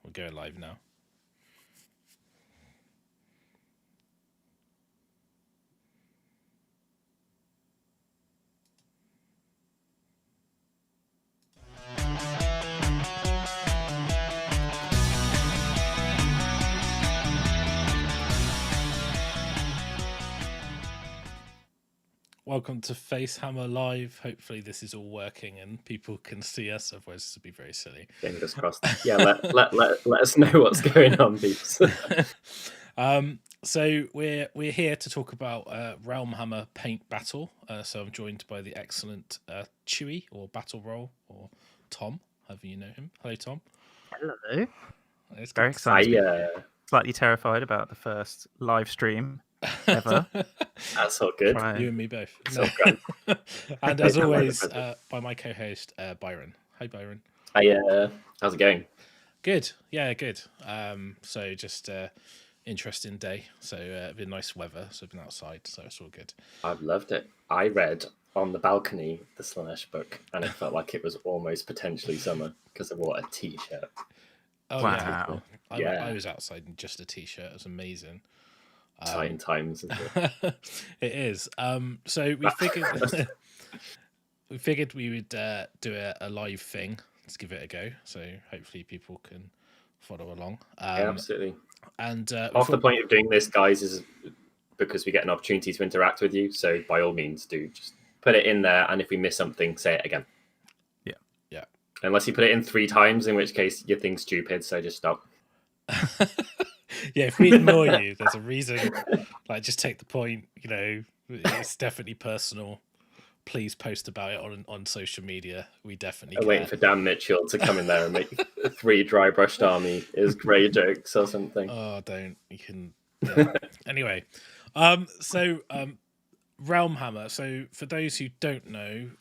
We're going live now. Welcome to Facehammer Live. Hopefully this is all working and people can see us, otherwise this would be very silly. Fingers crossed. Yeah, let us know what's going on, peeps. So we're here to talk about RealmHammer Paint Battle. So I'm joined by the excellent Chewy, or Battle Roll, or Tom, however you know him. Hello, Tom. Hello. It's very excited. Slightly terrified about the first live stream ever. That's all good. You and me both. No. And as always, by my co-host Byron. Hi, Byron. How's it going? Good. Yeah, good. So just interesting day. So been nice weather. So I've been outside. So it's all good. I've loved it. I read on the balcony the Slanesh book, and it felt like it was almost potentially summer because I wore a t-shirt. Oh wow! Yeah. I was outside in just a t-shirt. It was amazing. Exciting times, isn't it? It is. So we figured we would do a live thing. Let's give it a go. So hopefully people can follow along. Yeah, absolutely. And the point of doing this, guys, is because we get an opportunity to interact with you. So by all means, do just put it in there, and if we miss something, say it again. Yeah. Unless you put it in 3 times, in which case your thing's stupid. So just stop. Yeah, if we ignore you, there's a reason. Like, just take the point. You know, it's definitely personal. Please post about it on social media. We definitely. I'm waiting for Dan Mitchell to come in there and make 3 dry brushed army is grey jokes or something. Oh, don't. You can. Yeah. Anyway, so RealmHammer. So for those who don't know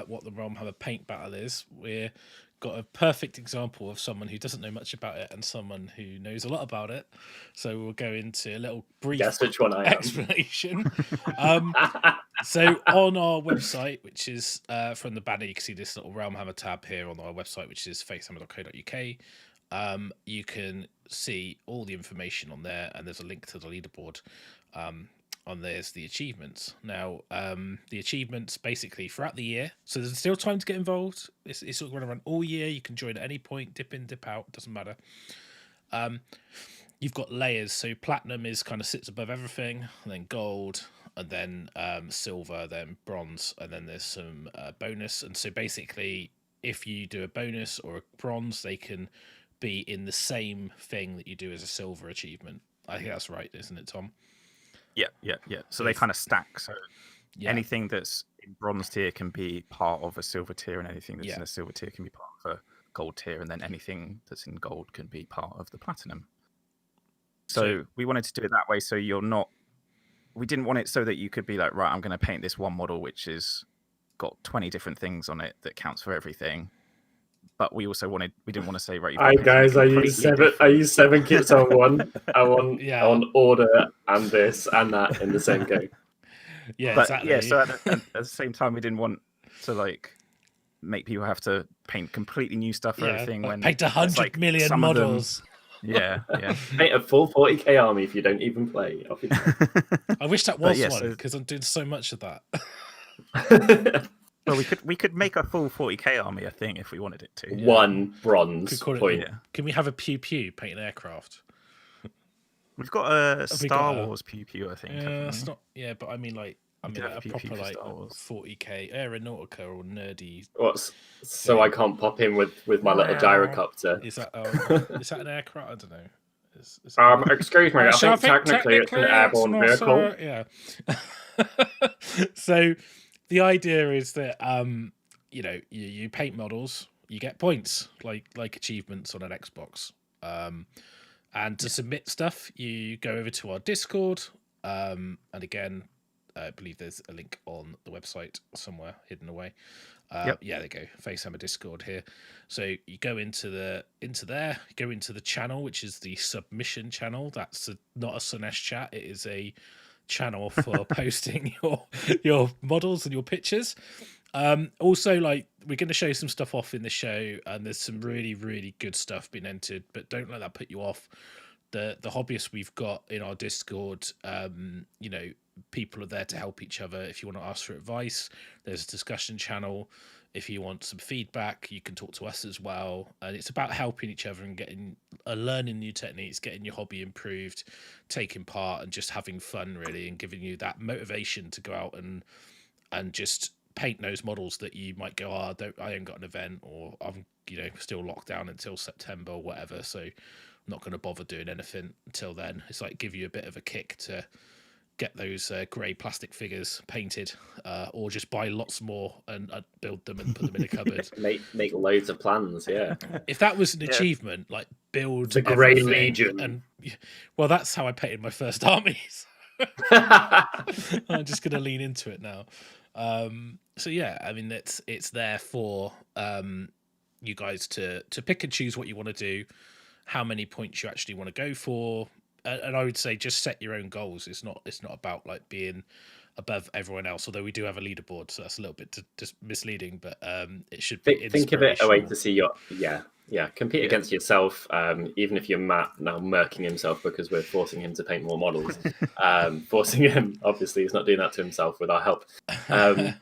what the RealmHammer paint battle is, we're got a perfect example of someone who doesn't know much about it and someone who knows a lot about it. So we'll go into a little brief explanation. So on our website, which is from the banner, you can see this little RealmHammer tab here on our website, which is facehammer.co.uk. You can see all the information on there, and there's a link to the leaderboard. On there's the achievements. Now, the achievements basically throughout the year. So there's still time to get involved. It's sort of going to run all year. You can join at any point, dip in, dip out, doesn't matter. You've got layers. So platinum is kind of sits above everything, and then gold, and then silver, then bronze, and then there's some bonus. And so basically, if you do a bonus or a bronze, they can be in the same thing that you do as a silver achievement. I think that's right, isn't it, Tom? Yeah. So they kind of stack. So anything that's in bronze tier can be part of a silver tier, and anything that's in a silver tier can be part of a gold tier, and then anything that's in gold can be part of the platinum. So we wanted to do it that way, so you're not. We didn't want it so that you could be like, right, I'm going to paint this one model which is got 20 different things on it that counts for everything. But we also we didn't want to say, right. Hi guys, I use 7 kits on one. I want order and this and that in the same go. Yeah, but, exactly. Yeah, so at the same time, we didn't want to like make people have to paint completely new stuff for everything. When paint 100 million models. Yeah. Paint a full 40k army if you don't even play. I wish that was one because I'm doing so much of that. Well, we could make a full 40k army, I think, if we wanted it to. One bronze point. Can we have a pew paint an aircraft? We've got a Star Wars pew, I think. It's not. Yeah, but I mean, like a proper like 40k Aeronautica or nerdy. So I can't pop in with my little gyrocopter. Is that an aircraft? I don't know. Excuse me. I think technically it's an airborne vehicle. Yeah. So the idea is that you paint models, you get points like achievements on an Xbox. And to submit stuff, you go over to our Discord. And again, I believe there's a link on the website somewhere hidden away. Yeah, there you go. Facehammer Discord here. So you go into there, go into the channel, which is the submission channel. That's not a Slanesh chat. It is a channel for posting your models and your pictures. Also, like, we're going to show some stuff off in the show, and there's some really, really good stuff being entered, but don't let that put you off. The hobbyists we've got in our Discord, you know, people are there to help each other. If you want to ask for advice, there's a discussion channel. If you want some feedback, you can talk to us as well. And it's about helping each other and getting learning new techniques, getting your hobby improved, taking part, and just having fun, really, and giving you that motivation to go out and just paint those models that you might go, I ain't got an event, or I'm, you know, still locked down until September or whatever, so I'm not going to bother doing anything until then. It's like give you a bit of a kick to get those grey plastic figures painted, or just buy lots more and build them and put them in a cupboard. make loads of plans. Yeah. If that was an achievement, like build the Grey everything, Legion, and well, that's how I painted my first armies. I'm just going to lean into it now. So yeah, I mean, it's there for you guys to pick and choose what you want to do, how many points you actually want to go for, and I would say just set your own goals. It's not about like being above everyone else, although we do have a leaderboard, so that's a little bit just misleading, but it should be think of it a way to see your compete against yourself, even if you're Matt now murking himself because we're forcing him to paint more models. Forcing him, obviously he's not doing that to himself with our help.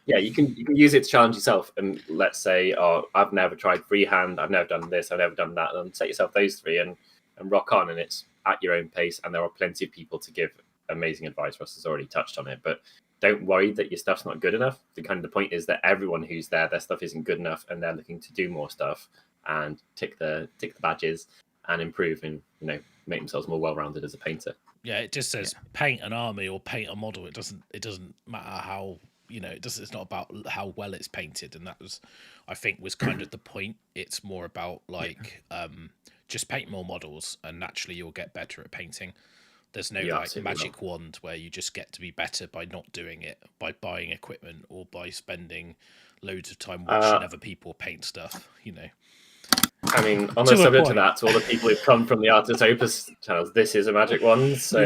You can use it to challenge yourself, and let's say, I've never tried freehand, I've never done this, I've never done that, and set yourself those three and rock on, and it's at your own pace, and there are plenty of people to give amazing advice. Ross has already touched on it, but don't worry that your stuff's not good enough. The point is that everyone who's there, their stuff isn't good enough, and they're looking to do more stuff and tick the badges and improve and, you know, make themselves more well-rounded as a painter. Yeah, it just says paint an army or paint a model. It doesn't matter how, you know, it's not about how well it's painted, and that was, I think, was kind of the point. It's more about like just paint more models, and naturally you'll get better at painting. There's no magic wand where you just get to be better by not doing it, by buying equipment or by spending loads of time watching other people paint stuff, you know. I mean, on the subject of that, to all the people who've come from the Artist Opus channels, this is a magic wand, so...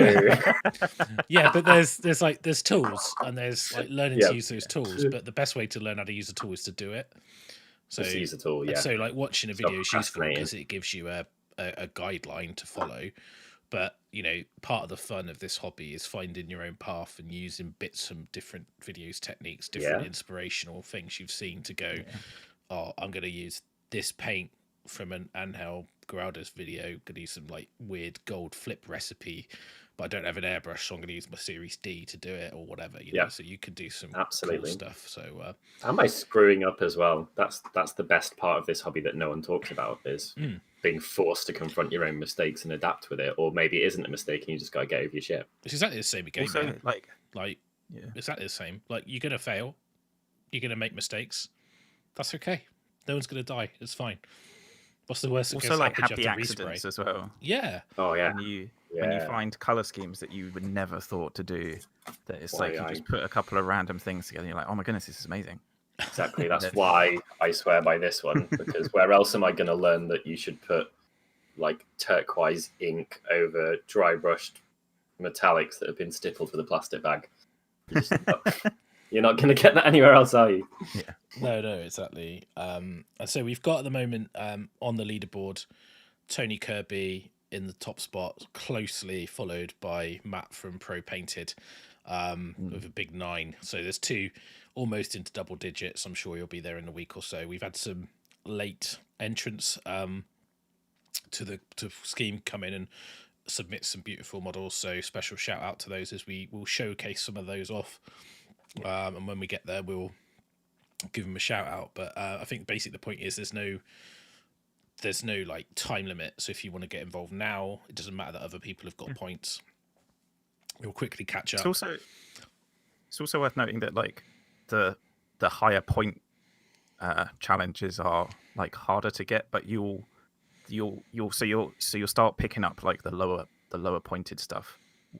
Yeah, but there's tools, and there's like learning to use those tools, but the best way to learn how to use a tool is to do it. So just use a tool, yeah. So like watching a video is useful because it gives you a guideline to follow. But, you know, part of the fun of this hobby is finding your own path and using bits from different videos, techniques, different inspirational things you've seen to go, I'm going to use this paint from an Angel Geralda's video, going to use some like weird gold flip recipe, but I don't have an airbrush, so I'm going to use my Series D to do it or whatever, you know, so you can do some cool stuff. So am I screwing up as well? That's the best part of this hobby that no one talks about, is being forced to confront your own mistakes and adapt with it, or maybe it isn't a mistake and you just got to get over your shit. It's exactly the same again. Also, exactly the same. Like, you're going to fail, you're going to make mistakes. That's okay. No one's going to die. It's fine. What's the worst? Also, like happy accidents as well. Yeah. Oh yeah. When you find color schemes that you would never thought to do, that it's like you just put a couple of random things together. And you're like, oh my goodness, this is amazing. Exactly. That's why I swear by this one, because where else am I going to learn that you should put like turquoise ink over dry brushed metallics that have been stippled with a plastic bag? You're not going to get that anywhere else, are you? Yeah. No, exactly. And so we've got at the moment on the leaderboard Tony Kirby in the top spot, closely followed by Matt from Pro Painted with a big 9. So there's two almost into double digits. I'm sure you'll be there in a week or so. We've had some late entrants to scheme come in and submit some beautiful models. So special shout out to those, as we will showcase some of those off. And when we get there, we'll give them a shout out. But I think basically the point is there's no like time limit. So if you want to get involved now, it doesn't matter that other people have got points. You'll quickly catch up. It's also worth noting that like the higher point challenges are like harder to get, but you'll start picking up like the lower pointed stuff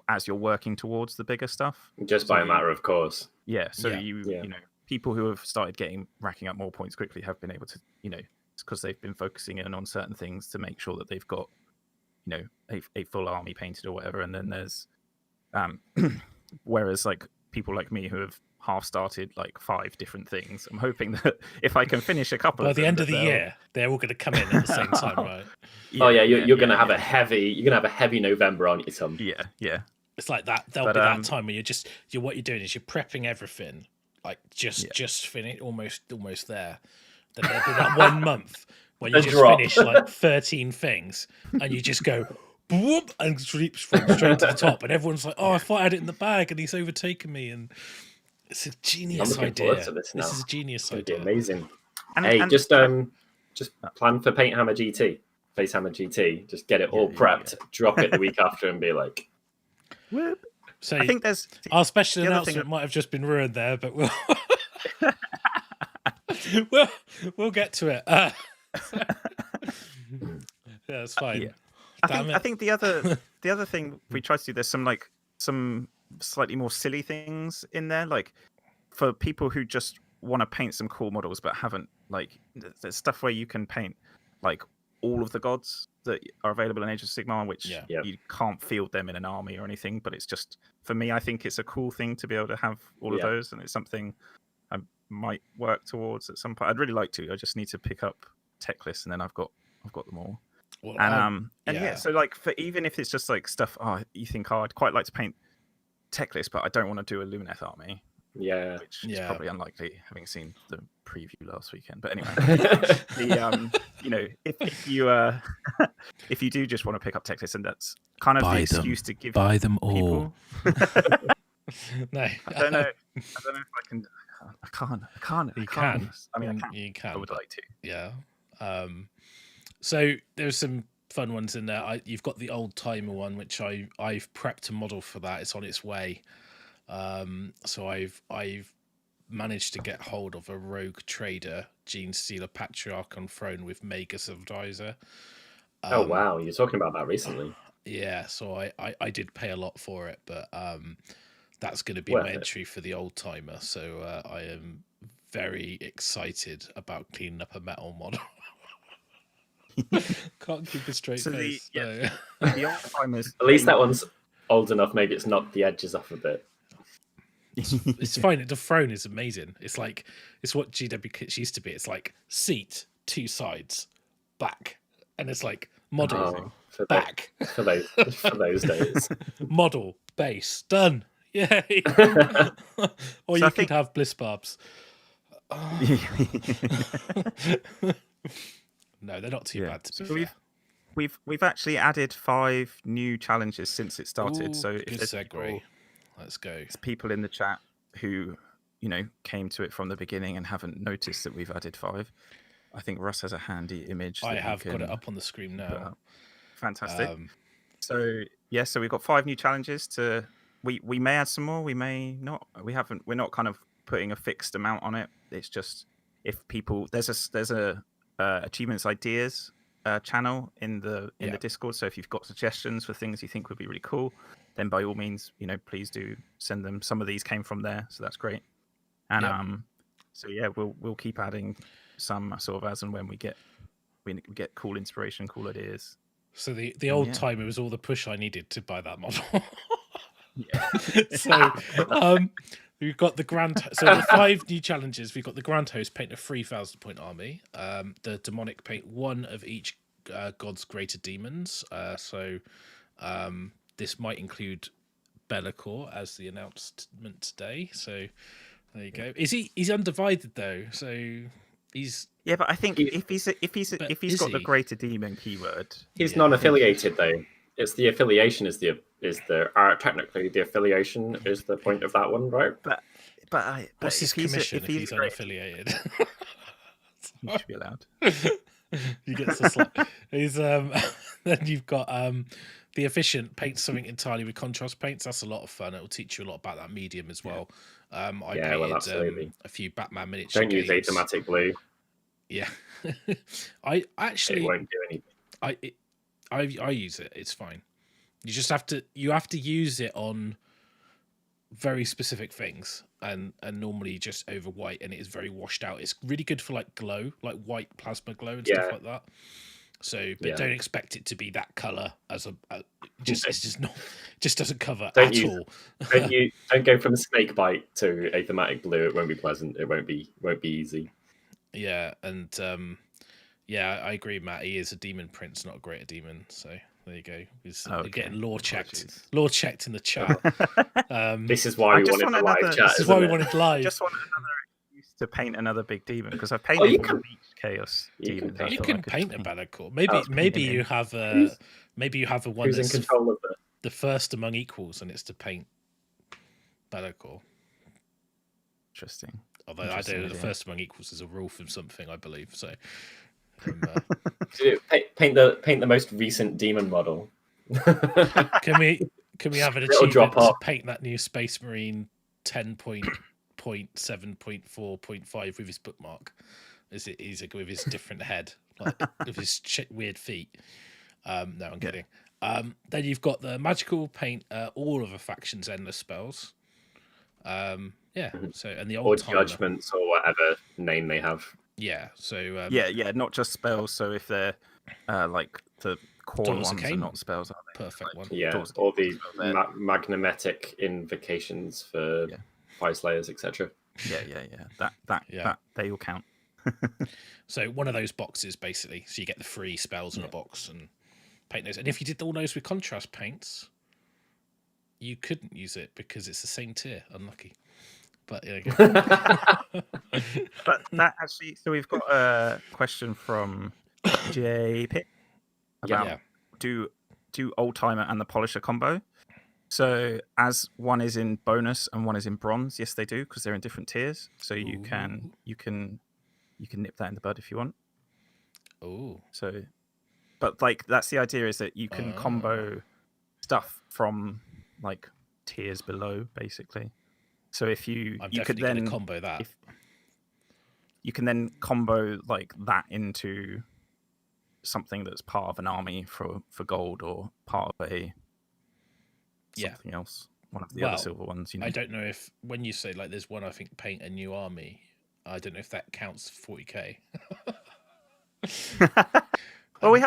as you're working towards the bigger stuff, just by a matter of course. Yeah. So you know, people who have started racking up more points quickly have been able to, you know, it's because they've been focusing in on certain things to make sure that they've got, you know, a full army painted or whatever. And then there's whereas like people like me who have half started like 5 different things. I'm hoping that if I can finish a couple by of the them, end of the year, they're all going to come in at the same time, right? You're going to have a heavy November on you, Tom. Yeah. It's like that. There'll be that time where what you're doing is you're prepping everything, like just finish, almost there. Then there'll be that 1 month when you just finish like 13 things, and you just go whoop and straight to the top, and everyone's like, "Oh, I thought I had it in the bag, and he's overtaken me." And it's a genius idea. This is a genius idea. It'd be amazing. Just plan for Facehammer GT. Just get it all prepped, drop it the week after, and be like, whoop. So I think there's our special announcement might have just been ruined there, but we'll get to it. Yeah, it's fine. Yeah. I think the other thing we try to do, there's some slightly more silly things in there, like for people who just want to paint some cool models but haven't, like, there's stuff where you can paint like all of the gods that are available in Age of Sigmar, which you can't field them in an army or anything, but it's just, for me, I think it's a cool thing to be able to have all of those, and it's something I might work towards at some point. I'd really like to. I just need to pick up tech lists, and then I've got them all. Well, so like, for even if it's just like stuff, you think, I'd quite like to paint tech list, but I don't want to do a Lumineth army. Yeah, which is probably unlikely, having seen the preview last weekend. But anyway, if you do just want to pick up tech lists, and that's kind of the excuse to give them all. No, I don't know if I can. I can't. You can. I mean, you can. I would like to. Yeah. So there's some fun ones in there. You've got the old timer one, which I've prepped a model for that. It's on its way. So I've managed to get hold of a rogue trader, Gene Stealer Patriarch on throne with Magus Advisor. Oh wow, you're talking about that recently. Yeah, so I did pay a lot for it, but that's going to be my entry for the old timer. So I am very excited about cleaning up a metal model. Can't keep a straight face. The old timers. At least that one's old enough. Maybe it's knocked the edges off a bit. It's fine. The throne is amazing. It's what GW kits used to be. It's like seat, 2 sides, back, and it's like model back for those days. Model base done. Yay! Or you could have bliss barbs. No, they're not too bad. To be fair. We've actually added 5 new challenges since it started. So good segue. Let's go. It's people in the chat who, came to it from the beginning and haven't noticed that we've added 5. I think Russ has a handy image. I have got it up on the screen now. Fantastic. So we've got 5 new challenges to. We may add some more. We may not. We're not kind of putting a fixed amount on it. It's just if people there's a achievements ideas channel in the Discord. So if you've got suggestions for things you think would be really cool, then by all means, please do send them. Some of these came from there, so that's great. And we'll keep adding some sort of as and when we get cool inspiration, cool ideas. So the old timer was all the push I needed to buy that model. So we've got the grand. So the 5 new challenges. We've got the Grand Host, paint a 3,000 point army. The Demonic, paint 1 of each god's greater demons. This might include Be'lakor as the announcement today. So there you go. He's undivided though, so he's but I think if he's got the greater demon keyword, he's non-affiliated though. It's the affiliation technically the affiliation is the point of that one, right? But what's his commission if he's unaffiliated? He should be allowed. He gets the slot. He's then you've got the efficient, paint something entirely with contrast paints. That's a lot of fun. It'll teach you a lot about that medium as well. I painted a few Batman miniature games. Don't use automatic blue. Yeah. I actually it won't do anything. I use it. It's fine. You just have to use it on very specific things and normally just over white, and it is very washed out. It's really good for like glow, like white plasma glow and stuff like that. So, but don't expect it to be that color as it's just not, just doesn't cover all. Don't go from a snake bite to a thematic blue. It won't be pleasant. It won't be easy. Yeah, and I agree, Matt. He is a demon prince, not a greater demon. So there you go. He's getting lore checked in the chat. This is why we wanted the live chat. This is why we wanted live. I just want another excuse to paint another big demon, because I've painted all each chaos demons. You can paint a Bannercore. Maybe you have a one who's that's in control of the first among equals, and it's to paint Bannercore. Interesting. Although I don't know, the first among equals is a rule from something, I believe. So paint the most recent demon model. Can we have an achievement to paint that new Space Marine 10.7.4.5 with his bookmark? Is it with his different head, like with his weird feet? No, I'm kidding. Then you've got the magical paint all of a faction's endless spells. So and the old judgments or whatever name they have. Yeah. So not just spells. So if they're like the core ones are not spells, are they? Perfect one. Yeah, or the magnetic invocations for Fire Slayers, etc. That they all count. So one of those boxes, basically. So you get the free spells in a box and paint those. And if you did all those with contrast paints, you couldn't use it because it's the same tier. Unlucky. But yeah. But that actually, so we've got a question from JP about do Old Timer and the Polisher combo. So as one is in bonus and one is in bronze, yes they do, because they're in different tiers. So you can nip that in the bud if you want. Oh. So, but like that's the idea, is that you can combo stuff from like tiers below, basically. So if you could then combo that, you can then combo like that into something that's part of an army for gold, or part of something else, one of the other silver ones. I don't know if when you say like there's one, I think paint a new army. I don't know if that counts 40k. Well, we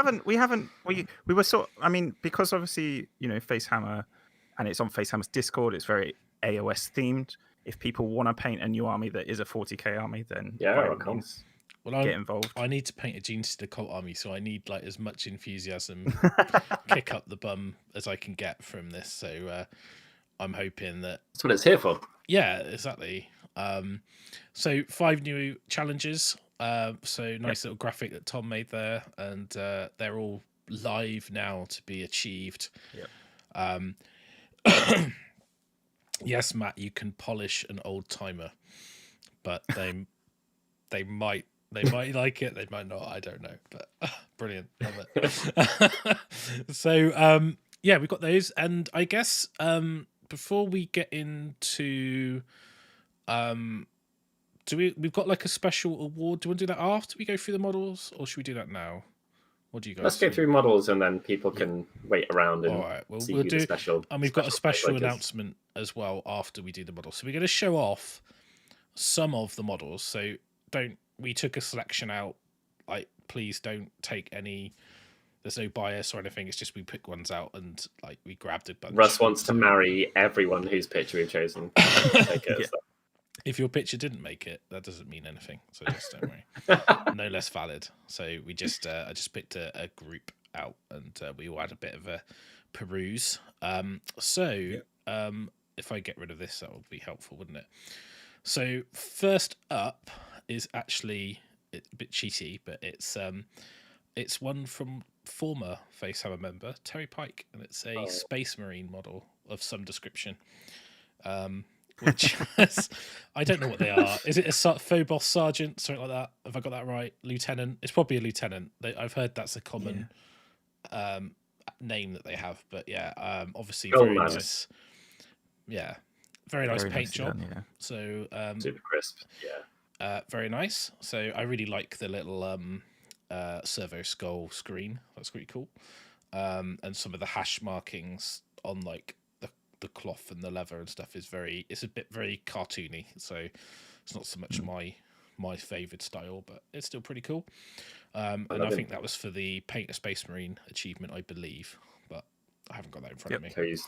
were sort. I mean, because obviously Facehammer, and it's on Facehammer's Discord. It's very AOS themed. If people want to paint a new army that is a 40k army, then by all means, get involved. I need to paint a Gene Stealer cult army, so I need like as much enthusiasm, kick up the bum as I can get from this. So I'm hoping that's what it's here for. Yeah, exactly. So 5 new challenges. So nice little graphic that Tom made there, and they're all live now to be achieved. Yep. Yes, Matt, you can polish an Old Timer, but they might like it, they might not. I don't know, but brilliant, love it. So we've got those, and I guess before we get into we've got like a special award. Do we want to do that after we go through the models, or should we do that now? What do you guys? Let's go through models, and then people can wait around and see we'll do the special. And we've got a special announcement as well after we do the models. So we're going to show off some of the models. So we took a selection out. Like, please don't take any. There's no bias or anything. It's just we pick ones out and like we grabbed a bunch. Russ wants to marry everyone whose picture we've chosen. If your picture didn't make it, that doesn't mean anything. So just don't worry. No less valid. So we just I just picked a group out, and we all had a bit of a peruse. If I get rid of this, that would be helpful, wouldn't it? So first up is actually a bit cheaty, but it's one from former Facehammer member Terry Pike, and it's a Space Marine model of some description. Which I don't know what they are. Is it a Phobos Sergeant, something like that? Have I got that right? Lieutenant? It's probably a lieutenant. I've heard that's a common name that they have. But obviously very nice. Yeah, very nice paint job. Done, yeah. So super crisp. Yeah, very nice. So I really like the little servo skull screen. That's pretty cool. And some of the hash markings on like the cloth and the leather and stuff is very cartoony, so it's not so much my my favoured style, but it's still pretty cool. And I think that was for the Paint a Space Marine achievement, I believe, but I haven't got that in front of me. So he's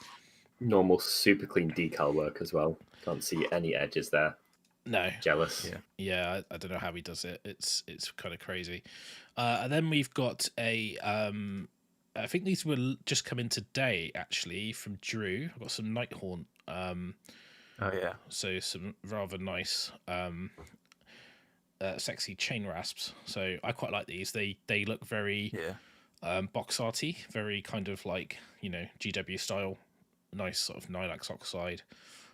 normal, super clean decal work as well. Can't see any edges there. No. Jealous. Yeah, I don't know how he does it. It's kind of crazy. And then we've got a... I think these were just come in today, actually, from Drew. I've got some Nighthaunt. So some rather nice, sexy chain rasps. So I quite like these. They look very box arty, very kind of like, you know, GW style. Nice sort of Nylax oxide.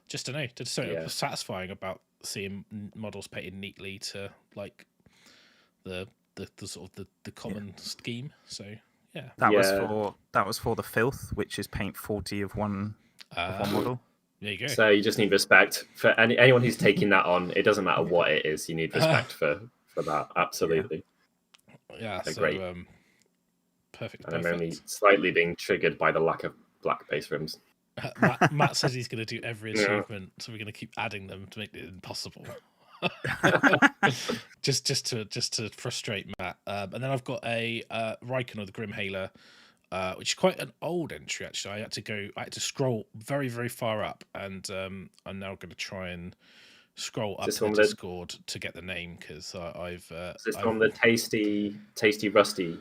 Just don't know. Just so satisfying about seeing models painted neatly to like the sort of the common scheme. So. Yeah, that was for the filth, which is paint 40 of one model. There you go. So you just need respect for anyone who's taking that on. It doesn't matter what it is. You need respect for that. Absolutely. Yeah. So great. Perfect. And I'm only slightly being triggered by the lack of black base rims. Matt says he's going to do every achievement, so we're going to keep adding them to make it impossible. just to frustrate Matt. And then I've got a Raikon of the Grim Hailer, which is quite an old entry actually. I had to scroll very, very far up, and I'm now going to try and scroll up the Discord to get the name, because I've is this on the tasty rusty?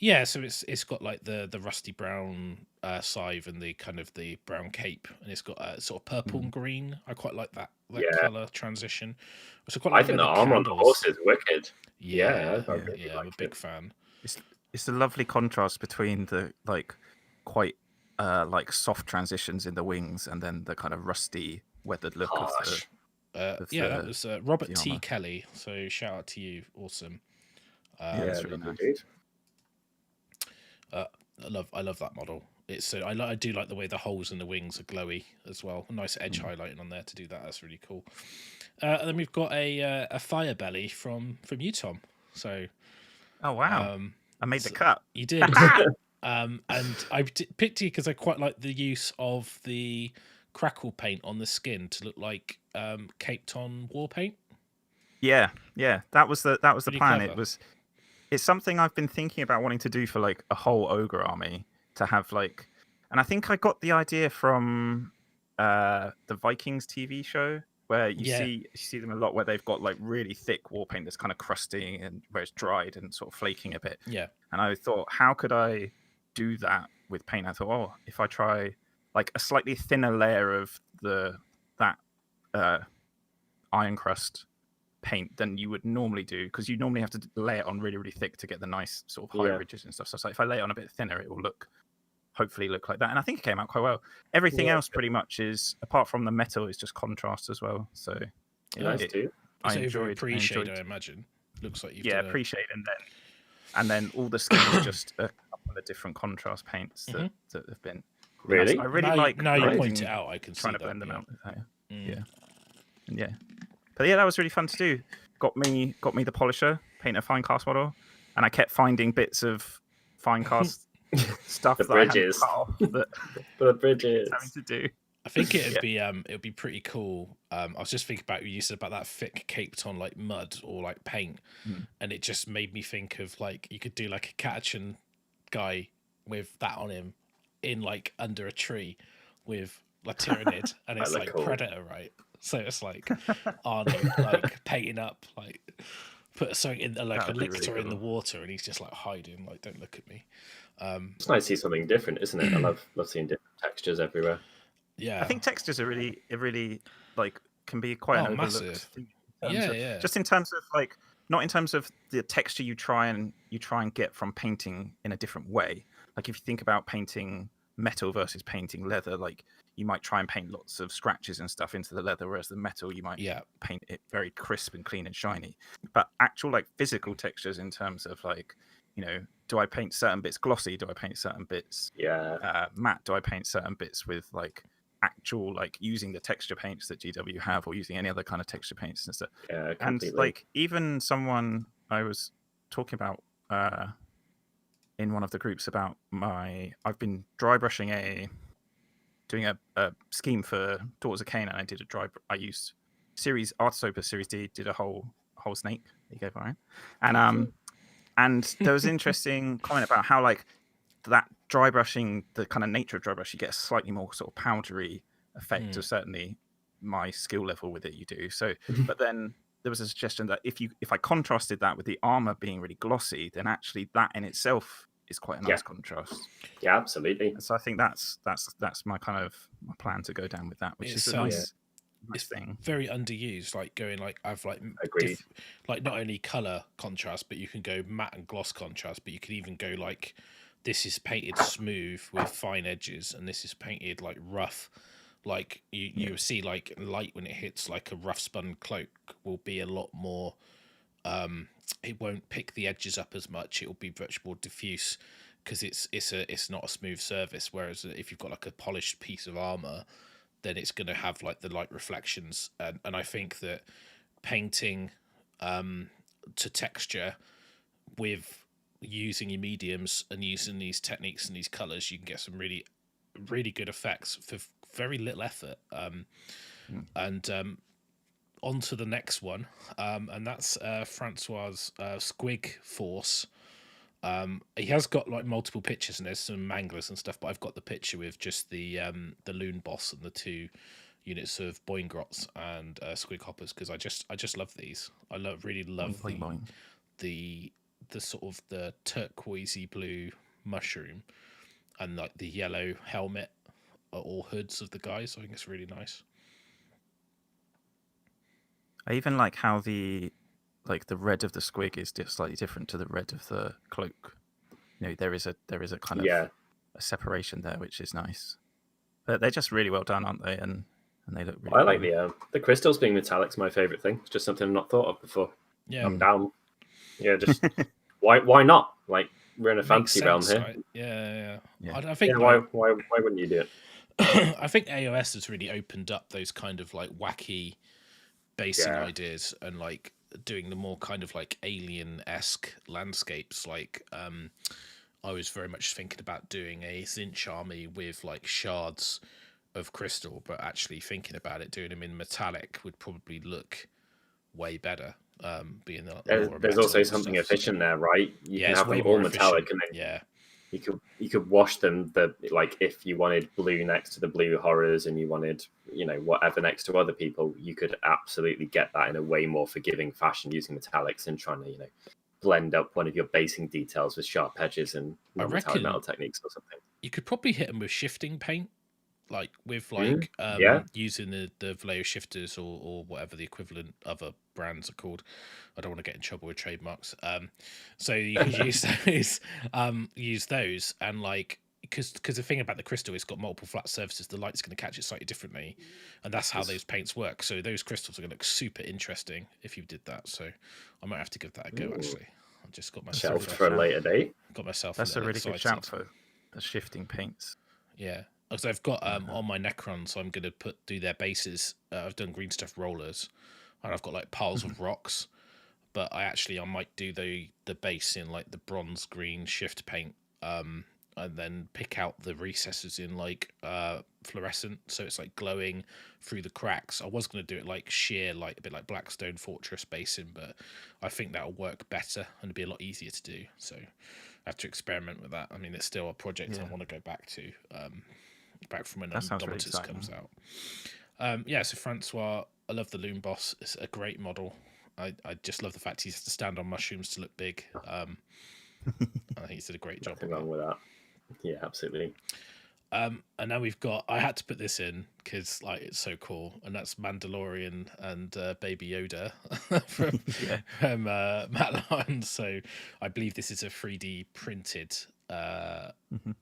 Yeah, so it's got like the rusty brown scythe and the kind of the brown cape, and it's got a sort of purple and green. I quite like that color transition. So I think the armor on the horse is wicked. I'm a big fan. It's a lovely contrast between the like quite like soft transitions in the wings and then the kind of rusty weathered look of the that was Robert T. Kelly. So shout out to you, awesome. That's really nice. I love that model. It's I do like the way the holes in the wings are glowy as well. A nice edge highlighting on there to do that. That's really cool. And then we've got a fire belly from you, Tom. So, oh wow, I made the cut. You did. And I picked you because I quite like the use of the crackle paint on the skin to look like Caped on war paint. Yeah, that was the Pretty plan. clever. It's something I've been thinking about wanting to do for like a whole ogre army, to have like, and I think I got the idea from the Vikings TV show, where you see them a lot, where they've got like really thick war paint that's kind of crusty and where it's dried and sort of flaking a bit. Yeah. And I thought, how could I do that with paint? I thought, if I try like a slightly thinner layer of that iron crust paint than you would normally do, because you normally have to lay it on really, really thick to get the nice sort of high ridges and stuff. So if I lay it on a bit thinner, it will hopefully look like that. And I think it came out quite well. Everything else pretty much is, apart from the metal, is just contrast as well. So I enjoyed pre-shade, I imagine. Looks like you've done pre-shade, and then all the skin is just a couple of different contrast paints that have been really. I really now you point it out, I can trying see to blend them out. Yeah. But that was really fun to do. Got me the polisher, paint a fine cast model, and I kept finding bits of fine cast stuff the bridges. The bridges. Having to do. I think it'd be pretty cool. I was just thinking about what you said about that thick caped on like mud or like paint, and it just made me think of like you could do like a Catachan guy with that on him in like under a tree with like Tyrannid, and it's like cool. Predator, right? So it's like Arnie like painting up, like put something in like a lictor really in the water, and he's just like hiding, like don't look at me. It's nice to see something different, isn't it? I love seeing different textures everywhere. Yeah, I think textures are really like can be quite an overlooked massive thing. Just in terms of like, not in terms of the texture you try and get from painting in a different way. Like if you think about painting metal versus painting leather, like you might try and paint lots of scratches and stuff into the leather, whereas the metal you might paint it very crisp and clean and shiny. But actual like physical textures in terms of like, you know, do I paint certain bits glossy? Do I paint certain bits matte? Do I paint certain bits with like actual like using the texture paints that GW have, or using any other kind of texture paints and stuff? Yeah, and like even someone I was talking about in one of the groups about I've been dry brushing doing a scheme for Daughters of Cain, and I used Artisopa Series D did a whole snake. He gave Ryan, and there was an interesting comment about how like that dry brushing, the kind of nature of dry brush, you get a slightly more sort of powdery effect. Or certainly my skill level with it, you do. So, but then there was a suggestion that if I contrasted that with the armor being really glossy, then actually that in itself is quite a nice contrast. Yeah, absolutely. And so I think that's my kind of my plan to go down with that, which is a nice thing. Very underused, like going like I've like like not only color contrast, but you can go matte and gloss contrast, but you can even go like this is painted smooth with fine edges, and this is painted like rough. Like you see like light when it hits like a rough spun cloak will be a lot more. It won't pick the edges up as much. It will be much more diffuse because it's not a smooth surface. Whereas if you've got like a polished piece of armor, then it's going to have like the light reflections. And I think that painting to texture with using your mediums and using these techniques and these colors, you can get some really, really good effects for very little effort. And on to the next one, and that's Francois' Squig Force. He has got like multiple pictures and there's some manglers and stuff, but I've got the picture with just the loon boss and the 2 units of Boingrots and Squig Hoppers, because I just love these. I really love the sort of the turquoisey blue mushroom and like the yellow helmet or hoods of the guys. I think it's really nice. I even like how the red of the squig is slightly different to the red of the cloak. You know, there is a kind of a separation there, which is nice. But they're just really well done, aren't they? And they look really. I like the crystals being metallic's my favorite thing. It's just something I've not thought of before. Yeah, I'm down. Yeah, just why not? Like we're in a fantasy realm here. Right? Yeah. I think why wouldn't you do it? I think AOS has really opened up those kind of like wacky basing ideas and like doing the more kind of like alien-esque landscapes. Like I was very much thinking about doing a Zinch army with like shards of crystal, but actually thinking about it, doing them in metallic would probably look way better. Being there's also something efficient there, right? You can have them all metallic, and then you could wash them. Like if you wanted blue next to the blue horrors, and you wanted whatever next to other people, you could absolutely get that in a way more forgiving fashion using metallics and trying to blend up one of your basing details with sharp edges and metallic metal techniques or something. You could probably hit them with shifting paint. Like with using the Vallejo shifters or whatever the equivalent other brands are called. I don't want to get in trouble with trademarks. So you could use those and like because the thing about the crystal, it's got multiple flat surfaces. The light's going to catch it slightly differently, and that's how those paints work. So those crystals are going to look super interesting if you did that. So I might have to give that a go. Actually, I just got myself for a later date. Got myself. That's a really good shout for the shifting paints. Yeah. Because I've got on my Necron, so I'm going to do their bases. I've done green stuff rollers, and I've got like piles of rocks. But I might do the base in like the bronze green shift paint, and then pick out the recesses in like fluorescent, so it's like glowing through the cracks. I was going to do it like sheer, like a bit like Blackstone Fortress basing, but I think that'll work better and be a lot easier to do. So I have to experiment with that. I mean, it's still a project I want to go back to. Back from when Dominus comes out. So Francois, I love the Loon Boss. It's a great model. I just love the fact he has to stand on mushrooms to look big. I think he's did a great job. Nothing wrong with that. Yeah, absolutely. And now we've got. I had to put this in because like it's so cool, and that's Mandalorian and Baby Yoda from Matt Lyons. So I believe this is a 3D printed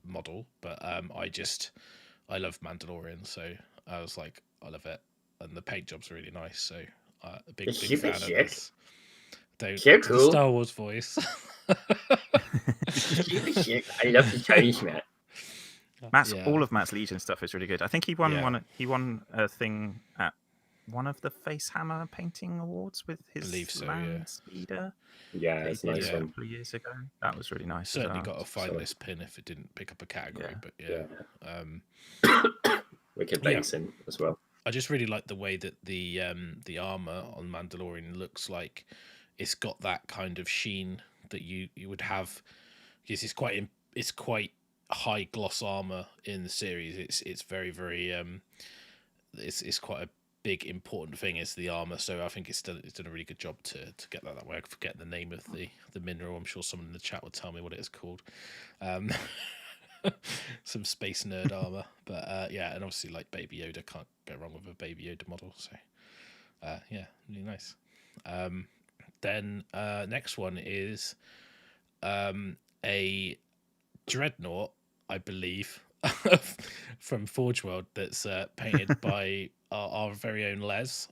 model, but I love Mandalorian, so I was like, I love it, and the paint job's really nice. So a big fan of this. Don't cool. Star Wars voice. I love the Chinese Matt. All of Matt's Legion stuff is really good. I think he won He won a thing at one of the Facehammer painting awards with his Land Speeder. Yeah, it's nice a couple of years ago. That was really nice. Certainly got a finalist pin if it didn't pick up a category, but Wicked basing as well. I just really like the way that the armor on Mandalorian looks like. It's got that kind of sheen that you would have, because it's quite high gloss armor in the series. It's very very it's quite a big important thing is the armor. So I think it's done a really good job to get that way. I forget the name of the mineral. I'm sure someone in the chat will tell me what it is called. Some space nerd armor, but yeah, and obviously like Baby Yoda, can't go wrong with a Baby Yoda model. So yeah, really nice. Then next one is a Dreadnought, I believe, from Forge World, that's painted by our very own Les.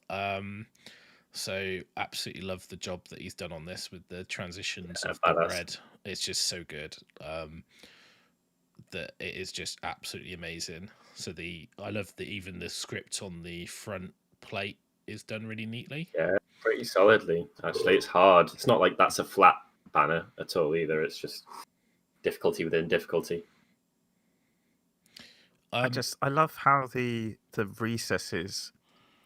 So absolutely love the job that he's done on this with the transitions of the red. It's just so good. That it is just absolutely amazing. So I love that even the script on the front plate is done really neatly. Yeah, pretty solidly. Actually, it's hard. It's not like that's a flat banner at all either. It's just difficulty within difficulty. I love how the recesses,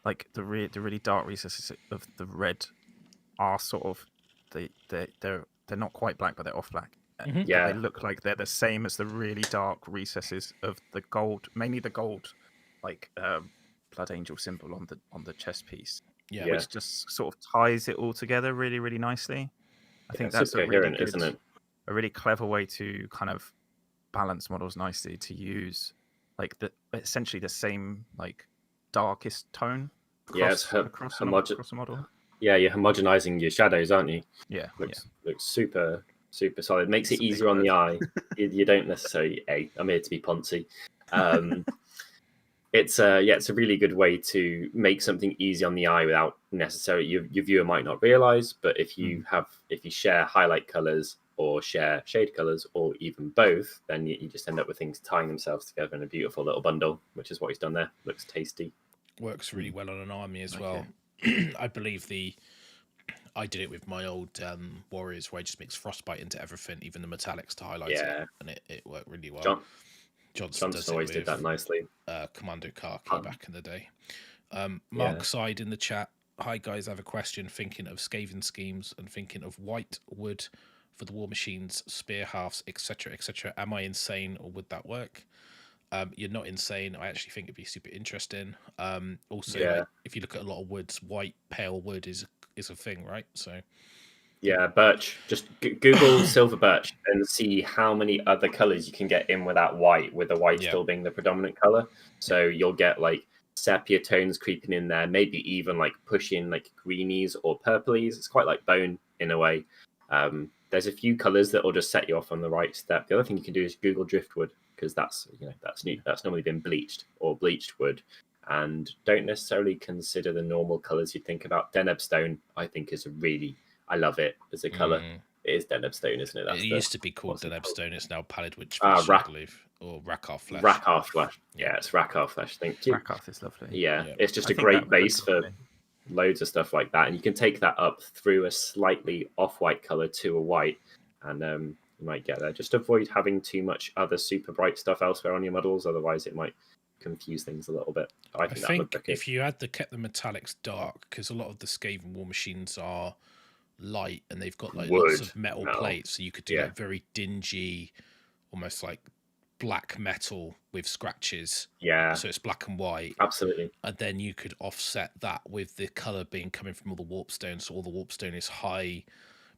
like the really dark recesses of the red, are sort of they're not quite black, but they're off black. Mm-hmm. Yeah, they look like they're the same as the really dark recesses of the gold, mainly the gold, like Blood Angel symbol on the chest piece. Yeah, which just sort of ties it all together really, really nicely. I think that's super coherent, isn't it? A really clever way to kind of balance models nicely, to use like essentially the same like darkest tone across a model. Yeah, you're homogenizing your shadows, aren't you? Yeah, looks super solid. Makes it easier on the eye. You don't necessarily. I'm here to be poncy. It's a really good way to make something easy on the eye without necessarily your viewer might not realize. But if you share highlight colors or share shade colors or even both, then you just end up with things tying themselves together in a beautiful little bundle, which is what he's done there. Looks tasty. Works really well on an army as well. I believe I did it with my old Warriors, where I just mixed Frostbite into everything, even the metallics, to highlight it, and it worked really well. Johnson always did that nicely. Commando Khaki back in the day. Mark Side in the chat. Hi guys, I have a question. Thinking of Skaven schemes and thinking of white wood for the war machines, spear halves, etc., etc. Am I insane, or would that work? You're not insane. I actually think it'd be super interesting. Also, like, if you look at a lot of woods, white pale wood is a thing, right? So yeah, birch. Just Google silver birch and see how many other colors you can get in without white, with the white still being the predominant color. So you'll get like sepia tones creeping in there, maybe even like pushing like greenies or purplies. It's quite like bone in a way. There's a few colors that will just set you off on the right step. The other thing you can do is Google driftwood, because that's new. That's normally been bleached or bleached wood, and don't necessarily consider the normal colors you'd think about. Deneb stone, I think, is I love it as a color. It is Deneb stone, isn't it? It used to be called Deneb stone. It's now pallid witch flesh, I believe, or Rakarth flesh. Rakarth flesh. Yeah, it's Rakarth flesh. Thank you. Rakarth is lovely. Yeah, it's just a great base for loads of stuff like that, and you can take that up through a slightly off-white color to a white, and you might get there. Just avoid having too much other super bright stuff elsewhere on your models, otherwise it might confuse things a little bit. I think if you kept the metallics dark, because a lot of the Skaven war machines are light and they've got like lots of metal plates, so you could do like very dingy, almost like black metal with scratches, so it's black and white, absolutely, and then you could offset that with the color being coming from all the warpstone, so all the warpstone is high,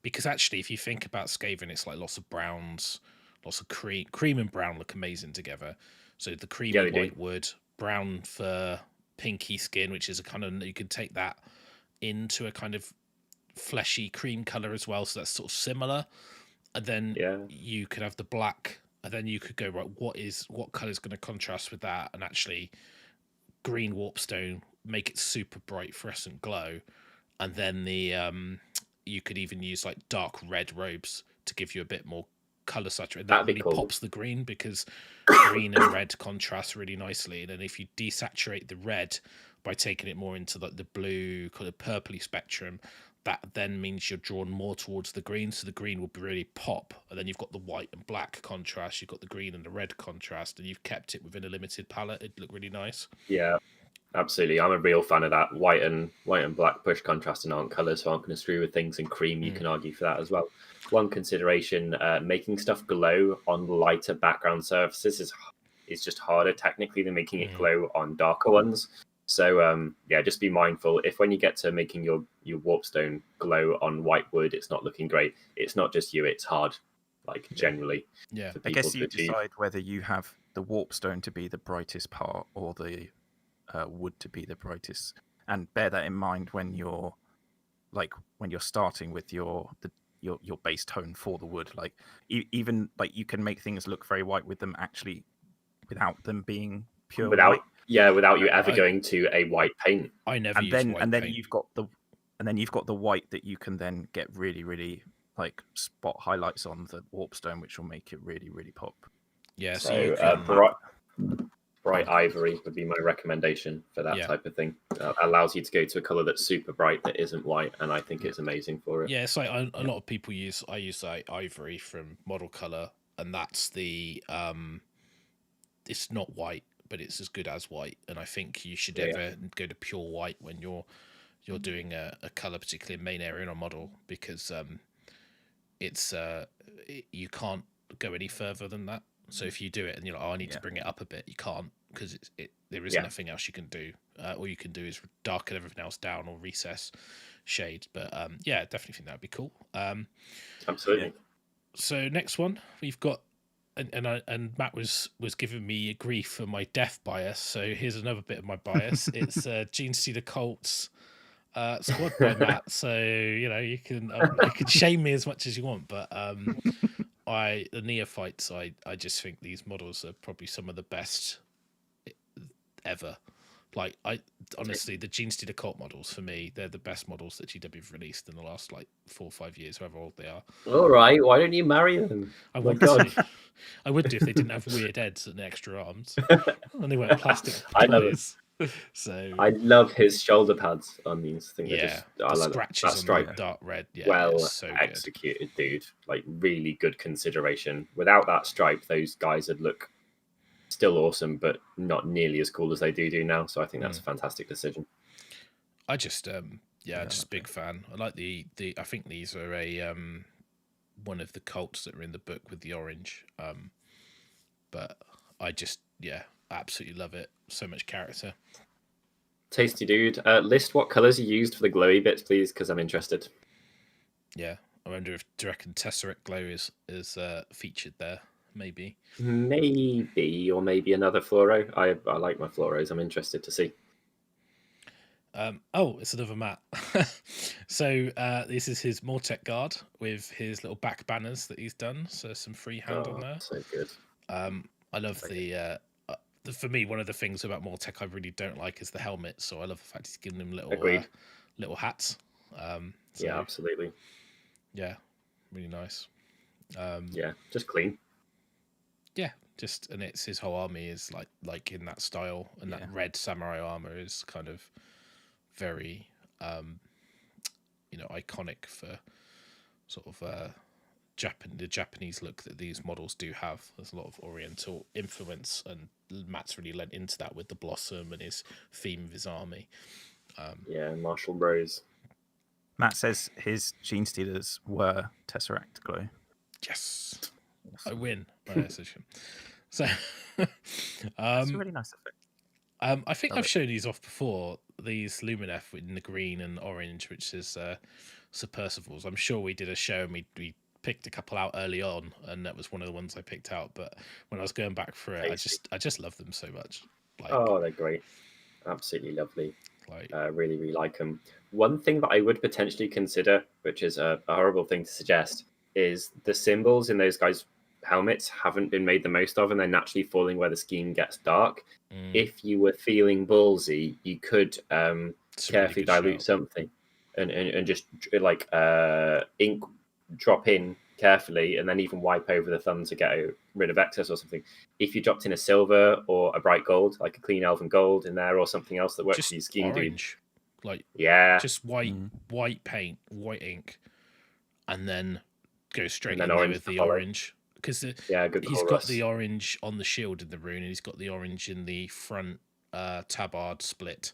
because actually if you think about Skaven, it's like lots of browns, lots of cream and brown look amazing together. So the creamy white wood, brown fur, pinky skin, which is a kind of, you could take that into a kind of fleshy cream color as well, so that's sort of similar, and then you could have the black, and then you could go, right, what color is going to contrast with that, and actually green warpstone, make it super bright fluorescent glow, and then you could even use like dark red robes to give you a bit more color saturated. That really pops the green, because green and red contrast really nicely, and then if you desaturate the red by taking it more into like the blue kind of purpley spectrum, that then means you're drawn more towards the green, so the green will really pop, and then you've got the white and black contrast, you've got the green and the red contrast, and you've kept it within a limited palette. It'd look really nice. Yeah, absolutely. I'm a real fan of that. White and black push contrast and aren't colours, so aren't going to screw with things. And cream, you can argue for that as well. One consideration: making stuff glow on lighter background surfaces is just harder technically than making it glow on darker ones. So yeah, just be mindful if when you get to making your warpstone glow on white wood, it's not looking great. It's not just you; it's hard, like generally. Yeah, for I people guess to you achieve. decide whether you have the warpstone to be the brightest part or the wood to be the brightest, and bear that in mind when you're starting with your base tone for the wood. Like even like you can make things look very white with them actually without them being pure white. Yeah, without you ever going to a white paint. I never use white and then paint. you've got the white that you can then get really, really like spot highlights on the warpstone, which will make it really, really pop. Yeah, so bright ivory would be my recommendation for that type of thing. Allows you to go to a color that's super bright that isn't white, and I think it's amazing for it. Yeah, it's like a lot of people use. I use like ivory from Model Color, and that's the it's not white, but it's as good as white. And I think you should ever go to pure white when you're doing a color, particularly in main area or model, because you can't go any further than that. So if you do it and you're like, oh, I need to bring it up a bit, you can't, because there is nothing else you can do. All you can do is darken everything else down or recess shade. But yeah, definitely think that'd be cool. Absolutely. So next one we've got, and Matt was giving me grief for my death bias. So here's another bit of my bias. It's Gene Stealer Colts squad by Matt. So you can shame me as much as you want, but the neophytes, I just think these models are probably some of the best ever. Like honestly, the Gene Stealer Cult models for me, they're the best models that GW have released in the last like 4 or 5 years, however old they are. All right, why don't you marry them? I would do if they didn't have weird heads and extra arms, and they weren't plastic. I love it. So I love his shoulder pads on these things. The scratches that stripe, on the dark red. Yeah, well so executed, dude. Like really good consideration. Without that stripe, those guys would look still awesome, but not nearly as cool as they do now. So I think that's a fantastic decision. I just just a big fan. I like the I think these are a one of the cults that are in the book with the orange. But I just absolutely love it. So much character. Tasty dude. List what colours you used for the glowy bits, please, because I'm interested. Yeah, I wonder if do you reckon Tesseract Glow is featured there? Maybe, or maybe another fluoro. I like my fluoros. I'm interested to see. It's another Matt. So this is his Mortec guard with his little back banners that he's done. So some freehand on there. So good. I love for me, one of the things about Mortec I really don't like is the helmet. So I love the fact he's giving them little hats. Yeah, absolutely. Yeah, really nice. Just clean. Yeah, and it's his whole army is like in that style, and that red samurai armor is kind of very iconic for sort of the Japanese look that these models do have. There's a lot of Oriental influence, and Matt's really lent into that with the Blossom and his theme of his army. Marshall Bros. Matt says his Gene Stealers were Tesseract Glow. Yes, awesome. I win. So it's a really nice effect. I think I've shown these off before. These Lumineth in the green and orange, which is Sir Percival's. I'm sure we did a show and we picked a couple out early on, and that was one of the ones I picked out. But when I was going back for it, I just love them so much. They're great, absolutely lovely. Really, really like them. One thing that I would potentially consider, which is a horrible thing to suggest, is the symbols in those guys' helmets haven't been made the most of, and they're naturally falling where the scheme gets dark. If you were feeling ballsy, you could carefully dilute something and just like ink drop in carefully, and then even wipe over the thumb to get rid of excess or something. If you dropped in a silver or a bright gold, like a clean elven gold in there, or something else that works just for your scheme, orange, just white paint, white ink, and then go straight in there with the orange. Because he's got the orange on the shield in the rune, and he's got the orange in the front tabard split,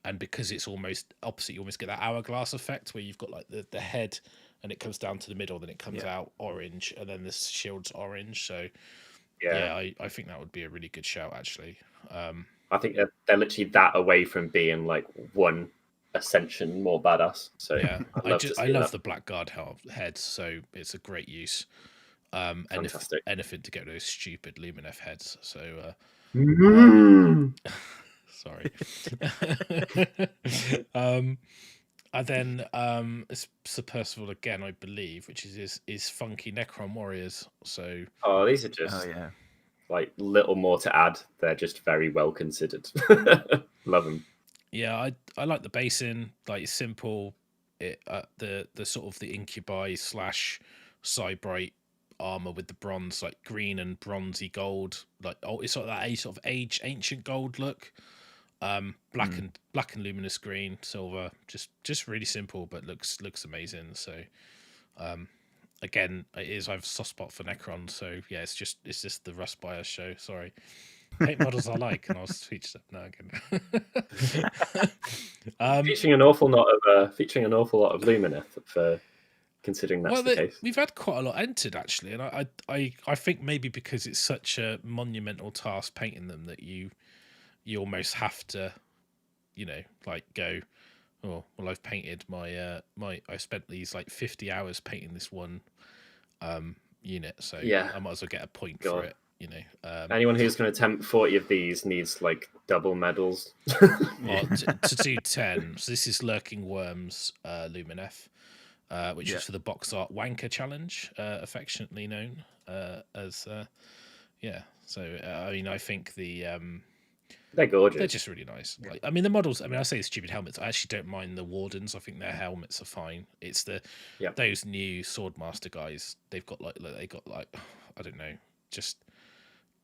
and because it's almost opposite, you almost get that hourglass effect where you've got like the head and it comes down to the middle, then it comes out orange, and then the shield's orange. So I think that would be a really good shout, actually. I think they're literally that away from being like one ascension more badass. So yeah, I love love the Blackguard heads, so it's a great use. Fantastic. Anything to get those stupid Lumineth heads. So sorry. And then it's Sir Percival again, I believe, which is funky Necron warriors. So these are just like little more to add. They're just very well considered. Love them. Yeah, I like the basing, like simple. It the sort of the incubi / Cybrite armor with the bronze, like green and bronzy gold, like it's sort of that sort of ancient gold look. Black and luminous green, silver, just really simple, but looks amazing. So again, I have a soft spot for Necron, so yeah, it's just the Rust Bias show. Sorry. Paint models I like, and I'll feature them now again. Featuring an awful lot of Lumineth for considering that's the case. We've had quite a lot entered actually, and I think maybe because it's such a monumental task painting them that you almost have to, like go, oh well, I've painted my I spent these like 50 hours painting this one unit, so I might as well get a point for it. Anyone who's going to attempt 40 of these needs like double medals. Well, to do 10. So this is Lurking Worms Lumineth, which is for the box art Wanker Challenge, affectionately known as So I mean, I think they're gorgeous. They're just really nice. Like, I mean, the models. I mean, I say stupid helmets. I actually don't mind the Wardens. I think their helmets are fine. It's those new Swordmaster guys. They've got like I don't know. Just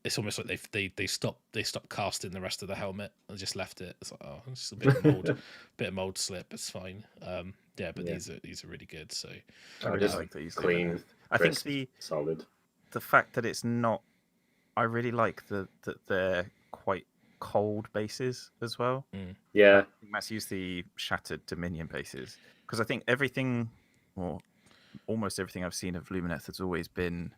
it's almost like they stopped casting the rest of the helmet and just left it. It's like, oh, it's just a bit of mold, bit of mold slip. It's fine. But these are really good. So I really like these. Clean. I think solid. The fact that it's not. I really like that they're quite cold bases as well. Yeah, I think Matt's used the Shattered Dominion bases because I think everything, or almost everything I've seen of Lumineth has always been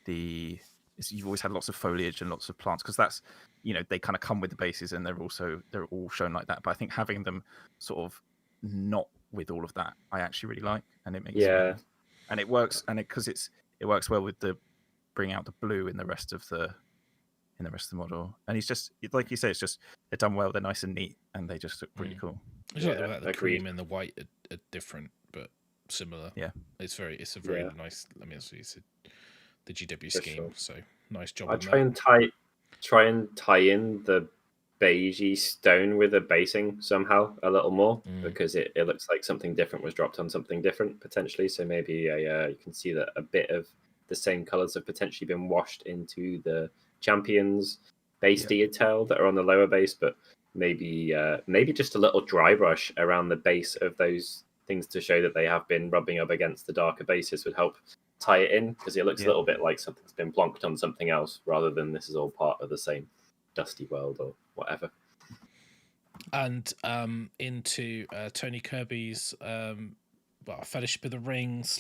you've always had lots of foliage and lots of plants because that's they kind of come with the bases and they're all shown like that. But I think having them sort of not with all of that, I actually really like, and it makes and it works, and because it works well with the bring out the blue in the rest of the model. And he's just like you say, it's just they're done well, they're nice and neat, and they just look really cool. It's like the cream and the white are different but similar. It's a very nice. I mean, it's the GW scheme, so nice job. I try and tie in the beigey stone with a basing somehow a little more because it looks like something different was dropped on something different potentially. So maybe you can see that a bit of the same colors have potentially been washed into the champions base detail that are on the lower base, but maybe just a little dry brush around the base of those things to show that they have been rubbing up against the darker bases would help tie it in, because it looks a little bit like something's been plonked on something else rather than this is all part of the same dusty world or whatever. And into Tony Kirby's Fellowship of the Ring /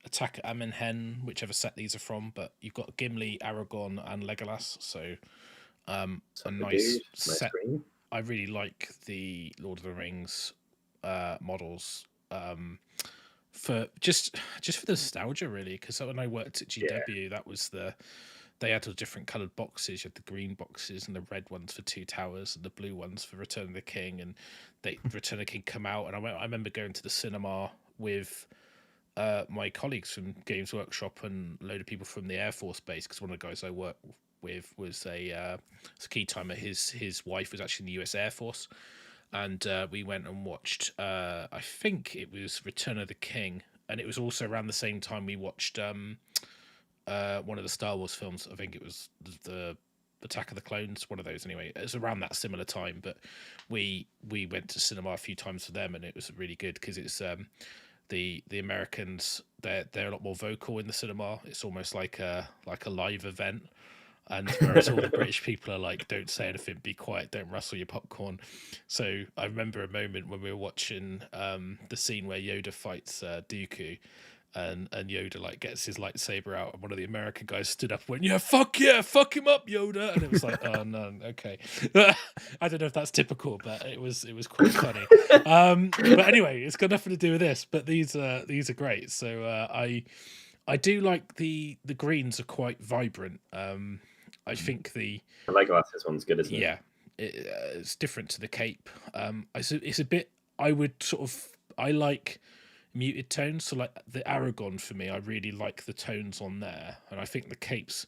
Attack at Amenhen, whichever set these are from, but you've got Gimli, Aragorn, and Legolas, so a nice set. Green. I really like the Lord of the Rings models for just for the nostalgia, really, because when I worked at GW, that was they had all different coloured boxes. You had the green boxes and the red ones for Two Towers and the blue ones for Return of the King, and Return of the King come out, and I remember going to the cinema with my colleagues from Games Workshop and a load of people from the Air Force Base, because one of the guys I worked with was a key timer. His wife was actually in the US Air Force, and we went and watched I think it was Return of the King, and it was also around the same time we watched one of the Star Wars films. I think it was the Attack of the Clones, one of those anyway. It was around that similar time, but we went to cinema a few times for them, and it was really good because it's the Americans, they're a lot more vocal in the cinema. It's almost like a live event. And whereas all the British people are like, don't say anything, be quiet, don't rustle your popcorn. So I remember a moment when we were watching the scene where Yoda fights Dooku, and Yoda like gets his lightsaber out, and one of the American guys stood up and went, yeah, fuck him up, Yoda. And it was like, oh no, okay. I don't know if that's typical, but it was quite funny. But anyway, it's got nothing to do with this, but these are great. So I do like the greens are quite vibrant. I think the Legolas's one's good, isn't it? Yeah, it's different to the cape. It's a bit. I like muted tones. So like the Aragon for me, I really like the tones on there, and I think the capes,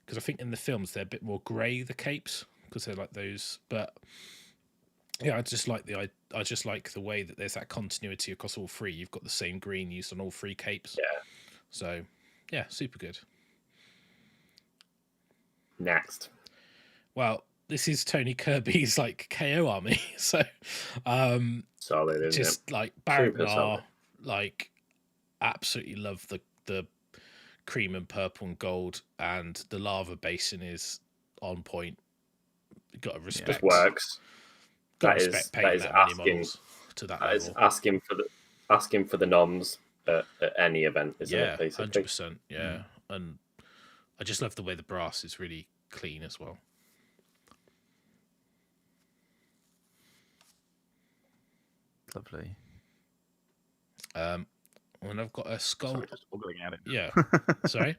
because I think in the films they're a bit more grey. The capes, because they're like those. But yeah, I just like the way that there's that continuity across all three. You've got the same green used on all three capes. Yeah. So yeah, super good. Next. Well, this is Tony Kirby's like KO army, so solid, isn't just it? like Barrett, like absolutely love the cream and purple and gold, and the lava basin is on point. Got to respect. It works. That is asking to that level. Is asking for the noms at any event, isn't it? Basically, 100%. Yeah, and I just love the way the brass is really clean as well. Lovely. And I've got a skull. Sorry, just ogling at it. Yeah. Sorry.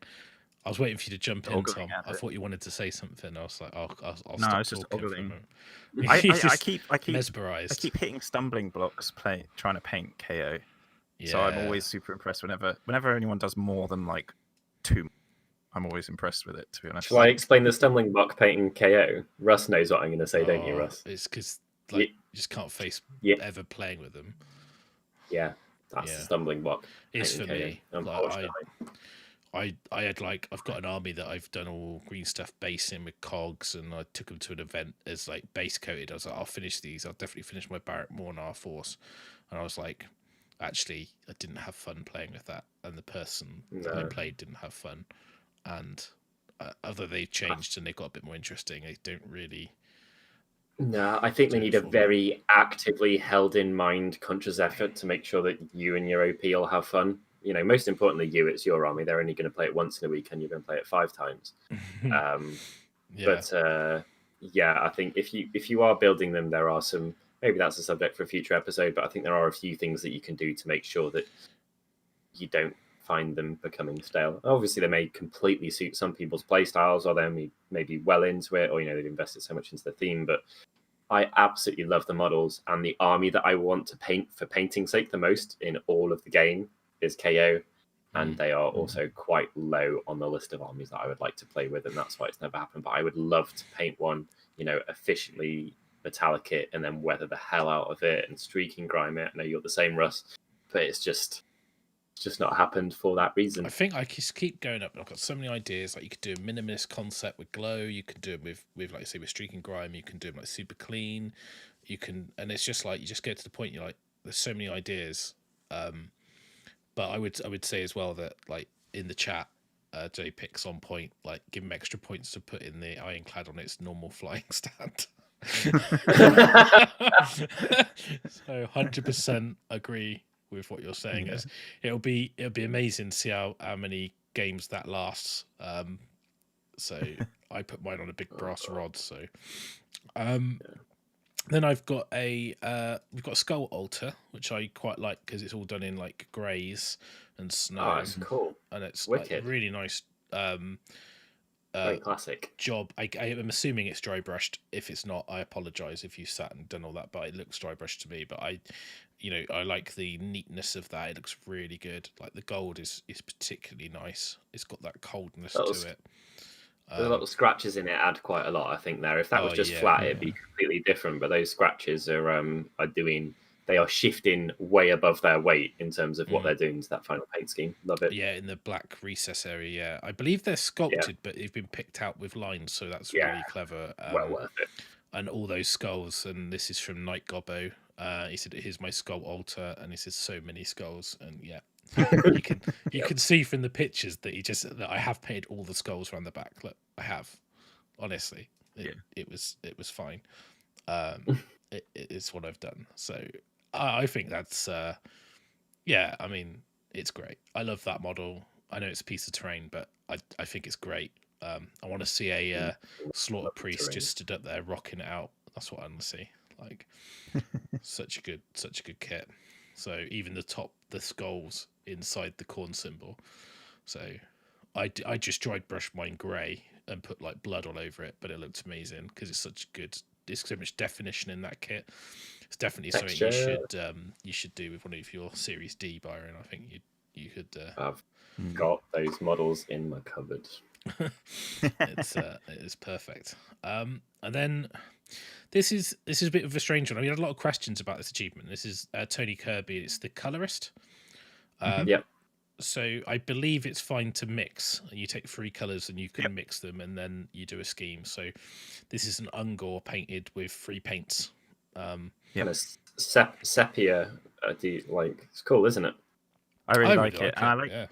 I was waiting for you to jump in, Tom. I thought you wanted to say something. I was like, I'll no, stop. I was just ogling. I keep mesmerized. I keep hitting stumbling blocks trying to paint KO. Yeah. So I'm always super impressed whenever anyone does more than like 2. I'm always impressed with it, to be honest. Shall I explain the stumbling block painting KO? Russ knows what I'm going to say, don't you, Russ? It's because you just can't face ever playing with them. Yeah, that's the stumbling block. It's for me. I had I've got an army that I've done all green stuff base in with cogs, and I took them to an event as like base coated. I was like, I'll finish these. I'll definitely finish my Barrett Mornar force. And I was like, actually, I didn't have fun playing with that, and the person that I played didn't have fun. And although they changed and they got a bit more interesting, they don't really. No, I think they need a very actively held in mind conscious effort to make sure that you and your OP will have fun. You know, most importantly, it's your army. They're only going to play it once in a week, and you're going to play it 5 times. But I think if you are building them, there are some. Maybe that's a subject for a future episode, but I think there are a few things that you can do to make sure that you don't find them becoming stale. Obviously, they may completely suit some people's play styles, or they may be well into it, or they've invested so much into the theme. But I absolutely love the models, and the army that I want to paint for painting's sake the most in all of the game is KO, and they are also quite low on the list of armies that I would like to play with, and that's why it's never happened. But I would love to paint one, efficiently metallic it, and then weather the hell out of it and streaking grime it. I know you're the same, Russ, but it's just not happened for that reason. I think I just keep going up. I've got so many ideas. Like you could do a minimalist concept with glow. You can do it with like say with streaking grime. You can do it like super clean. You can, and it's just like you just get to the point. You're like, there's so many ideas. But I would say as well that like in the chat, Jay picks on point. Like give him extra points to put in the ironclad on its normal flying stand. So 100% agree with what you're saying. Is it'll be amazing to see how many games that lasts. So I put mine on a big brass rod. So then I've got we've got a skull altar, which I quite like because it's all done in like greys and snow. Oh, that's cool. And it's wicked. Like really nice. Very classic job. I am assuming it's dry brushed. If it's not, I apologize if you sat and done all that, but it looks dry brushed to me. But I like the neatness of that. It looks really good. Like the gold is particularly nice. It's got that coldness to it. The little scratches in it add quite a lot, I think. There, if that was just flat, it'd be completely different. But those scratches are shifting way above their weight in terms of what they're doing to that final paint scheme. Love it. Yeah, in the black recess area. Yeah, I believe they're sculpted, but they've been picked out with lines, so that's really clever. Well worth it. And all those skulls, and this is from Night Gobbo. He said, "Here's my skull altar," and he says, "So many skulls." And you can see from the pictures that that I have painted all the skulls around the back. Look, I have. Honestly, it was fine. It's what I've done. So I think that's yeah. I mean, it's great. I love that model. I know it's a piece of terrain, but I think it's great. I want to see a slaughter priest just stood up there rocking it out. That's what I want to see. Like such a good kit. So even the skulls inside the corn symbol. So I just tried brush mine grey and put like blood all over it, but it looked amazing because it's such good. There's so much definition in that kit. It's definitely Texture. something you should do with one of your Series D, Byron. I think you could. I've got those models in my cupboard. It is perfect. And then this is a bit of a strange one. I mean, I had a lot of questions about this achievement. This is Tony Kirby. It's the colorist. Yep. So I believe it's fine to mix. You take 3 colors and you can mix them, and then you do a scheme. So this is an Ungor painted with 3 paints. And a sepia. It's cool, isn't it? I really like it. And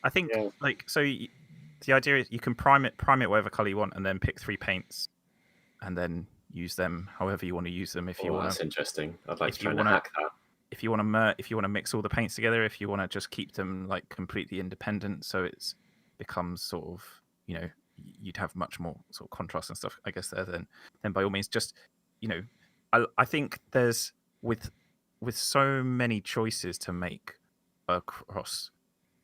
I think the idea is you can prime it whatever color you want, and then pick 3 paints, and then use them however you want to use them. If you want, that's interesting. I'd like to try and hack that. If you want to mix all the paints together, if you want to just keep them like completely independent, so it's becomes sort of, you know, you'd have much more sort of contrast and stuff, I guess, there. Then by all means, just, you know, I think there's with so many choices to make across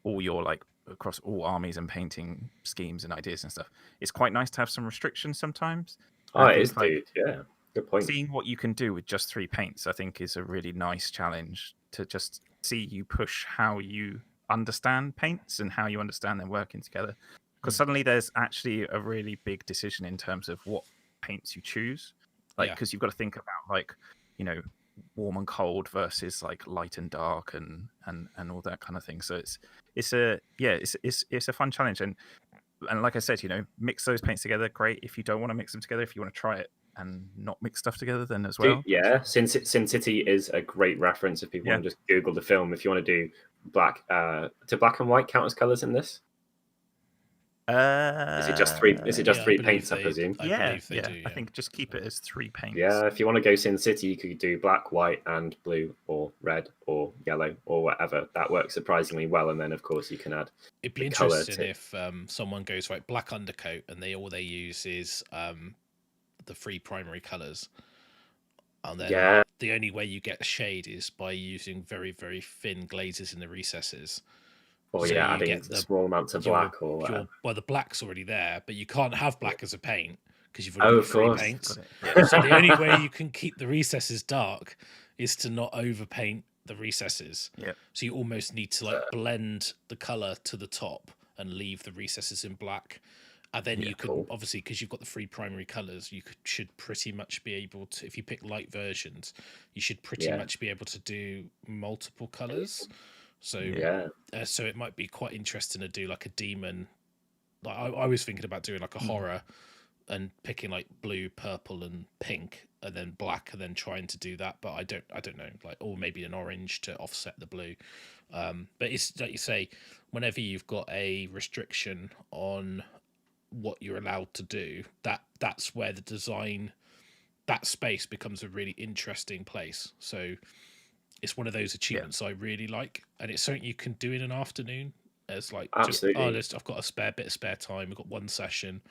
all armies and painting schemes and ideas and stuff, it's quite nice to have some restrictions sometimes. It is, dude. Yeah. Good point. Seeing what you can do with just 3 paints, I think, is a really nice challenge to just see you push how you understand paints and how you understand them working together. Because suddenly there's actually a really big decision in terms of what paints you choose. Because you've got to think about, like, you know, warm and cold versus like light and dark and all that kind of thing. So it's a fun challenge. And like I said, you know, mix those paints together. Great. If you don't want to mix them together, if you want to try it and not mix stuff together, then as well. Sin City is a great reference if people want to just Google the film. If you want to do black and white count as colors in this? Is it just 3? Is it just 3 paints? I presume. I think just keep it as 3 paints. Yeah, if you want to go Sin City, you could do black, white, and blue, or red, or yellow, or whatever. That works surprisingly well. And then, of course, you can add. It'd be interesting if someone goes like black undercoat and all they use is the 3 primary colors, and then the only way you get a shade is by using very, very thin glazes in the recesses. Or adding small amounts of black or well, the black's already there, but you can't have black as a paint because you've already got 3 paints. So the only way you can keep the recesses dark is to not overpaint the recesses. Yeah. So you almost need to like blend the color to the top and leave the recesses in black. And then you could obviously, because you've got the 3 primary colors, you should pretty much be able to, if you pick light versions, you should pretty much be able to do multiple colors. So so it might be quite interesting to do like a demon. Like I was thinking about doing like a horror and picking like blue, purple, and pink, and then black, and then trying to do that. But I don't know, like, or maybe an orange to offset the blue. But it's like you say, whenever you've got a restriction on what you're allowed to do, that's where the design, that space becomes a really interesting place. So it's one of those achievements I really like, and it's something you can do in an afternoon. It's like, I've got a spare time. We've got 1 session.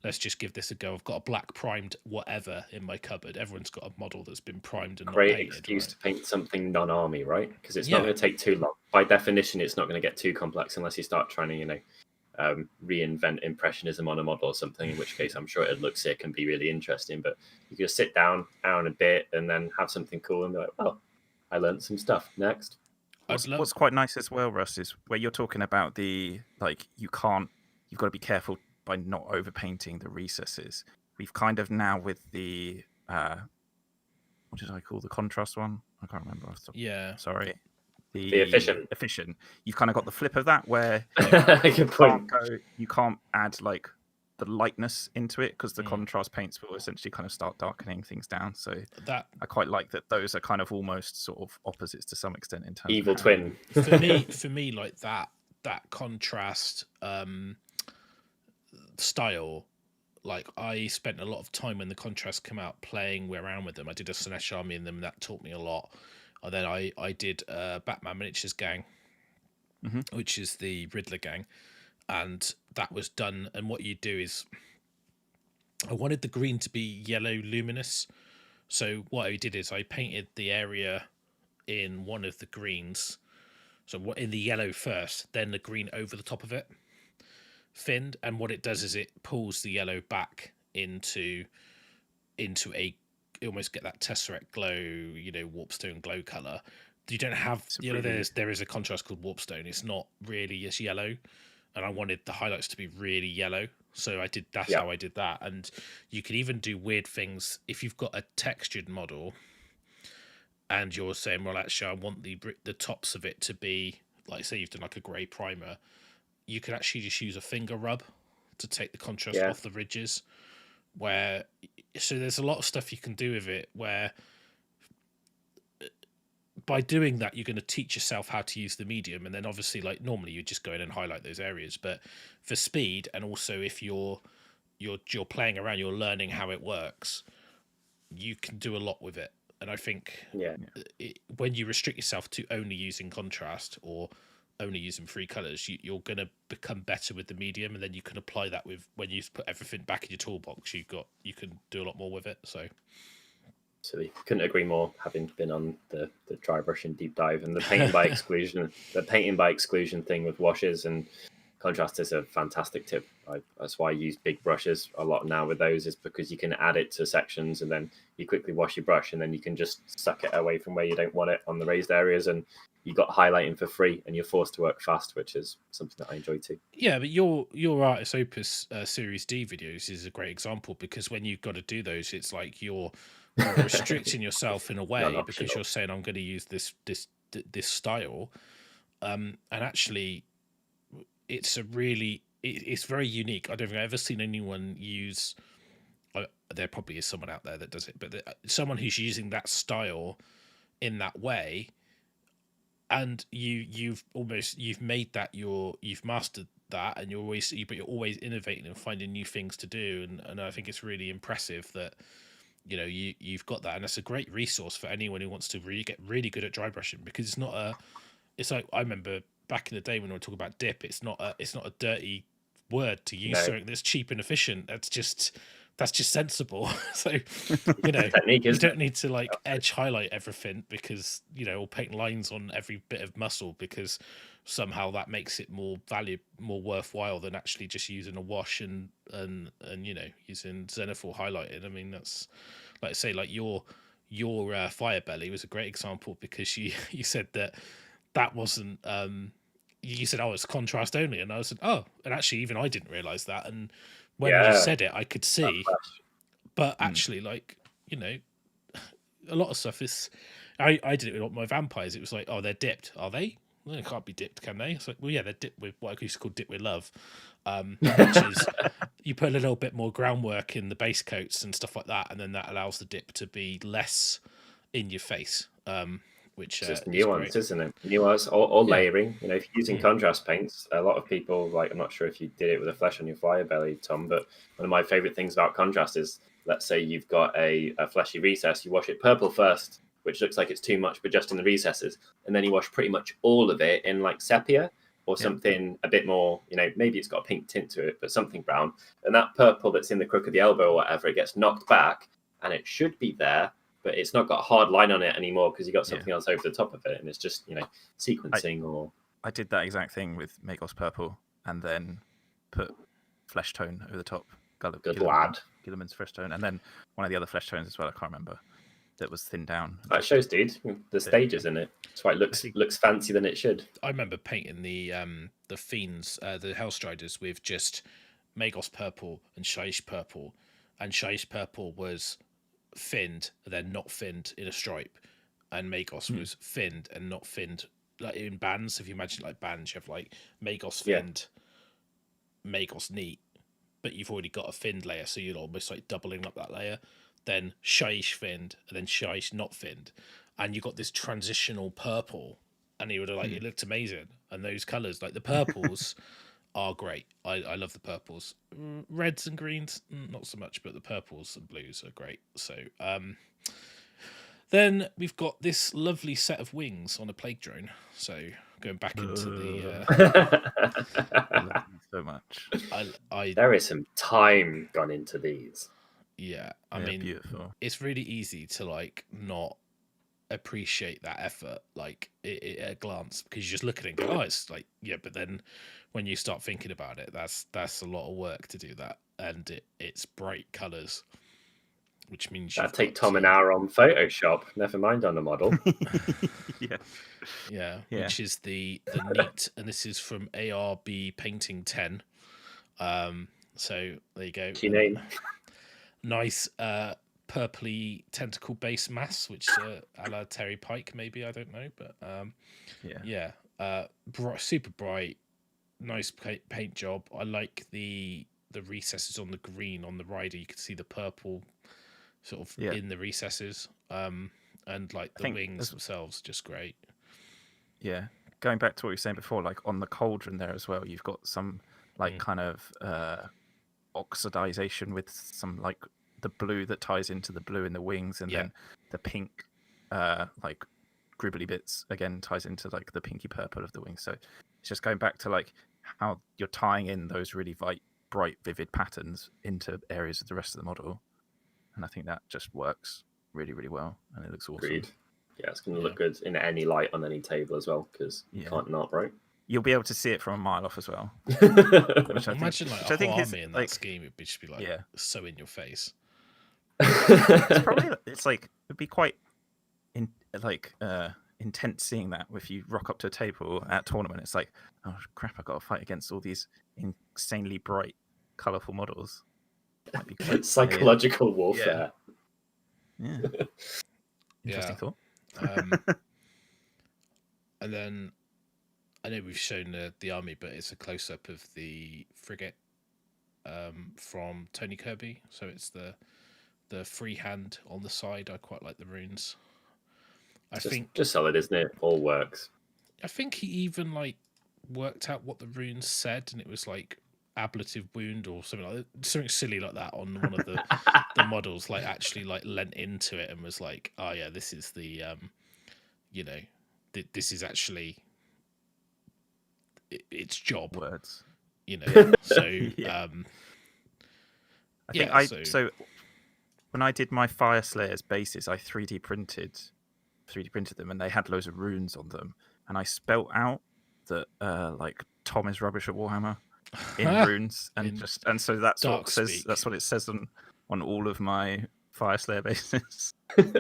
Let's just give this a go. I've got a black primed whatever in my cupboard. Everyone's got a model that's been primed and great not painted, excuse to paint something non-army, right? Because it's not going to take too long. By definition, it's not going to get too complex unless you start trying to, reinvent impressionism on a model or something, in which case I'm sure it'd look sick and be really interesting. But you can just sit down, hour and a bit, and then have something cool and be like, well, I learned some stuff. Next. What's quite nice as well, Russ, is where you're talking about the, like, you've got to be careful by not overpainting the recesses. We've kind of now with the what did I call the contrast one? I can't remember. Sorry. The efficient. You've kind of got the flip of that where you can't add like the lightness into it because the contrast paints will essentially kind of start darkening things down. So that I quite like that those are kind of almost sort of opposites to some extent in terms evil of twin. For me, like that contrast style like I spent a lot of time when the contrasts come out playing around with them. I did a Slanesh army in them, that taught me a lot. And then I did Batman Miniatures gang, which is the Riddler gang, and that was done. And what you do is, I wanted the green to be yellow luminous. So what I did is I painted the area in one of the greens. So what in the yellow first, then the green over the top of it, finned. And what it does is it pulls the yellow back into a, you almost get that Tesseract glow, Warpstone glow color. You don't have, there is a contrast called Warpstone. It's not really as yellow, and I wanted the highlights to be really yellow. So that's how I did that. And you can even do weird things if you've got a textured model and you're saying, well, actually, I want the tops of it to be, like, say you've done like a grey primer, you could actually just use a finger rub to take the contrast off the ridges. So there's a lot of stuff you can do with it where by doing that, you're going to teach yourself how to use the medium. And then obviously, like normally you just go in and highlight those areas, but for speed, and also if you're playing around, you're learning how it works, you can do a lot with it. And I think when you restrict yourself to only using contrast or only using 3 colors, you're going to become better with the medium, and then you can apply that with when you put everything back in your toolbox. You can do a lot more with it. So couldn't agree more, having been on the dry brushing deep dive, and the painting by exclusion thing with washes and contrast is a fantastic tip. That's why I use big brushes a lot now with those, is because you can add it to sections and then you quickly wash your brush and then you can just suck it away from where you don't want it on the raised areas, and you got highlighting for free and you're forced to work fast, which is something that I enjoy too. Yeah, but your Artis Opus Series D videos is a great example, because when you've got to do those, it's like you're restricting yourself in a way because you're saying, I'm going to use this style, and actually it's it's very unique. I don't think I've ever seen anyone use, there probably is someone out there that does it, but someone who's using that style in that way, and you've made that you've mastered that, and you're always innovating and finding new things to do, and I think it's really impressive that you've got that, and that's a great resource for anyone who wants to really get really good at dry brushing, because it's like I remember back in the day when we were talking about dip, it's not a dirty word to use something that's cheap and efficient. That's just sensible. So you don't need to like edge highlight everything, because or paint lines on every bit of muscle, because somehow that makes it more worthwhile than actually just using a wash and using Zenithal highlighting. I mean, that's like I say, like your Fire Belly was a great example, because you said that wasn't you said, oh, it's contrast only, and I said, oh, and actually even I didn't realize that, and when you said it I could see, but actually like a lot of stuff is I did it with my vampires. It was like, oh, they're dipped, are they? Well, they can't be dipped, can they? It's like, well, yeah, they're dipped with what I used to call dip with love, which is you put a little bit more groundwork in the base coats and stuff like that, and then that allows the dip to be less in your face. Which it's just nuance, isn't it? Nuance or layering. If you're using contrast paints, a lot of people, like, I'm not sure if you did it with a flesh on your Fire Belly, Tom, but one of my favorite things about contrast is, let's say you've got a fleshy recess, you wash it purple first, which looks like it's too much, but just in the recesses, and then you wash pretty much all of it in like sepia or something a bit more, maybe it's got a pink tint to it, but something brown, and that purple that's in the crook of the elbow or whatever, it gets knocked back, and it should be there, but it's not got a hard line on it anymore because you got something else over the top of it, and it's just sequencing. I did that exact thing with Magos Purple, and then put flesh tone over the top. Good lad. Gilliman's flesh tone, and then one of the other flesh tones as well. I can't remember. That was thinned down. That shows, dude. The stages in it. That's why it looks fancier than it should. I remember painting the Fiends, the Hellstriders, with just Magos Purple and Shaiish Purple, and Shaiish Purple was finned and then not finned in a stripe, and Magos was finned and not finned like in bands. If you imagine like bands, you have like Magos finned, Magos neat, but you've already got a finned layer, so you're almost like doubling up that layer. Then Shaiish finned, and then Shaiish not finned, and you got this transitional purple, and you would have like it looked amazing. And those colors, like the purples, are great. I love the purples. Reds and greens, not so much, but the purples and blues are great. So then we've got this lovely set of wings on a plague drone. So going back into the I love them so much. There is some time gone into these. Yeah, I They're mean, beautiful. it's really easy to like not appreciate that effort like at a glance, because you just look at it and go, oh, it's like, yeah, but then when you start thinking about it, that's a lot of work to do that, and it's bright colors, which means That'd take Tom an hour on Photoshop, never mind on the model. yeah, which is the neat, and this is from ARB Painting 10. So there you go. Nice purpley tentacle base mass, which a la Terry Pike maybe, I don't know, but super bright, nice paint job. I like the recesses on the green on the rider. You can see the purple sort of in the recesses, and like the wings themselves, just great. Yeah, going back to what you were saying before, like on the cauldron there as well, you've got some like kind of oxidization with some like the blue that ties into the blue in the wings, and then the pink like gribbly bits again ties into like the pinky purple of the wings. So it's just going back to like how you're tying in those really bright vivid patterns into areas of the rest of the model, and I think that just works really, really well, and it looks awesome. Agreed. Yeah, it's going to look good in any light on any table as well, because you can't not, right? You'll be able to see it from a mile off as well. Imagine like a whole army in that scheme. It'd just be like so in your face. It'd be quite intense seeing that if you rock up to a table at a tournament. It's like, oh crap, I've got to fight against all these insanely bright, colourful models. Might be quite psychological warfare. Yeah. Interesting thought. And then I know we've shown the army, but it's a close-up of the frigate from Tony Kirby. So it's the freehand on the side. I quite like the runes. I think just solid, isn't it? All works. I think he even like worked out what the runes said, and it was like ablative wound or something silly like that on one of the models. Like actually like lent into it and was like, oh yeah, this is the this is actually its job. Words. So so when I did my Fire Slayers bases, I 3D printed them, and they had loads of runes on them, and I spelt out that like Tom is rubbish at Warhammer in runes, and so that's what it says on all of my Fire Slayer bases.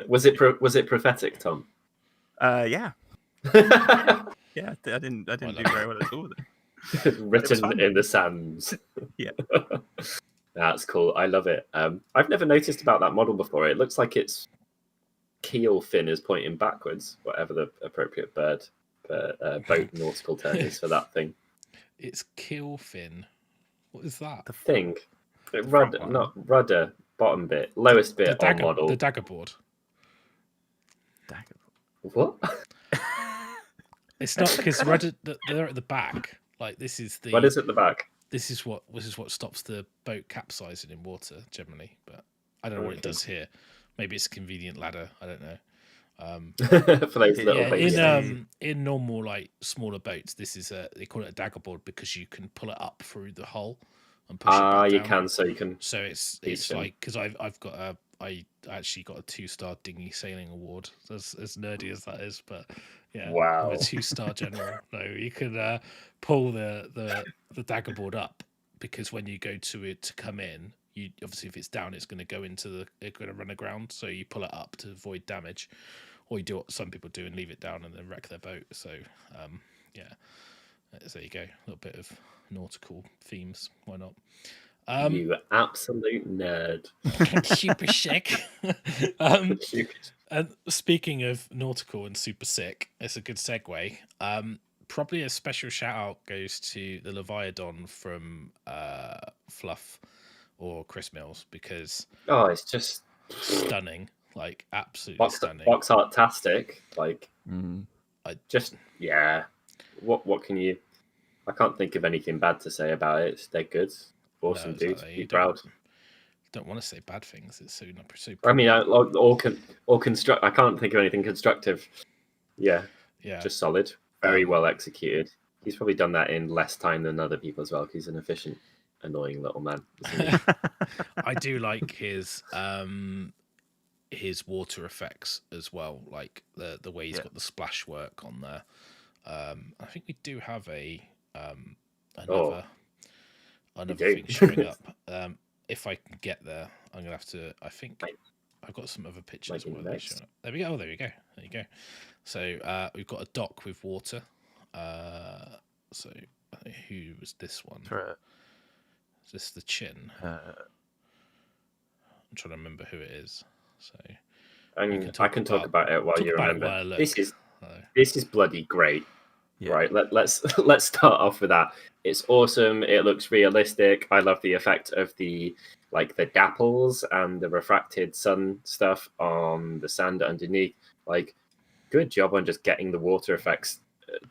Was it prophetic, Tom? Yeah. Yeah, I didn't do very well at all with it. Written in the sands. Yeah. That's cool. I love it. I've never noticed about that model before. It looks like its keel fin is pointing backwards, whatever the appropriate boat nautical term is for that thing. It's keel fin. What is that? The thing. Not rudder, bottom bit, lowest bit on model. The dagger board. What? It's not, because rudder. They're at the back. Like this is the. What is at the back? This is what stops the boat capsizing in water generally, but I don't know what it does here. Maybe it's a convenient ladder. I don't know. For those little babies. In normal like smaller boats, this is they call it a dagger board because you can pull it up through the hull and push it back down. You can. So it's like, because I've got I actually got a 2-star dinghy sailing award. As nerdy as that is, but yeah, wow, I'm a 2-star general. No, you can pull the dagger board up, because when you go to it to come in, you obviously, if it's down, it's going to it's going to run aground. So you pull it up to avoid damage, or you do what some people do and leave it down and then wreck their boat. So so there you go, a little bit of nautical themes. Why not? You absolute nerd. Super sick. And speaking of nautical and super sick, it's a good segue. Probably a special shout out goes to the Leviathan from Fluff or Chris Mills, because it's just stunning, like absolutely stunning. Box art-tastic, like what can you I can't think of anything bad to say about it. They're good. Awesome, dude. Be proud. Don't want to say bad things. It's so I mean, or construct. I can't think of anything constructive. Yeah. Just solid. Very well executed. He's probably done that in less time than other people as well. Because he's an efficient, annoying little man. I do like his water effects as well, like the way he's got the splash work on there. I think we do have another thing showing up. If I can get there, I'm gonna have to. I think I've got some other pictures. Showing up. There we go. Oh, there we go. There you go. So we've got a dock with water. So who was this one? Is this the Chin? I'm trying to remember who it is. So I mean, I can talk about it while you remember. This is bloody great. Yeah. Right, let's start off with that. It's awesome. It looks realistic. I love the effect of the dapples and the refracted sun stuff on the sand underneath. Like, good job on just getting the water effects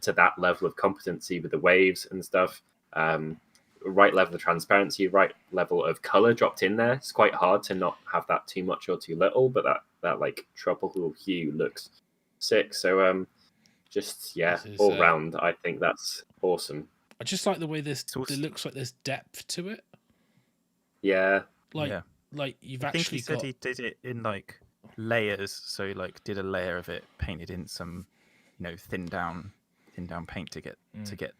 to that level of competency with the waves and stuff. Right level of transparency, right level of color dropped in there. It's quite hard to not have that too much or too little, but that like tropical hue looks sick. So all round, I think that's awesome. I just like the way it looks like there's depth to it. Yeah. Like you've I think actually he said he did it in like layers. So he like did a layer of it, painted in some, thin down paint to get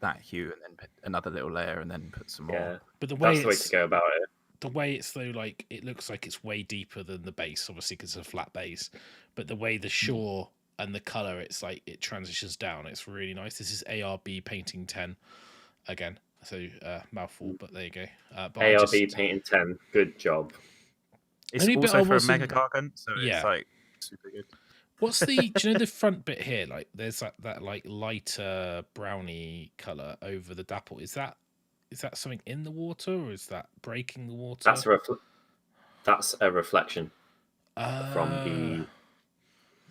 that hue, and then put another little layer, and then put some more. But that's the way to go about it. The way it's though, like it looks like it's way deeper than the base, obviously because it's a flat base. But the way the shore and the color, it's like it transitions down. It's really nice. This is ARB Painting 10 again. So mouthful, but there you go. But ARB Painting 10, good job. It's also for a Mega Gargant, so it's like super good. What's do you know the front bit here? Like there's that like lighter browny color over the dapple. Is that something in the water, or is that breaking the water? That's a reflection from the.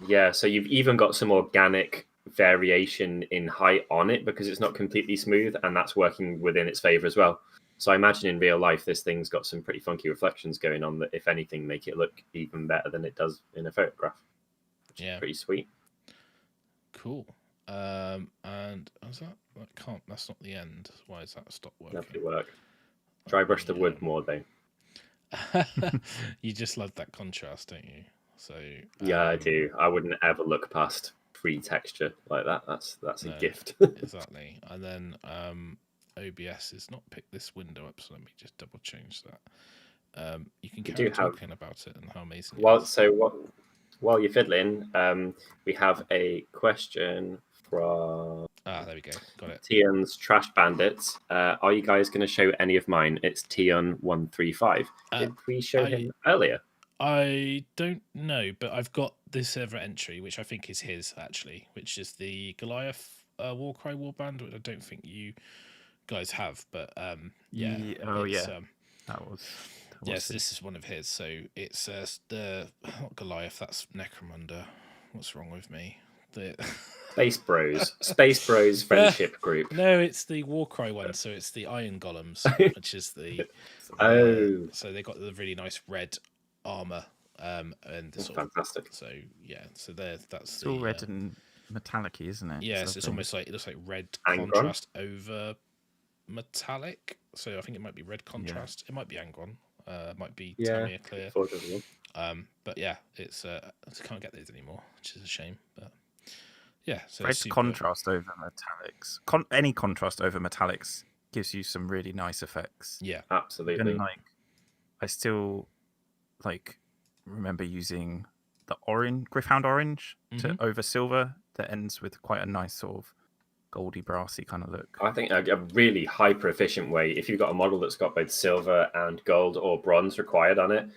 Yeah, so you've even got some organic variation in height on it because it's not completely smooth, and that's working within its favor as well. So I imagine in real life, this thing's got some pretty funky reflections going on that, if anything, make it look even better than it does in a photograph. Which is pretty sweet. Cool. And is that's not the end. Why is that stop working? Lovely work. Dry brush the wood more though. You just love that contrast, don't you? So yeah, I do. I wouldn't ever look past free texture like that. That's a gift. Exactly. And then OBS has not picked this window up, so let me just double change that. You can carry talking about it and how amazing it is. While you're fiddling, we have a question from there we go. Got it. Tion's Trash Bandits. Are you guys going to show any of mine? It's Tion135. Did we show him earlier? I don't know, but I've got this other entry, which I think is his, actually, which is the Goliath Warcry Warband, which I don't think you guys have, but yeah. That was yes, this is one of his. So it's not Goliath, that's Necromunda. What's wrong with me? Space Bros friendship group. No, it's the Warcry one. So it's the Iron Golems, which is the so they got the really nice red armor, and that's fantastic. So yeah, so that's it's all red and metallic-y, isn't it? Yes, it's almost like it looks like red contrast over metallic. So I think it might be red contrast. It might be Angron. It might be Tamir Clear. But yeah, it's I can't get those anymore, which is a shame. But yeah, so red contrast over metallics. Any contrast over metallics gives you some really nice effects. Yeah, absolutely. And I still remember using the Gryph-hound orange to over silver that ends with quite a nice sort of goldy brassy kind of look. I think a really hyper efficient way, if you've got a model that's got both silver and gold or bronze required on it,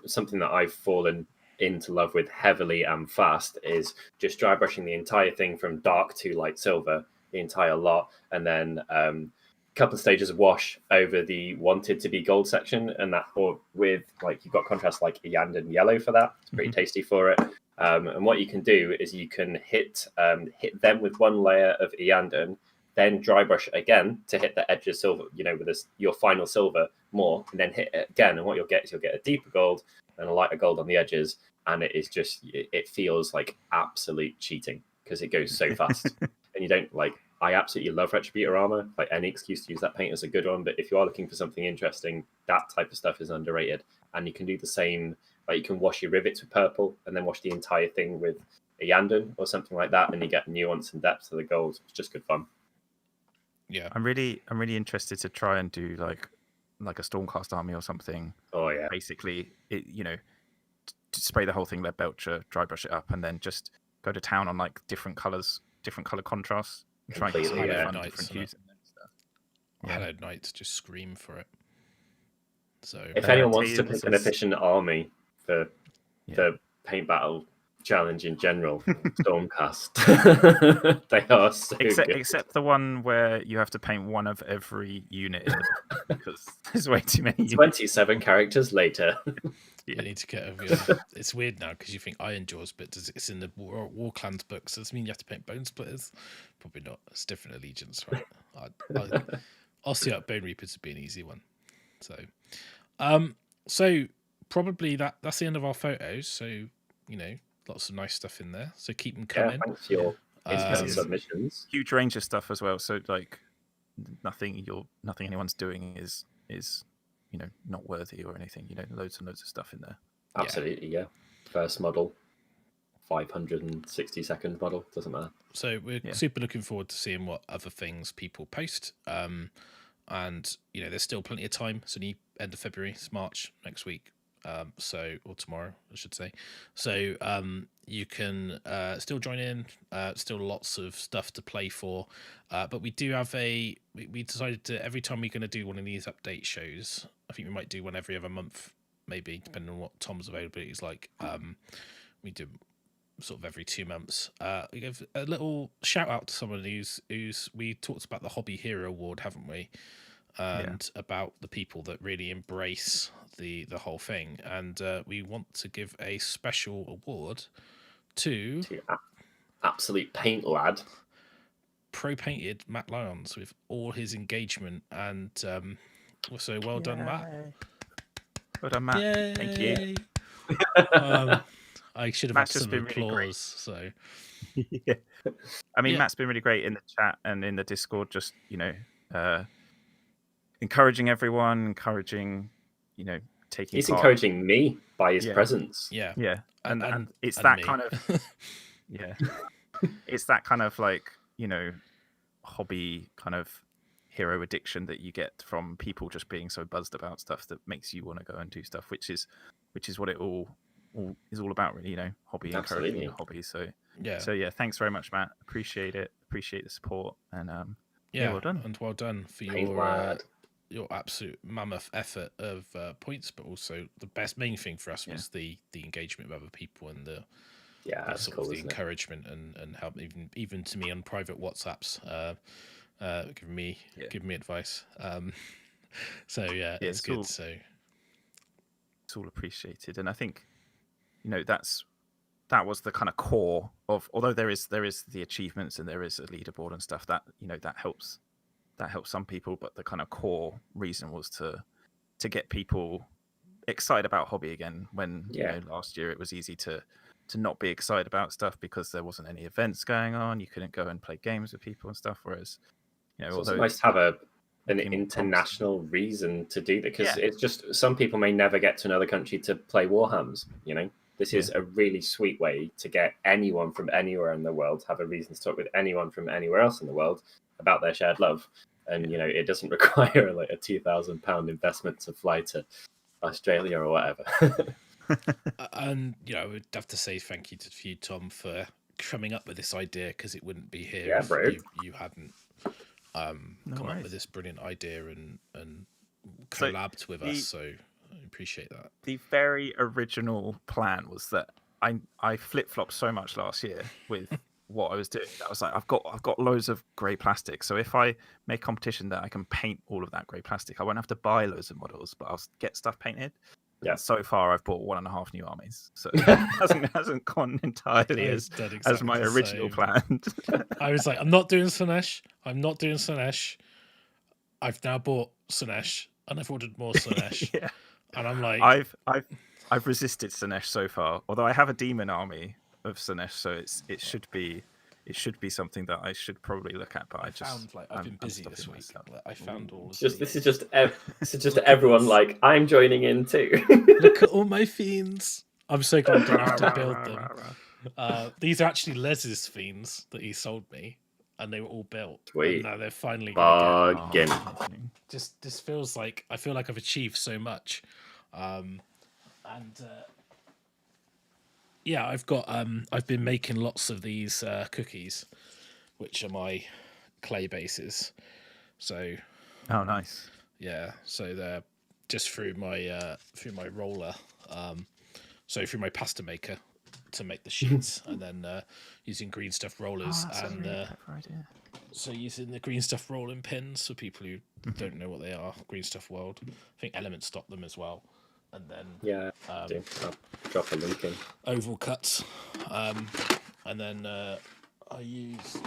something that I've fallen into love with heavily and fast is just dry brushing the entire thing from dark to light silver, the entire lot, and then couple of stages of wash over the wanted to be gold section, and that, or with you've got contrast like Iyanden yellow for that. It's pretty tasty for it. And what you can do is you can hit them with one layer of Iyanden, then dry brush it again to hit the edge of silver, with your final silver more, and then hit it again. And what you'll get is a deeper gold and a lighter gold on the edges. And it feels like absolute cheating because it goes so fast. And you don't I absolutely love Retributor armor. Like, any excuse to use that paint is a good one. But if you are looking for something interesting, that type of stuff is underrated. And you can do the same. Like, you can wash your rivets with purple and then wash the entire thing with a Yandon or something like that, and you get nuance and depth to the gold. It's just good fun. Yeah, I'm really interested to try and do like a Stormcast army or something. Oh yeah. Basically, to spray the whole thing lead belcher, dry brush it up, and then just go to town on like different colors, different color contrasts. Try and get some Completely, fun, yeah. different hues. Hello Knights just scream for it. So if anyone wants to Tian pick an says- efficient army for the paint battle challenge in general, Stormcast, they are so good. Except the one where you have to paint one of every unit in the because there's way too many. 27 characters later. I need to get over it. It's weird now because you think Iron Jaws, but it's in the War Clans books. Does it mean you have to paint Bone Splitters? Probably not. It's different allegiance, right? I'll see out Bone Reapers would be an easy one. So probably that's the end of our photos. So lots of nice stuff in there. So keep them coming. Thanks for your interesting submissions. Huge range of stuff as well. So like nothing anyone's doing is not worthy or anything. Loads and loads of stuff in there. Absolutely, yeah. First model, 560-second model, doesn't matter. So we're super looking forward to seeing what other things people post. And there's still plenty of time. So the end of February, it's March next week. Or tomorrow, I should say. So you can still join in. Still lots of stuff to play for. But we do have we decided to, every time we're going to do one of these update shows, I think we might do one every other month, maybe, depending on what Tom's availability is like. We do sort of every 2 months. We give a little shout out to someone who's we talked about the Hobby Hero Award, haven't we? And about the people that really embrace the whole thing. And we want to give a special award to absolute paint lad, pro painted Matt Lyons, with all his engagement. And so well done, Matt. Well done, Matt. Yay. Thank you. I should have Matt's had some just been really great. applause. Yeah. I mean, Matt's been really great in the chat and in the Discord, just encouraging everyone, taking he's part. encouraging me by his presence. Yeah. And it's and that me. kind of it's that kind of like hobby kind of hero addiction that you get from people just being so buzzed about stuff that makes you want to go and do stuff, which is what it all is all about, really. Hobby, encouraging the hobby. So thanks very much, Matt. Appreciate it. Appreciate the support, and well done. And well done for your absolute mammoth effort of points, but also the main thing for us was the engagement with other people and the sort of the encouragement and help, even to me on private WhatsApps, giving me advice. It's good. It's all appreciated, and I think that was the kind of core of, although there is the achievements and there is a leaderboard and stuff that that helps some people, but the kind of core reason was to get people excited about hobby again, when last year it was easy to not be excited about stuff because there wasn't any events going on, you couldn't go and play games with people and stuff, whereas it's also nice to have an international reason to do that, because it's just, some people may never get to another country to play Warhammers. This is a really sweet way to get anyone from anywhere in the world, have a reason to talk with anyone from anywhere else in the world about their shared love. And it doesn't require like a £2,000 investment to fly to Australia or whatever. And I would have to say thank you to you, Tom, for coming up with this idea, because it wouldn't be here if you hadn't come up with this brilliant idea and collabed with us. So I appreciate that. The very original plan was that I flip-flopped so much last year with what I was doing. I was like, I've got loads of grey plastic, so if I make competition that I can paint all of that grey plastic, I won't have to buy loads of models, but I'll get stuff painted. Yeah. So far, I've bought 1.5 new armies, so it hasn't gone entirely as my original plan. I was like, I'm not doing Slaanesh. I've now bought Slaanesh, and I've ordered more Slaanesh. Yeah. And I'm like, I've resisted Slaanesh so far. Although I have a demon army of Slaanesh, so it should be something that I should probably look at. But I've been busy this week. I found all. This is just everyone like, I'm joining in too. Look at all my fiends. I'm so glad I don't have to build them. These are actually Les's fiends that he sold me, and they were all built. Sweet. And now they're finally bargain. Just this feels like I feel like I've achieved so much, yeah, I've been making lots of these cookies, which are my clay bases. So, oh, nice. Yeah, so they're just through my roller, so through my pasta maker to make the sheets, and then using green stuff rollers so using the green stuff rolling pins for people who don't know what they are. Green Stuff World, I think Element stopped them as well. And then I'll drop a link in. Oval cuts, and then I use.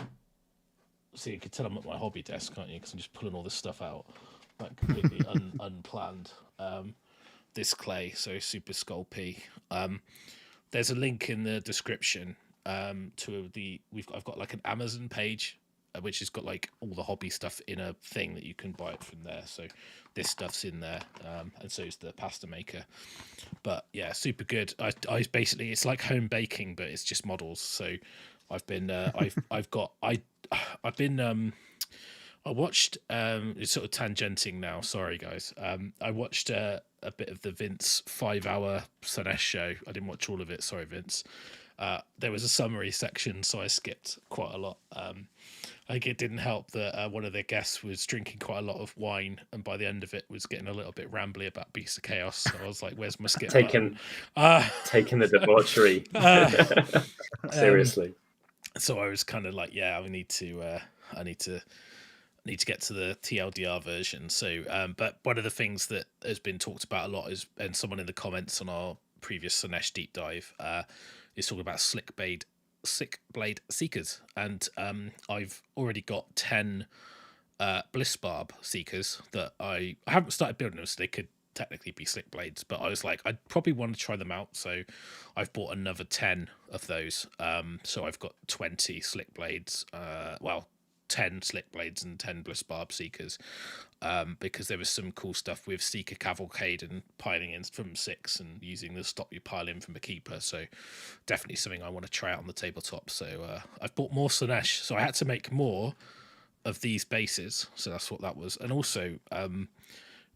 See, you can tell I'm at my hobby desk, can't you? Because I'm just pulling all this stuff out, like completely unplanned. This clay, so Super Sculpey. There's a link in the description to I've got like an Amazon page, which has got like all the hobby stuff in a thing that you can buy it from there. So this stuff's in there, and so is the pasta maker. But yeah, super good. I basically, it's like home baking, but it's just models. So I've been I watched it's sort of tangenting now. Sorry guys. I watched a bit of the Vince 5-hour Slaanesh show. I didn't watch all of it. Sorry, Vince. There was a summary section, so I skipped quite a lot. I think it didn't help that one of their guests was drinking quite a lot of wine, and by the end of it was getting a little bit rambly about Beasts of Chaos. So I was like, "Where's my skip button?" Taking the debauchery seriously. So I was kind of like, "Yeah, I need to get to the TLDR version." So, but one of the things that has been talked about a lot is, and someone in the comments on our previous Slaanesh deep dive is talking about Slick Blade Seekers, and I've already got 10 Blissbarb Seekers that I haven't started building them, so they could technically be Slick Blades, but I was like, I'd probably want to try them out, so I've bought another 10 of those. So I've got 20 Slick Blades, 10 Slick Blades and 10 Blissbarb Seekers, because there was some cool stuff with Seeker Cavalcade and piling in from 6 and using the stop you pile in from a keeper. So definitely something I want to try out on the tabletop. So I've bought more Slaanesh, so I had to make more of these bases. So that's what that was. And also,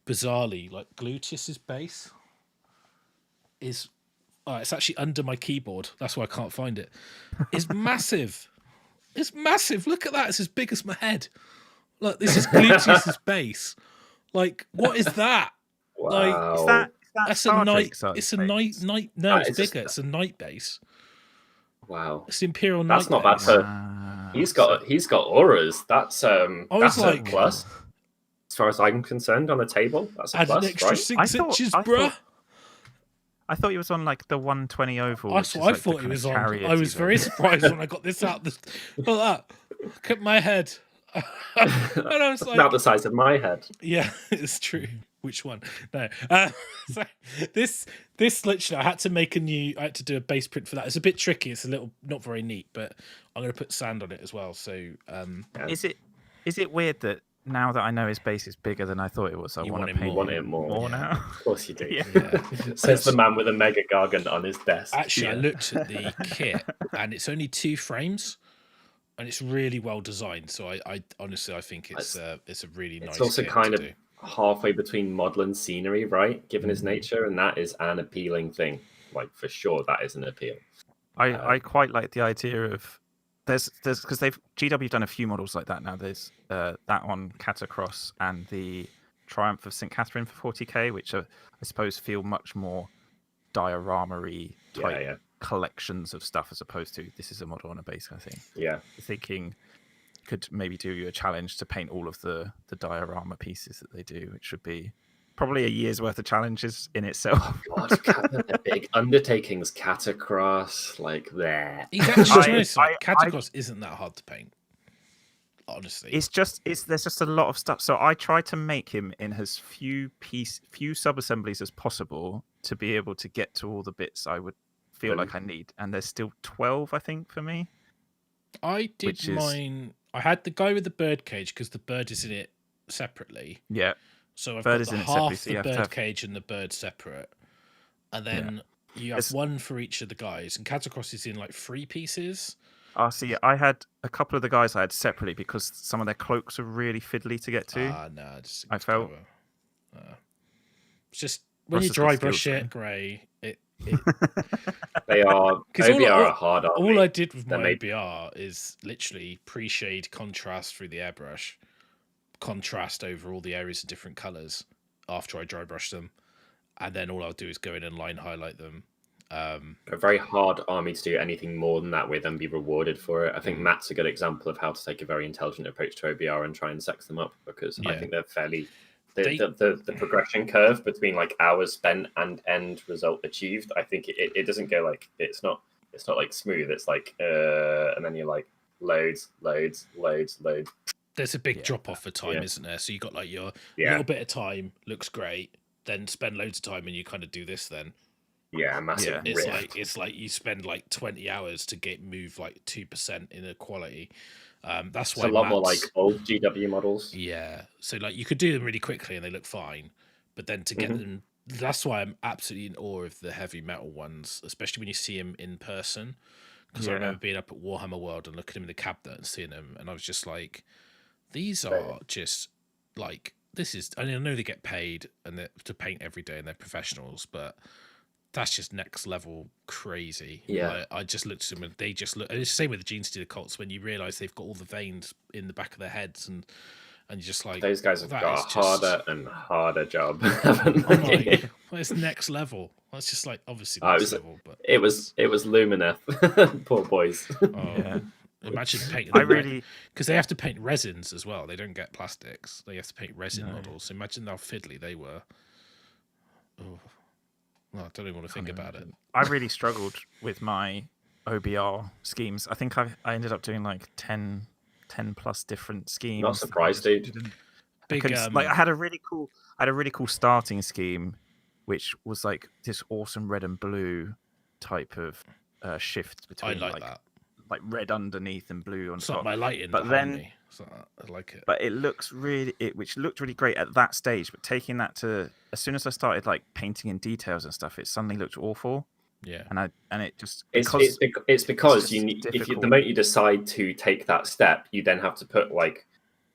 bizarrely, like Gluteus's base is it's actually under my keyboard. That's why I can't find it. It's massive. It's massive. Look at that. It's as big as my head. Look, this is Gluteus's base. Like, what is that? Wow. Like, that's a night. It's a night. No, it's bigger. It's a night base. Wow. It's Imperial That's night not base. bad for. He's got auras. That's a plus. As far as I'm concerned, on the table, that's a plus. An extra right? 6 inches, bruh. I thought he was on like the 120 oval. That's what I thought he was on. I was very surprised when I got this out. Look at that. Look at my head. And I was like, about the size of my head. Yeah, it's true. Which one? No. So this literally, I had to do a base print for that. It's a bit tricky. It's a little not very neat, but I'm going to put sand on it as well. So is it weird that now that I know his base is bigger than I thought it was, I want it more now? Of course you do. Yeah. Says the man with a mega gargant on his desk. Actually, I looked at the kit, and it's only 2 frames, and it's really well designed. So I honestly think it's a really nice. It's also kit kind to of do. halfway between model and scenery, right? Given his nature, and that is an appealing thing. Like for sure, that is an appeal. I quite like the idea of there's because GW done a few models like that now. There's that on Catacross and the Triumph of St. Catherine for 40k, which I suppose feel much more diorama-y type collections of stuff as opposed to this is a model on a base kind of thing. Yeah, thinking could maybe do you a challenge to paint all of the diorama pieces that they do, which would be probably a year's worth of challenges in itself. God, the big undertakings, Catacross, like there. Catacross isn't that hard to paint. Honestly, there's just a lot of stuff. So I tried to make him in as few sub assemblies as possible to be able to get to all the bits I would feel like I need. And there's still 12, I think, for me. I did mine. I had the guy with the bird cage because the bird is in it separately. Yeah. So I've got half the bird cage and the bird separate, and then you have one for each of the guys. And Catacross is in like 3 pieces. See, I had a couple of the guys I had separately because some of their cloaks are really fiddly to get to. I felt it's just when you dry brush it grey, it they are OBR are hard. All I did with my OBR is literally pre-shade contrast through the airbrush, contrast over all the areas of different colours after I dry brush them, and then all I'll do is go in and line highlight them. A very hard army to do anything more than that with and be rewarded for it. I think Matt's a good example of how to take a very intelligent approach to OBR and try and sex them up, because I think they're fairly the progression curve between like hours spent and end result achieved. I think it doesn't go like it's not like smooth. It's like and then you're like loads. There's a big drop off for time, isn't there? So you got like your little bit of time, looks great, then spend loads of time and you kind of do this then. Yeah, massive. It's like you spend like 20 hours to move like 2% in equality. That's why it's a lot more like old GW models. Yeah, so like you could do them really quickly and they look fine, but then to get them, that's why I'm absolutely in awe of the heavy metal ones, especially when you see them in person. Because I remember being up at Warhammer World and looking at them in the cabinet and seeing them, and I was just like, these are just like, this is. I know they get paid and to paint every day and they're professionals, but that's just next level crazy. Yeah, I just looked at them and they just look. And it's the same with the Gene Stealer cults when you realise they've got all the veins in the back of their heads and you're just like, those guys have got a harder and harder job, haven't they? I'm like, well, it's next level. Well, it's just like obviously next level, but it was Lumineth. Poor boys. Imagine painting. Because they have to paint resins as well. They don't get plastics. They have to paint resin models. So imagine how fiddly they were. Oh. Well, I don't even want to think about it. I really struggled with my OBR schemes. I think I ended up doing like 10 plus different schemes. Not surprised, dude. I had a really cool starting scheme, which was like this awesome red and blue type of shift between I like that. Like red underneath and blue on it's top. Not my lighting, but then I like it. But it looks which looked really great at that stage. But taking that to as soon as I started like painting in details and stuff, it suddenly looked awful. Yeah, and it just it's because the moment you decide to take that step, you then have to put like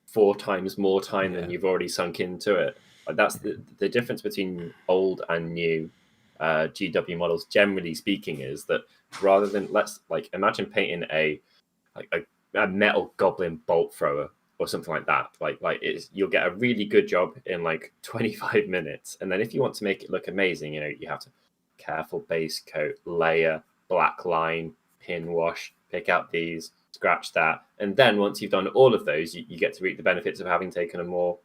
4 times more time than you've already sunk into it. Like that's the difference between old and new GW models. Generally speaking, is that rather than imagine painting a metal goblin bolt thrower or something like that. You'll get a really good job in like 25 minutes, and then if you want to make it look amazing, you have to careful base coat, layer, black line, pin wash, pick out these, scratch that, and then once you've done all of those, you get to reap the benefits of having taken a more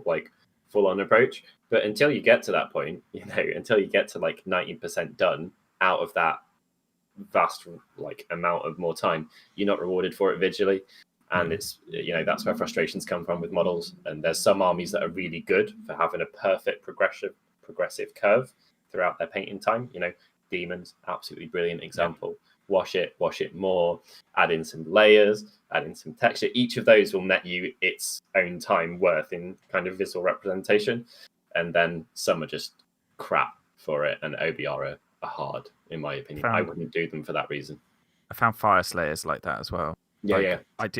like full-on approach. But until you get to that point, until you get to like 90% done out of that vast like amount of more time, you're not rewarded for it visually. And it's that's where frustrations come from with models. And there's some armies that are really good for having a perfect progressive curve throughout their painting time. Demons, absolutely brilliant example. Wash it more, add in some layers, add in some texture. Each of those will net you its own time worth in kind of visual representation. And then some are just crap for it, and OBR are hard, in my opinion. I wouldn't do them for that reason. I found Fire Slayers like that as well. I've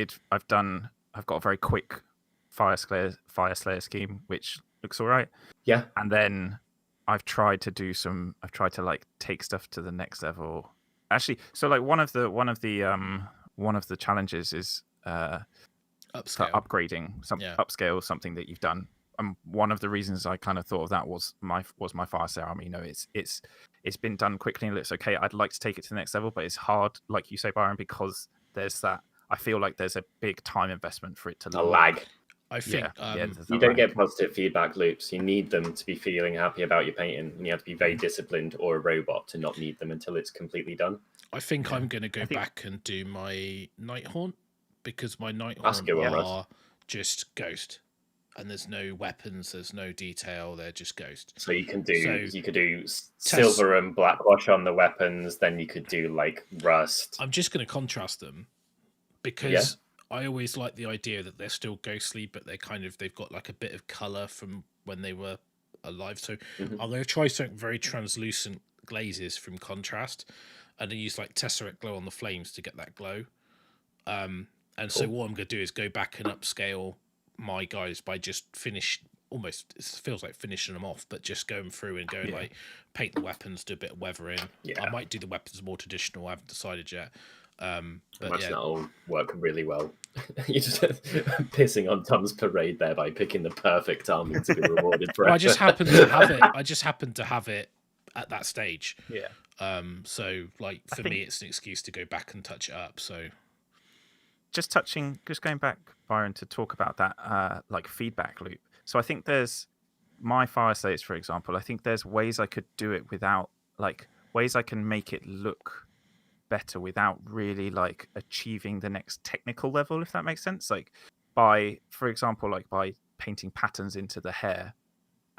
got a very quick Fire Slayer scheme, which looks all right. Yeah. And then I've tried to like take stuff to the next level. Actually, so like one of the challenges is upscale something that you've done. One of the reasons I kind of thought of that was my Fire Slayer army. It's been done quickly and it looks okay. I'd like to take it to the next level, but it's hard, like you say, Byron, because there's that. I feel like there's a big time investment for it to lag. I think you don't get positive feedback loops. You need them to be feeling happy about your painting, and you have to be very disciplined or a robot to not need them until it's completely done. I think I'm going to go back and do my Nighthaunt, because my Nighthaunt are just ghost, and there's no weapons, there's no detail, they're just ghost. So you can do silver and blackwash on the weapons, then you could do like rust. I'm just going to contrast them, because I always like the idea that they're still ghostly, but they've got like a bit of color from when they were alive. So I'm going to try something very translucent glazes from contrast, and then use like Tesseract glow on the flames to get that glow. So what I'm going to do is go back and upscale my guys by just almost, it feels like finishing them off, but just going through and going like paint the weapons, do a bit of weathering. I might do the weapons more traditional. I haven't decided yet. But imagine that'll work really well. You're just pissing on Tom's parade there by picking the perfect army to be rewarded for. I just happened to have it. I just happened to have it at that stage. Yeah. So like for me, it's an excuse to go back and touch it up. So just going back, Byron, to talk about that like feedback loop. So I think there's my fire slates, for example. I think there's ways I could do it without, like, ways I can make it look better without really like achieving the next technical level, if that makes sense. Like for example, by painting patterns into the hair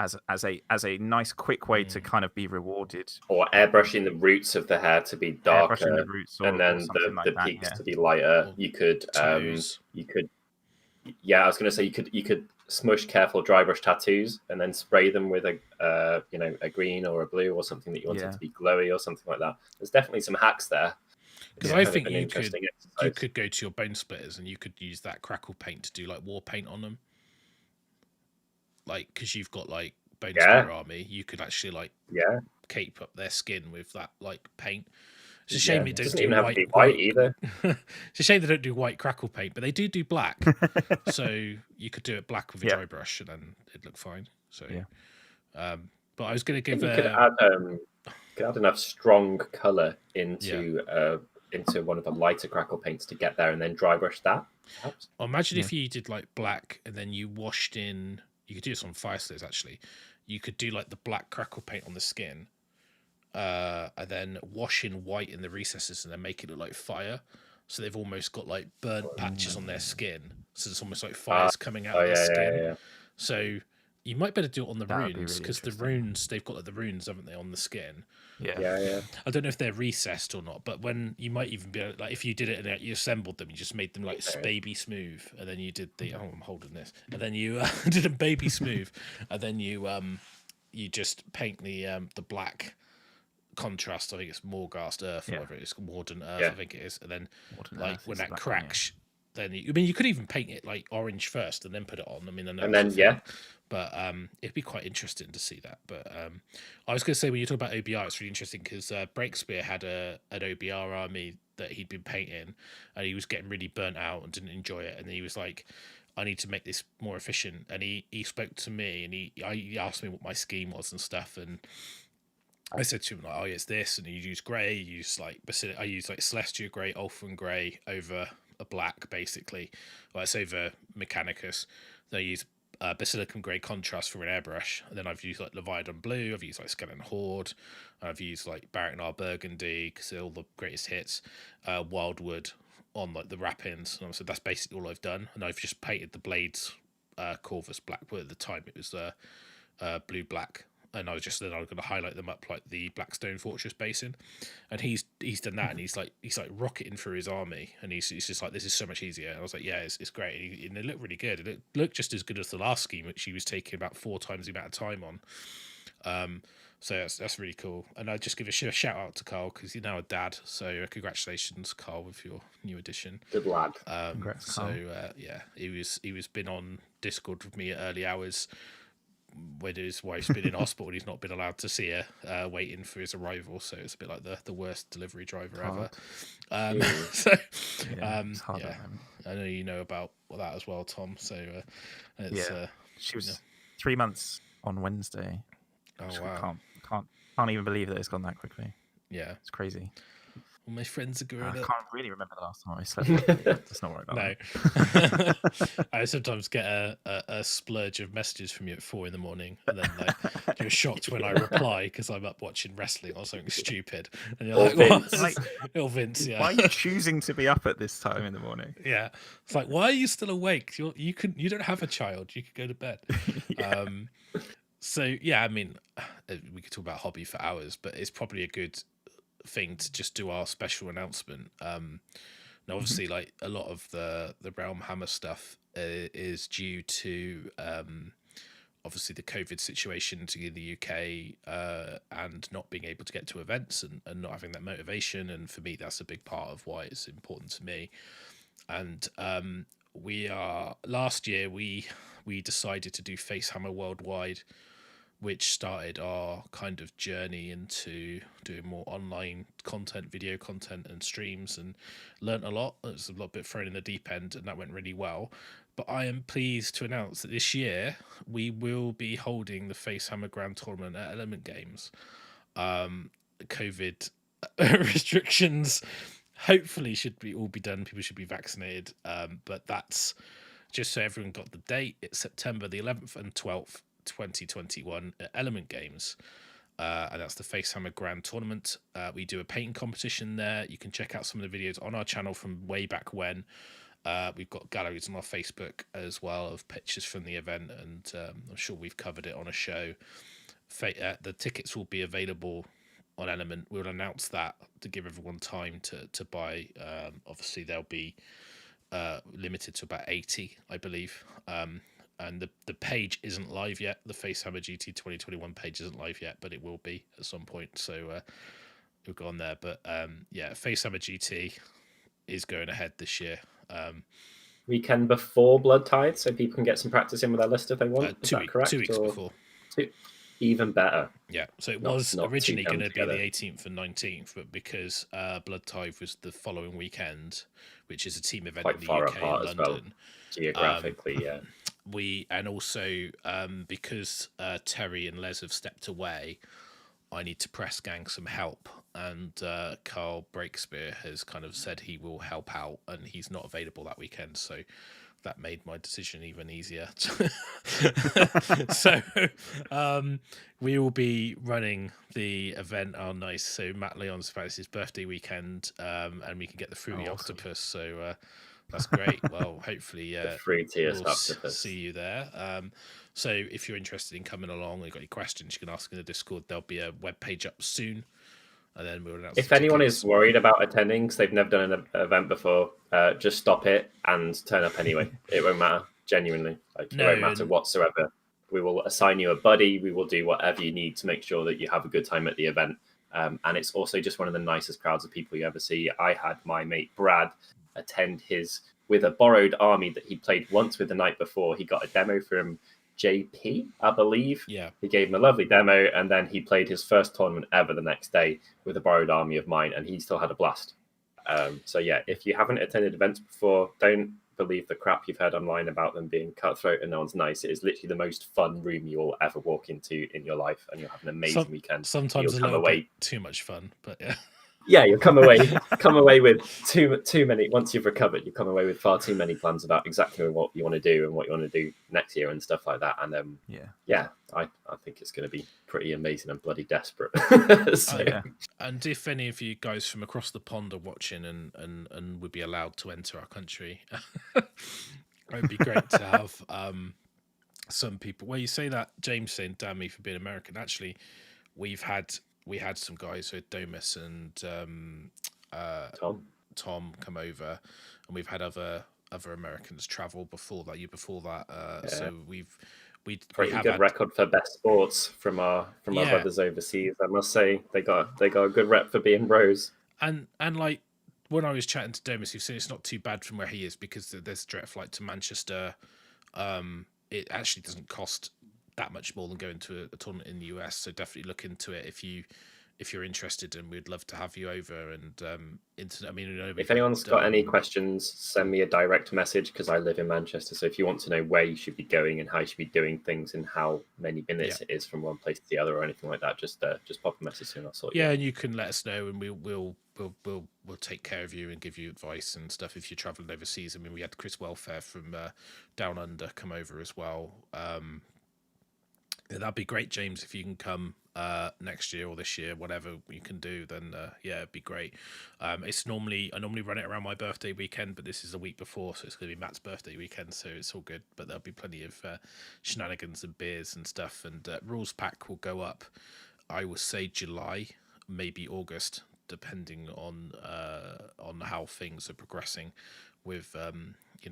as a nice quick way to kind of be rewarded, or airbrushing the roots of the hair to be darker, the roots and then the peaks to be lighter. You could I was going to say you could smush careful dry brush tattoos and then spray them with a green or a blue or something that you wanted to be glowy or something like that. There's definitely some hacks there. Because I think you could go to your bone splitters and you could use that crackle paint to do like war paint on them. Like, because you've got like bone splitter army, you could actually like cape up their skin with that like paint. It's a shame it doesn't do white either. It's a shame they don't do white crackle paint, but they do black. So you could do it black with a dry brush, and then it'd look fine. So, but I was going to give. You could add enough strong color into one of the lighter crackle paints to get there, and then dry brush that. Perhaps. Imagine if you did like black, and then you washed in. You could do this on fire slates actually. You could do like the black crackle paint on the skin. And then wash in white in the recesses and then make it look like fire. So they've almost got like burnt patches on their skin. So it's almost like fire's coming out of their skin. Yeah. So you might better do it on the runes, because the runes, they've got like the runes, haven't they, on the skin? Yeah. I don't know if they're recessed or not, but when you might even be like, if you did it and you assembled them, you just made them like baby smooth, and then you did I'm holding this, and then you did them baby smooth, and then you just paint the black contrast. I think it's Morghast Earth, or whatever it is, Warden Earth, I think it is. And then Warden like Earth when that cracks, then you could even paint it like orange first and then put it on. I mean, but it'd be quite interesting to see that. But I was going to say, when you talk about OBR, it's really interesting because Breakspear had an OBR army that he'd been painting, and he was getting really burnt out and didn't enjoy it. And then he was like, I need to make this more efficient. And he spoke to me, and he asked me what my scheme was and stuff, and I said to him, like, oh, it's this, and you use grey, I use like Celestia grey, Ulthuan grey over a black, basically. Well, it's over Mechanicus. Then I use Basilicum grey contrast for an airbrush, and then I've used like Leviathan blue, I've used like Skeleton Horde, I've used like Barracknar Burgundy, because they're all the greatest hits, Wildwood on like the wrappings, and so that's basically all I've done. And I've just painted the blades Corvus black, but at the time it was blue black. And I was going to highlight them up like the Blackstone Fortress Basin, and he's done that, and he's like rocketing through his army, and he's just like, this is so much easier. And I was like, yeah, it's great, and it looked really good. It looked just as good as the last scheme, which he was taking about 4 times the amount of time on. So that's really cool. And I just give a shout out to Carl, because you're now a dad. So congratulations, Carl, with your new addition. Good lad. Congrats, Carl. He was been on Discord with me at early hours, when his wife's been in hospital and he's not been allowed to see her, waiting for his arrival. So it's a bit like the worst delivery driver ever. I know you know about that as well, Tom. So she was 3 months on Wednesday. Oh wow! Can't even believe that it's gone that quickly. Yeah, it's crazy. All my friends are growing I up. can't really remember the last time I slept. That's not right. No. I sometimes get a splurge of messages from you at 4 a.m, and then like you're shocked when I reply because I'm up watching wrestling or something stupid, and you're Or like, Vince. "What?" Or Vince, yeah. Why are you choosing to be up at this time in the morning? Yeah, it's like, why are you still awake? You don't have a child. You could go to bed. Yeah. So yeah, I mean, we could talk about hobby for hours, but it's probably a good thing to just do our special announcement. Now, obviously, like a lot of the RealmHammer stuff is due to obviously the COVID situation in the UK and not being able to get to events and not having that motivation. And for me, that's a big part of why it's important to me. And last year we decided to do Facehammer worldwide, which started our kind of journey into doing more online content, video content and streams, and learnt a lot. It was a lot bit thrown in the deep end, and that went really well. But I am pleased to announce that this year we will be holding the Facehammer Grand Tournament at Element Games. COVID restrictions hopefully should be all be done. People should be vaccinated. But that's just so everyone got the date. It's September the 11th and 12th. 2021 at Element Games, and that's the Facehammer Grand Tournament. We do a painting competition there. You can check out some of the videos on our channel from way back when. We've got galleries on our Facebook as well of pictures from the event, and I'm sure we've covered it on a show. The tickets will be available on Element. We'll announce that to give everyone time to buy. Obviously, they'll be limited to about 80, I believe. And the page isn't live yet. The Facehammer GT 2021 page isn't live yet, but it will be at some point. So we'll go on there. But yeah, Facehammer GT is going ahead this year. Weekend before Blood Tide, so people can get some practice in with their list if they want. Is that correct? 2 weeks before. Even better. Yeah, so it was not originally too going to be the together. 18th and 19th, but because Blood Tide was the following weekend, which is a team event Quite in the far UK apart and as well, London. geographically, yeah. And also because Terry and Les have stepped away, I need to press gang some help, and Carl Breakspear has kind of said he will help out, and he's not available that weekend, so that made my decision even easier. So we will be running the event. Oh, nice! So Matt Leon's his birthday weekend, and we can get the fruity octopus. So that's great. Well, hopefully The fruitiest we'll octopus. see you there. So if you're interested in coming along and got any questions, you can ask in the Discord. There'll be a web page up soon, and then we'll announce. If anyone is worried about attending because they've never done an event before, just stop it and turn up anyway. It won't matter. Genuinely, it won't matter whatsoever. We will assign you a buddy. We will do whatever you need to make sure that you have a good time at the event. And it's also just one of the nicest crowds of people you ever see. I had my mate Brad attend his with a borrowed army that he played once with the night before. He got a demo from JP, I believe. Yeah. He gave him a lovely demo, and then he played his first tournament ever the next day with a borrowed army of mine, and he still had a blast. So yeah, if you haven't attended events before, don't believe the crap you've heard online about them being cutthroat and no one's nice. It is literally the most fun room you will ever walk into in your life, and you'll have an amazing weekend. Sometimes a little bit too much fun, but yeah. Yeah, you'll come away with too many. Once you've recovered, you come away with far too many plans about exactly what you want to do and what you want to do next year and stuff like that. And I think it's going to be pretty amazing and bloody desperate. And if any of you guys from across the pond are watching and would be allowed to enter our country, it would be great to have some people. Well, you say that, James saying damn me for being American. Actually, we had some guys with Domus and Tom come over, and we've had other Americans travel before that. So we've pretty good record for best sports from our brothers overseas. I must say they got a good rep for being bros. And like when I was chatting to Domus, he said it's not too bad from where he is because there's a direct flight to Manchester. It actually doesn't cost that much more than going to a tournament in the US, so definitely look into it if you if you're interested, and we'd love to have you over. And if anyone's got any questions, send me a direct message, because I live in Manchester. So if you want to know where you should be going and how you should be doing things and how many minutes it is from one place to the other or anything like that, just pop a message and I'll sort you out. And you can let us know, and we'll take care of you and give you advice and stuff if you're traveling overseas. I mean, we had Chris Welfare from Down Under come over as well. That'd be great, James, if you can come next year or this year, whatever you can do, then it'd be great. I normally run it around my birthday weekend, but this is a week before, so it's going to be Matt's birthday weekend, so it's all good. But there'll be plenty of shenanigans and beers and stuff, and rules pack will go up, I would say July, maybe August, depending on how things are progressing with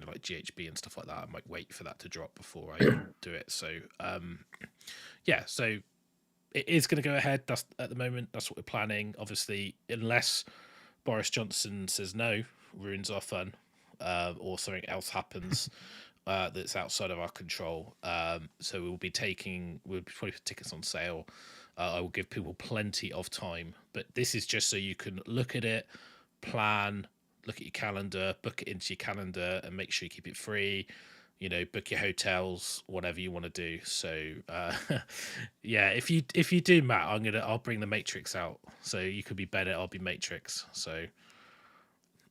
like GHB and stuff like that. I might wait for that to drop before I do it. So so it is going to go ahead. That's at the moment. That's what we're planning. Obviously, unless Boris Johnson says no, ruins our fun, or something else happens that's outside of our control. So we'll be probably put tickets on sale. I will give people plenty of time, but this is just so you can look at it, plan, look at your calendar, book it into your calendar, and make sure you keep it free. Book your hotels, whatever you want to do. So if you do, Matt, I'll bring the Matrix out. So you could be Bennett, I'll be Matrix. So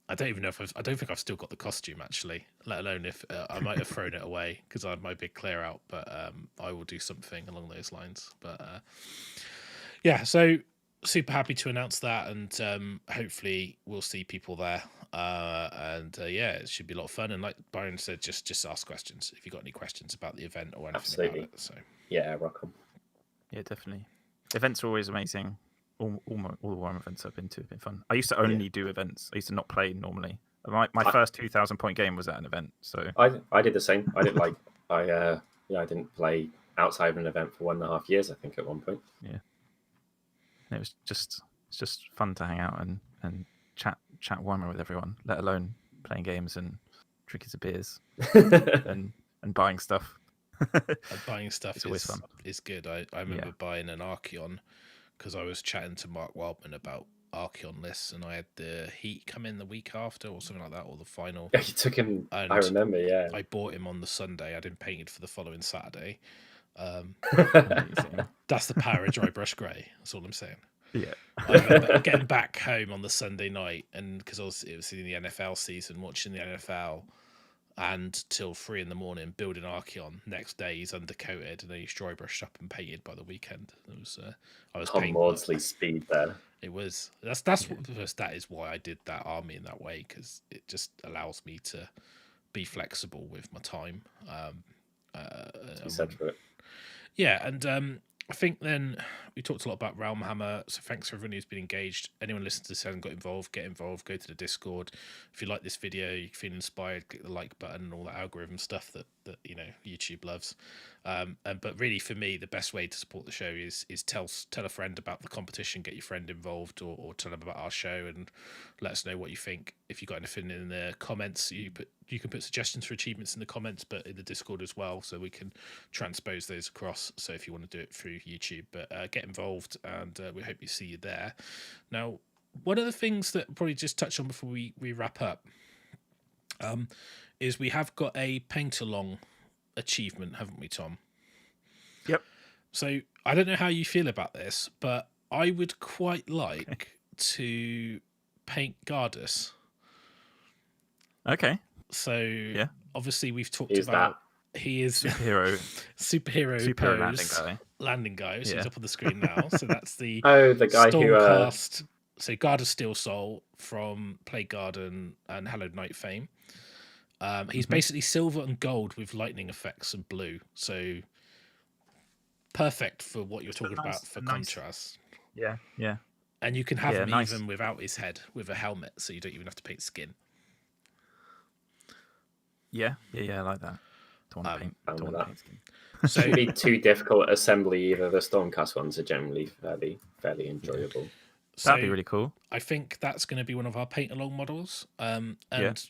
I don't even know I don't think I've still got the costume, actually, let alone if I might have thrown it away because I had my big clear out, but I will do something along those lines. But so super happy to announce that, and hopefully we'll see people there. It should be a lot of fun. And like Byron said, just ask questions if you've got any questions about the event or anything about it. So welcome. Yeah, definitely. Events are always amazing. All the Warhammer events I've been to have been fun. I used to only do events. I used to not play normally. My first 2,000 point game was at an event. So I did the same. I didn't I didn't play outside of an event for 1.5 years, I think, at one point. Yeah. And it's just fun to hang out and chat Warhammer with everyone, let alone playing games and drinking some beers and buying stuff. Buying stuff it's always fun. Is good. I remember buying an Archeon because I was chatting to Mark Wildman about Archeon lists, and I had the Heat come in the week after or something like that, or the final. Yeah, you took him. And I remember. Yeah, I bought him on the Sunday. I didn't paint it for the following Saturday. That's the power of dry brush grey. That's all I'm saying. Yeah, I remember getting back home on the Sunday night, and because it was in the NFL season, watching the NFL, and till 3 a.m, building Archeon. Next day he's undercoated, and then he's dry brushed up and painted by the weekend. It was I was Tom Maudsley speed there. It was that is why I did that army in that way, because it just allows me to be flexible with my time. You said for it. Yeah, and I think then we talked a lot about RealmHammer, so thanks for everyone who's been engaged. Anyone listening to this who hasn't got involved, get involved, go to the Discord. If you like this video, you feel inspired, click the like button and all that algorithm stuff that YouTube loves. But really, for me, the best way to support the show is tell a friend about the competition, get your friend involved, or tell them about our show and let us know what you think. If you've got anything in the comments, you can put suggestions for achievements in the comments, but in the Discord as well, so we can transpose those across. So if you want to do it through YouTube, but get involved, and we hope you see you there. Now, one of the things that I'll probably just touch on before we wrap up is we have got a paint along achievement, haven't we, Tom? Yep. So I don't know how you feel about this, but I would quite like to paint Gardas. Okay. So obviously we've talked Who's about that? He is superhero pose landing guy. So he's up on the screen now. So that's the the guy Stormcast. So Gardas Steel Soul from Plague Garden and Hallowed Night fame. He's basically silver and gold with lightning effects and blue. So perfect for what you're talking about for contrast. Yeah. And you can have him even without his head, with a helmet, so you don't even have to paint skin. Yeah, I like that. Don't want to paint skin. So it shouldn't be too difficult assembly either. The Stormcast ones are generally fairly enjoyable. So that'd be really cool. I think that's going to be one of our paint along models. And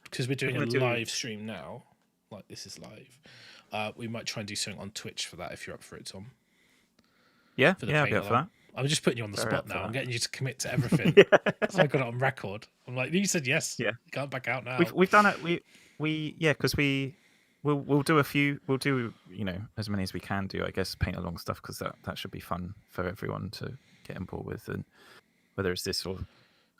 because we're doing a live stream now, like this is live, we might try and do something on Twitch for that if you're up for it, Tom. Yeah, I'll be up for that. I'm just putting you on the Very spot up for now. I'm that. getting you to commit to everything. So I got it on record. I'm like, you said yes. Yeah. You can't back out now. We've done it. Because we'll do a few. We'll do as many as we can do. I guess paint along stuff because that should be fun for everyone to get on board with. And whether it's this or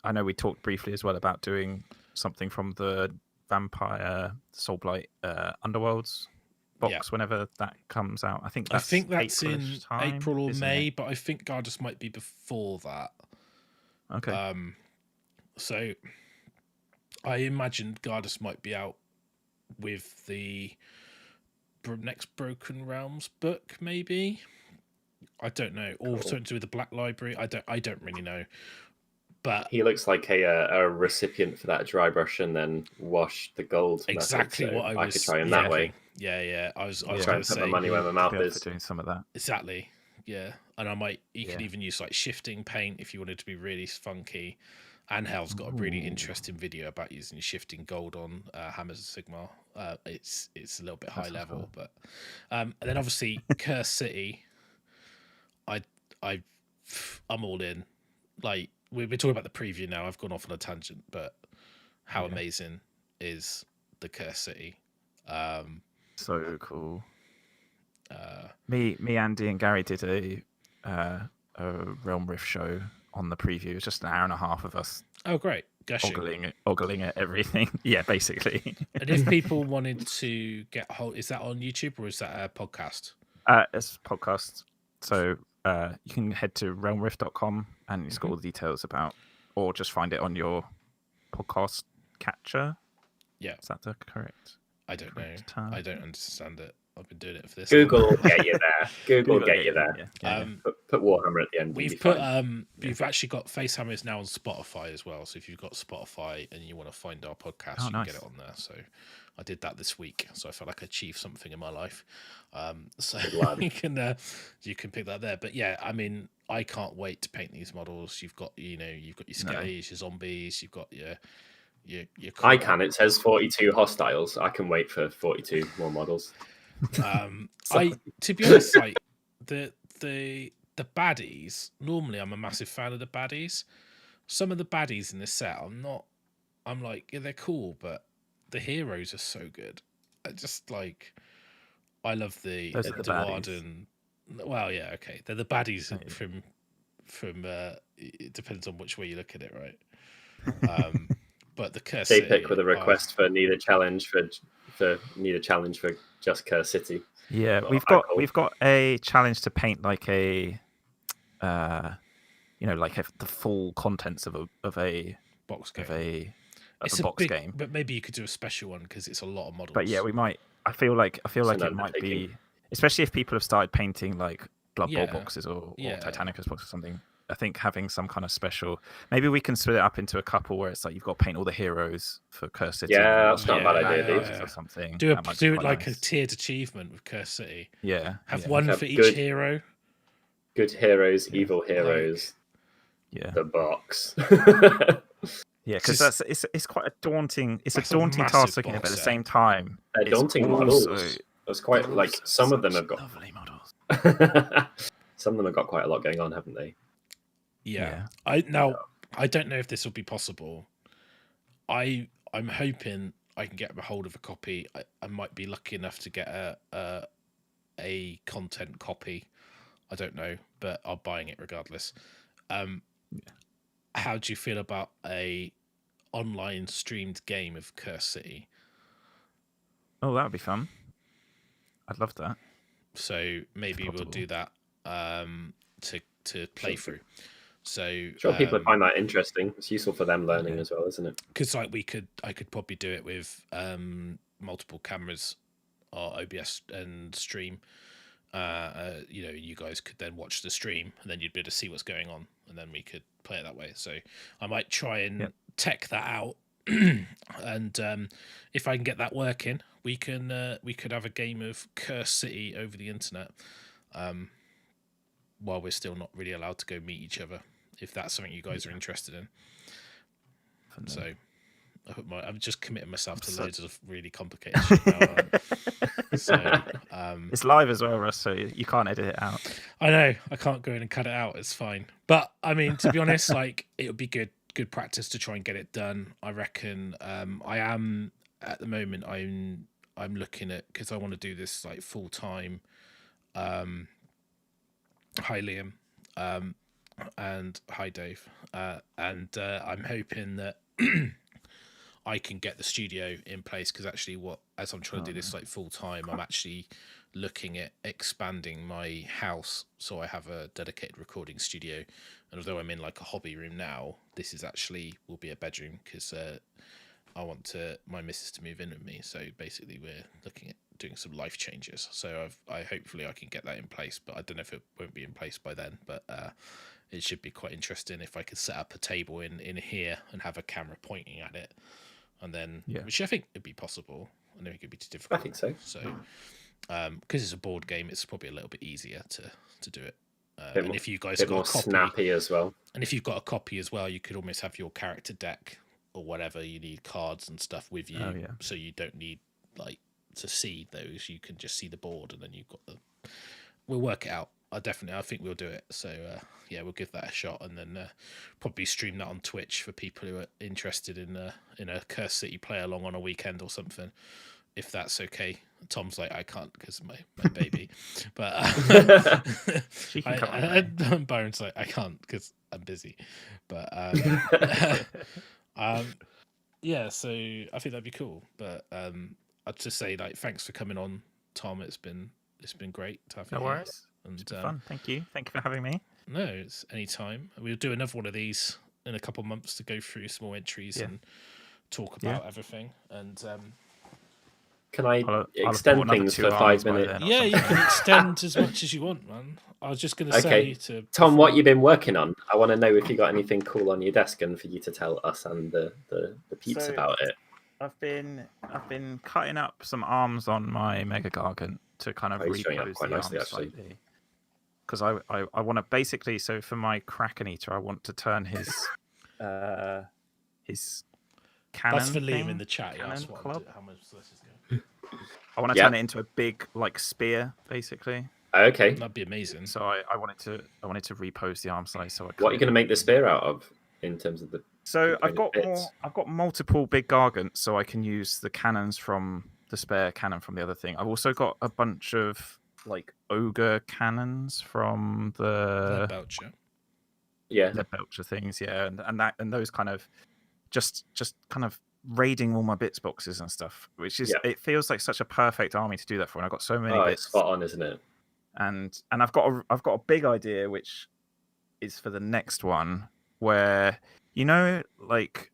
I know we talked briefly as well about doing something from the Vampire Soulblight Underworlds box whenever that comes out. I think that's in time, April or May, it? but I think Gardas might be before that. Okay. So I imagine Gardas might be out with the next Broken Realms book, maybe. I don't know, or something to do with the Black Library. I don't really know. But he looks like a recipient for that dry brush and then wash the gold. Exactly method, so what I was. could try him that way. Yeah. I was trying going to to put my say money where my mouth is. For doing some of that. Exactly. Yeah, and I might. You could even use like shifting paint if you wanted to be really funky. And Hal's got a really interesting video about using shifting gold on Hammers of Sigmar. It's a little bit high level, but and then obviously Curse City. I'm all in. Like we're talking about the preview now. I've gone off on a tangent, but how amazing is the Curse City? So cool. Me, Andy, and Gary did a Realm Rift show on the preview. It was just an hour and a half of us. Oh, great! Gushing. Ogling at everything. Yeah, basically. And if people wanted to get hold, is that on YouTube or is that a podcast? It's a podcast. So you can head to realmrift.com and it's got all the details about, or just find it on your podcast catcher. Yeah. Is that the correct? I don't know. I don't understand it. I've been doing it for this. Google will get you there. Google will get you there. Yeah. Put Warhammer at the end. We've put we've actually got Facehammer is now on Spotify as well. So if you've got Spotify and you want to find our podcast, you can get it on there. So I did that this week. So I felt like I achieved something in my life. So you can pick that there. But yeah, I mean, I can't wait to paint these models. You've got your skellies, your zombies, you've got your I can. It says 42 hostiles. I can wait for 42 more models. To be honest, like the baddies, normally I'm a massive fan of the baddies. Some of the baddies in this set I'm like, yeah, they're cool, but the heroes are so good. I love the Duarden. Well, yeah, okay. They're the baddies from it depends on which way you look at it, right? But the Curse They City, pick with a request for need a challenge for just Curse City. Yeah, we've got a challenge to paint like the full contents of a box game. It's a box game. But maybe you could do a special one because it's a lot of models. But yeah, we might. I feel like it might be, especially if people have started painting like Blood Bowl boxes or Titanicus boxes or something. I think having some kind of special, maybe we can split it up into a couple where it's like you've got to paint all the heroes for Curse City. Yeah, that's not a bad idea, or something. Do it like a tiered achievement with Curse City. Yeah, have one for each hero. Good heroes, evil heroes. The box. Yeah, because it's quite a daunting. It's a daunting task looking at it, but at the same time, they're daunting models. It's quite like some of them have got lovely models. Some of them have got quite a lot going on, haven't they? Yeah. I don't know if this will be possible. I'm hoping I can get a hold of a copy. I might be lucky enough to get a content copy. I don't know, but I'm buying it regardless. How do you feel about a online streamed game of Curse City? Oh, that would be fun. I'd love that. So maybe we'll do that to play through. So people find that interesting. It's useful for them learning as well, isn't it? Because I could probably do it with multiple cameras or OBS and stream. You guys could then watch the stream and then you'd be able to see what's going on, and then we could play it that way. So I might try and tech that out, and if I can get that working, we could have a game of Curse City over the internet, while we're still not really allowed to go meet each other, if that's something you guys are interested in. So I'm just committing myself to loads of really complicated shit now. So it's live as well, Russ, so you can't edit it out. I know I can't go in and cut it out. It's fine. But I mean, to be honest, like it would be good practice to try and get it done. I reckon. I am at the moment. I'm looking at, because I want to do this like full time. Hi Liam, and hi Dave, and I'm hoping that I can get the studio in place, because actually as I'm trying to do this like full time, I'm actually looking at expanding my house so I have a dedicated recording studio. And although I'm in like a hobby room now, this is actually will be a bedroom, because I want my missus to move in with me. So basically we're looking at doing some life changes. So hopefully I can get that in place, but I don't know if it won't be in place by then, but it should be quite interesting if I could set up a table in here and have a camera pointing at it. And then, which I think would be possible. I don't think it'd be too difficult. I think so. So, because it's a board game, it's probably a little bit easier to do it. And if you guys got a copy, snappy as well. And if you've got a copy as well, you could almost have your character deck or whatever. You need cards and stuff with you, so you don't need like to see those. You can just see the board, and then you've got the. We'll work it out. I think we'll do it. So we'll give that a shot, and then probably stream that on Twitch for people who are interested in a Curse City play along on a weekend or something, if that's okay. Tom's like, I can't because of my baby, but she can come. Byron's like, I can't because I'm busy, but so I think that'd be cool. But I'd just say like, thanks for coming on, Tom. It's been great to have you. No worries. It's been fun. Thank you for having me. No, it's any time. We'll do another one of these in a couple of months to go through small entries and talk about everything. And can I extend things for 5 minutes? Yeah, you can extend as much as you want, man. I was just going to say to Tom, what you've been working on. I want to know if you got anything cool on your desk, and for you to tell us and the peeps about it. I've been cutting up some arms on my Mega Gargant to kind of repose quite the nicely, arms actually. slightly. Because I want to basically, so for my Kraken Eater, I want to turn his cannon. That's for Liam in the chat. How much this is going. I want to turn it into a big like spear, basically. Okay, that'd be amazing. So I wanted to repose the arm size. So what are you going to make the spear out of in terms of the? So I've got multiple big gargants, so I can use the cannons from the spare cannon from the other thing. I've also got a bunch of like ogre cannons from the Belcher. Yeah, the Belcher things, and those kind of just kind of raiding all my bits boxes and stuff, which is it feels like such a perfect army to do that for. And I've got so many bits. It's spot on, isn't it? And I've got a big idea, which is for the next one, where like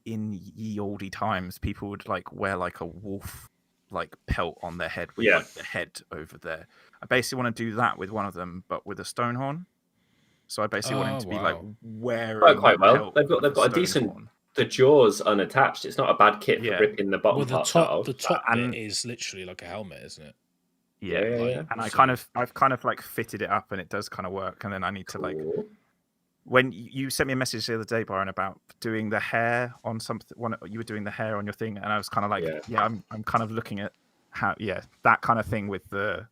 in ye olde times, people would like wear like a wolf like pelt on their head with like the head over there. I basically want to do that with one of them, but with a stone horn. So I basically want him to be like wearing quite well. They've got a decent horn. The jaws unattached. It's not a bad kit for ripping the bottom part off. The top bit is literally like a helmet, isn't it? Yeah. And I've kind of like fitted it up, and it does kind of work. And then I need to like. When you sent me a message the other day, Byron, about doing the hair on something, you were doing the hair on your thing, and I was kind of like, I'm kind of looking at how, that kind of thing with the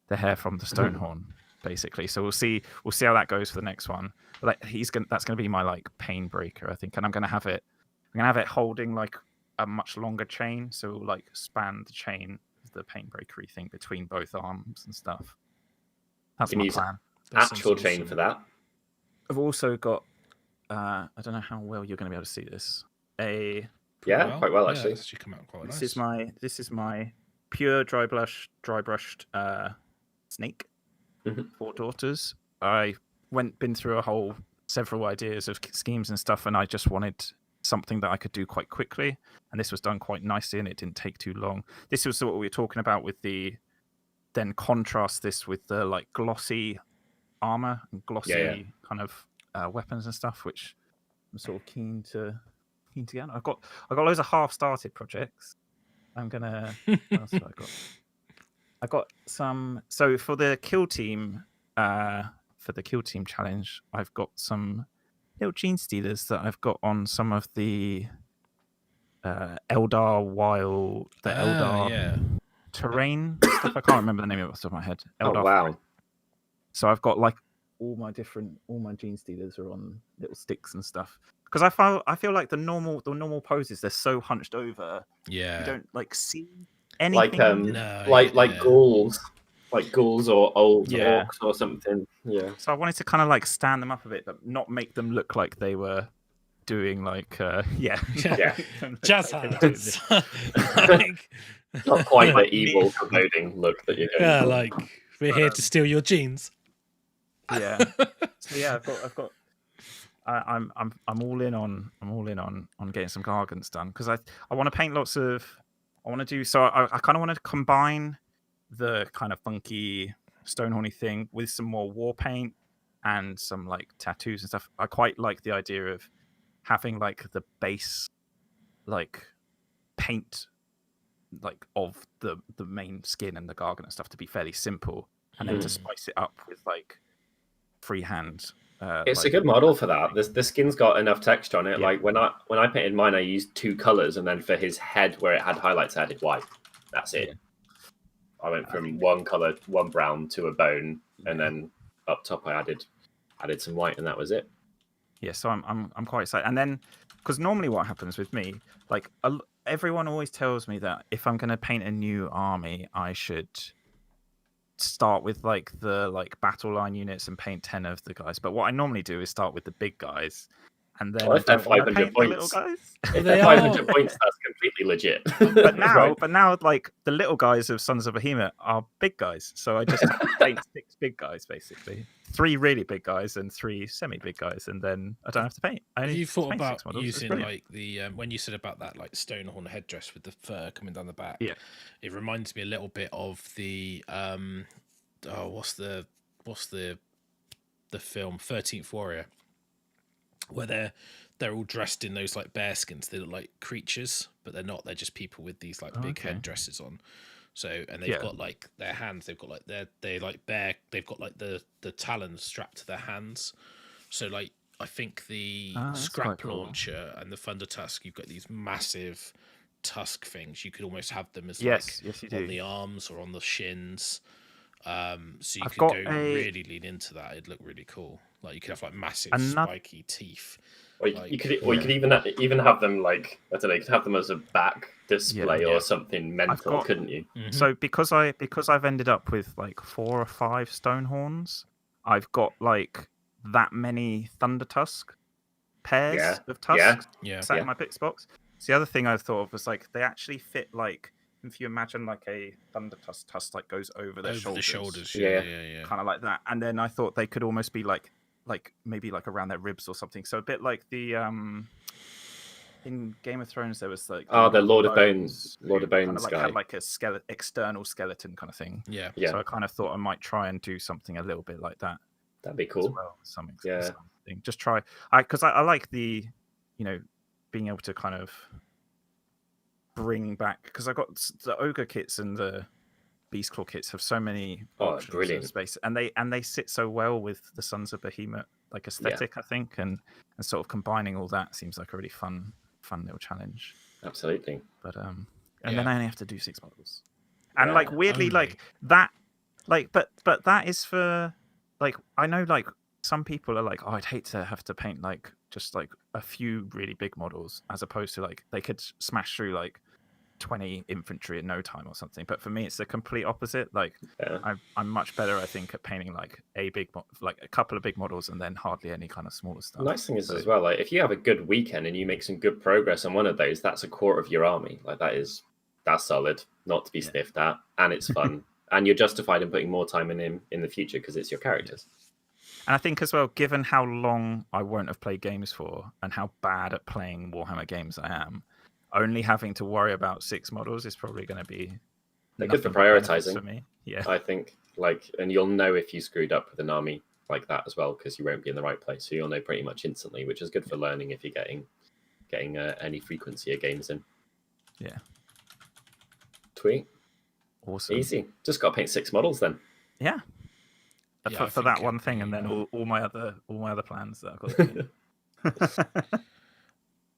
hair from the stone horn, basically. So we'll see how that goes for the next one. Like that's gonna be my like pain breaker, I think, and I'm gonna have it holding like a much longer chain, so it'll like span the chain of the pain breakery thing between both arms and stuff. That's my plan. Actual chain for that. I've also got I don't know how well you're going to be able to see this. Quite well actually. It's come out quite nice. This is my pure dry brushed snake. 4 daughters. I been through several ideas of schemes and stuff, and I just wanted something that I could do quite quickly, and this was done quite nicely, and it didn't take too long. This was what we were talking about with then contrast this with the like glossy armor and glossy kind of weapons and stuff, which I'm sort of keen to get. I've got loads of half-started projects. I'm gonna. What else have I got? I got some. So for the kill team challenge, I've got some gene stealers that I've got on some of the Eldar yeah. terrain stuff. I can't remember the name of it off the top of my head. Eldar wow. Forest. So I've got like all my gene stealers are on little sticks and stuff. Because I feel like the normal poses, they're so hunched over. Yeah. You don't like see anything. Like ghouls. Like ghouls or old Yeah. orcs or something. Yeah. So I wanted to kind of like stand them up a bit, but not make them look like they were doing like jazz hands. Not quite the evil foreboding look that you're going Yeah, for. like we're here to steal your jeans. Yeah. So yeah, I've got. I'm all in on getting some gargants done because I want to paint lots of. I want to do so. I kind of want to combine the kind of funky Stonehorny thing with some more war paint and some like tattoos and stuff. I quite like the idea of having like the base like paint like of the main skin and the gargant and stuff to be fairly simple, and then to spice it up with like freehand. It's like, a good model for that. The skin's got enough texture on it. Yeah. Like when I painted mine, I used 2 colors, and then for his head where it had highlights, I added white. That's it. Yeah. I went from one color, one brown to a bone, and then up top I added some white, and that was it. Yeah, so I'm quite excited. And then because normally what happens with me, like everyone always tells me that if I'm going to paint a new army, I should start with like the battle line units and paint 10 of the guys. But what I normally do is start with the big guys. And then if they're 500 points, if they're 500 points, that's completely legit. But now, like the little guys of Sons of Behemoth are big guys, so I just paint 6 big guys basically, 3 really big guys and 3 semi-big guys, and then I don't have to paint. You thought about using like the when you said about that like Stonehorn headdress with the fur coming down the back? Yeah, it reminds me a little bit of the what's the film 13th Warrior, where they're all dressed in those like bear skins. They look like creatures, but they're not. They're just people with these like big headdresses on. So, and they've got like their hands. They've got like they like bear. They've got like the talons strapped to their hands. So like I think the scrap launcher and the Thunder Tusk, you've got these massive tusk things. You could almost have them as on the arms or on the shins. So you could go really lean into that. It'd look really cool. Like you could have like massive spiky teeth. Or you could even have them like, I don't know, you could have them as a back display or something mental, couldn't you? Mm-hmm. So because I've ended up with like 4 or 5 Stonehorns, I've got like that many Thunder Tusk pairs of tusks sat in my picks box. So the other thing I thought of was like they actually fit like, if you imagine like a Thunder Tusk like goes over their shoulders, kind of like that. And then I thought they could almost be like maybe like around their ribs or something. So a bit like the in Game of Thrones there was like the Lord of Bones guy had like a external skeleton kind of thing. Yeah. So I kind of thought I might try and do something a little bit like that. That'd be cool. As well, something. Just try. Because I like the, being able to kind of bring back, because I got the ogre kits and the beast claw kits have so many options of space, and they sit so well with the Sons of Behemoth like aesthetic, I think, and sort of combining all that seems like a really fun little challenge. Absolutely. But and then I only have to do 6 models, and like weirdly like that, like but that is for like, I know like some people are like, oh, I'd hate to have to paint like just like a few really big models, as opposed to like they could smash through like 20 infantry in no time or something. But for me, it's the complete opposite. Like I'm much better, I think, at painting like a couple of big models and then hardly any kind of smaller stuff. The nice thing is as well, like if you have a good weekend and you make some good progress on one of those, that's a quarter of your army. Like that's solid, not to be sniffed at, and it's fun. And you're justified in putting more time in the future because it's your characters. And I think as well, given how long I won't have played games for and how bad at playing Warhammer games I am, only having to worry about 6 models is probably going to be good for prioritizing for me. Yeah, I think and you'll know if you screwed up with an army like that as well, because you won't be in the right place. So you'll know pretty much instantly, which is good for learning if you're getting any frequency of games in. Yeah. Tweet. Awesome. Easy. Just got to paint 6 models then. Yeah. For that one thing, and then all my other plans that I've got to do.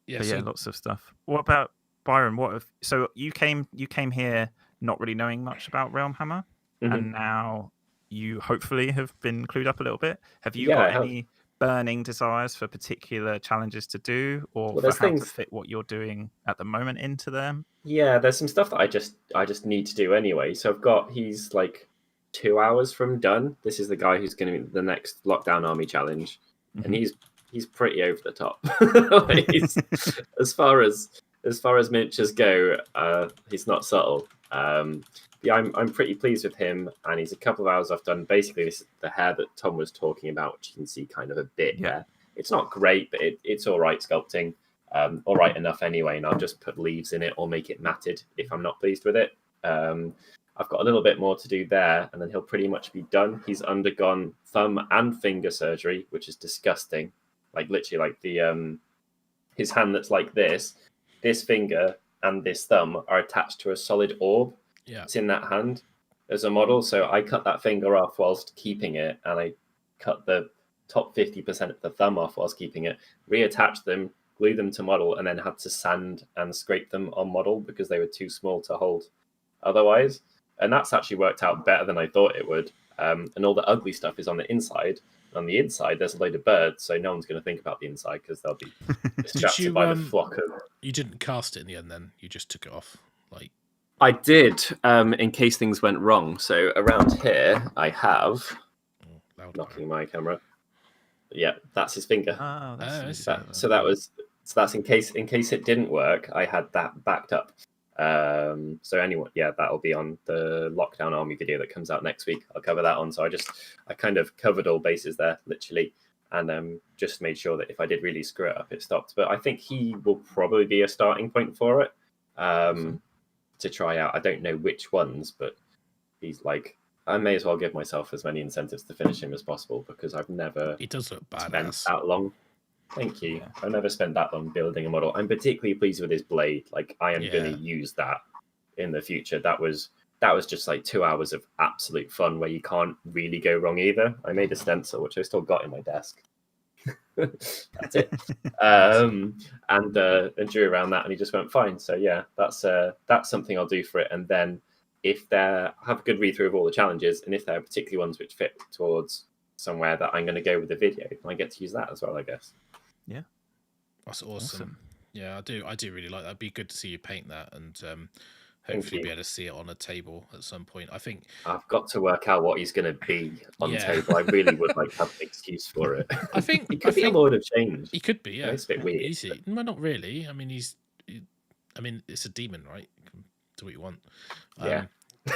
Yeah, But so yeah, lots of stuff. What about Byron? So you came here not really knowing much about RealmHammer, and now you hopefully have been clued up a little bit. Have you got any burning desires for particular challenges to do, or for how to fit what you're doing at the moment into them? Yeah, there's some stuff that I just need to do anyway. So he's like 2 hours from done. This is the guy who's going to be the next Lockdown Army challenge, and he's pretty over the top. as far as miniatures go, he's not subtle. Yeah, I'm pretty pleased with him, and he's a couple of hours off done. Basically, this is the hair that Tom was talking about, which you can see kind of a bit there. It's not great, but it's all right sculpting. All right enough anyway, and I'll just put leaves in it or make it matted if I'm not pleased with it. I've got a little bit more to do there, and then he'll pretty much be done. He's undergone thumb and finger surgery, which is disgusting. Like literally, like the his hand that's like this finger and this thumb are attached to a solid orb. Yeah, it's in that hand as a model. So I cut that finger off whilst keeping it, and I cut the top 50% of the thumb off whilst keeping it, reattached them, glue them to model, and then had to sand and scrape them on model because they were too small to hold otherwise. And that's actually worked out better than I thought it would. And all the ugly stuff is on the inside. On the inside, there's a load of birds, so no one's going to think about the inside because they'll be distracted by the flock of... You didn't cast it in the end then? You just took it off? I did, in case things went wrong. So around here, I have... knocking my camera. Yeah, that's his finger. So that's in case it didn't work. I had that backed up. So anyway, yeah, that'll be on the Lockdown Army video that comes out next week. I'll cover that on. So I kind of covered all bases there, literally, and just made sure that if I did really screw it up, it stopped. But I think he will probably be a starting point for it to try out. I don't know which ones, but he's like, I may as well give myself as many incentives to finish him as possible because I've never He does look spent badass. that long. Thank you. Yeah. I've never spent that long building a model. I'm particularly pleased with his blade. Like I am going to use that in the future. That was just like 2 hours of absolute fun where you can't really go wrong either. I made a stencil which I still got in my desk. That's it. And drew around that, and he just went fine. So yeah, that's something I'll do for it. And then if have a good read through of all the challenges, and if there are particular ones which fit towards somewhere that I'm going to go with the video, I get to use that as well, I guess. Yeah, that's awesome. Yeah, I do really like that. It'd be good to see you paint that, and hopefully be able to see it on a table at some point. I think I've got to work out what he's going to be on the table. I really would like to have an excuse for it. I think he could be a Lord of Change. He could be, yeah. It's a bit weird. Easy. Well, not really. I mean, it's a demon, right? You can do what you want. Yeah.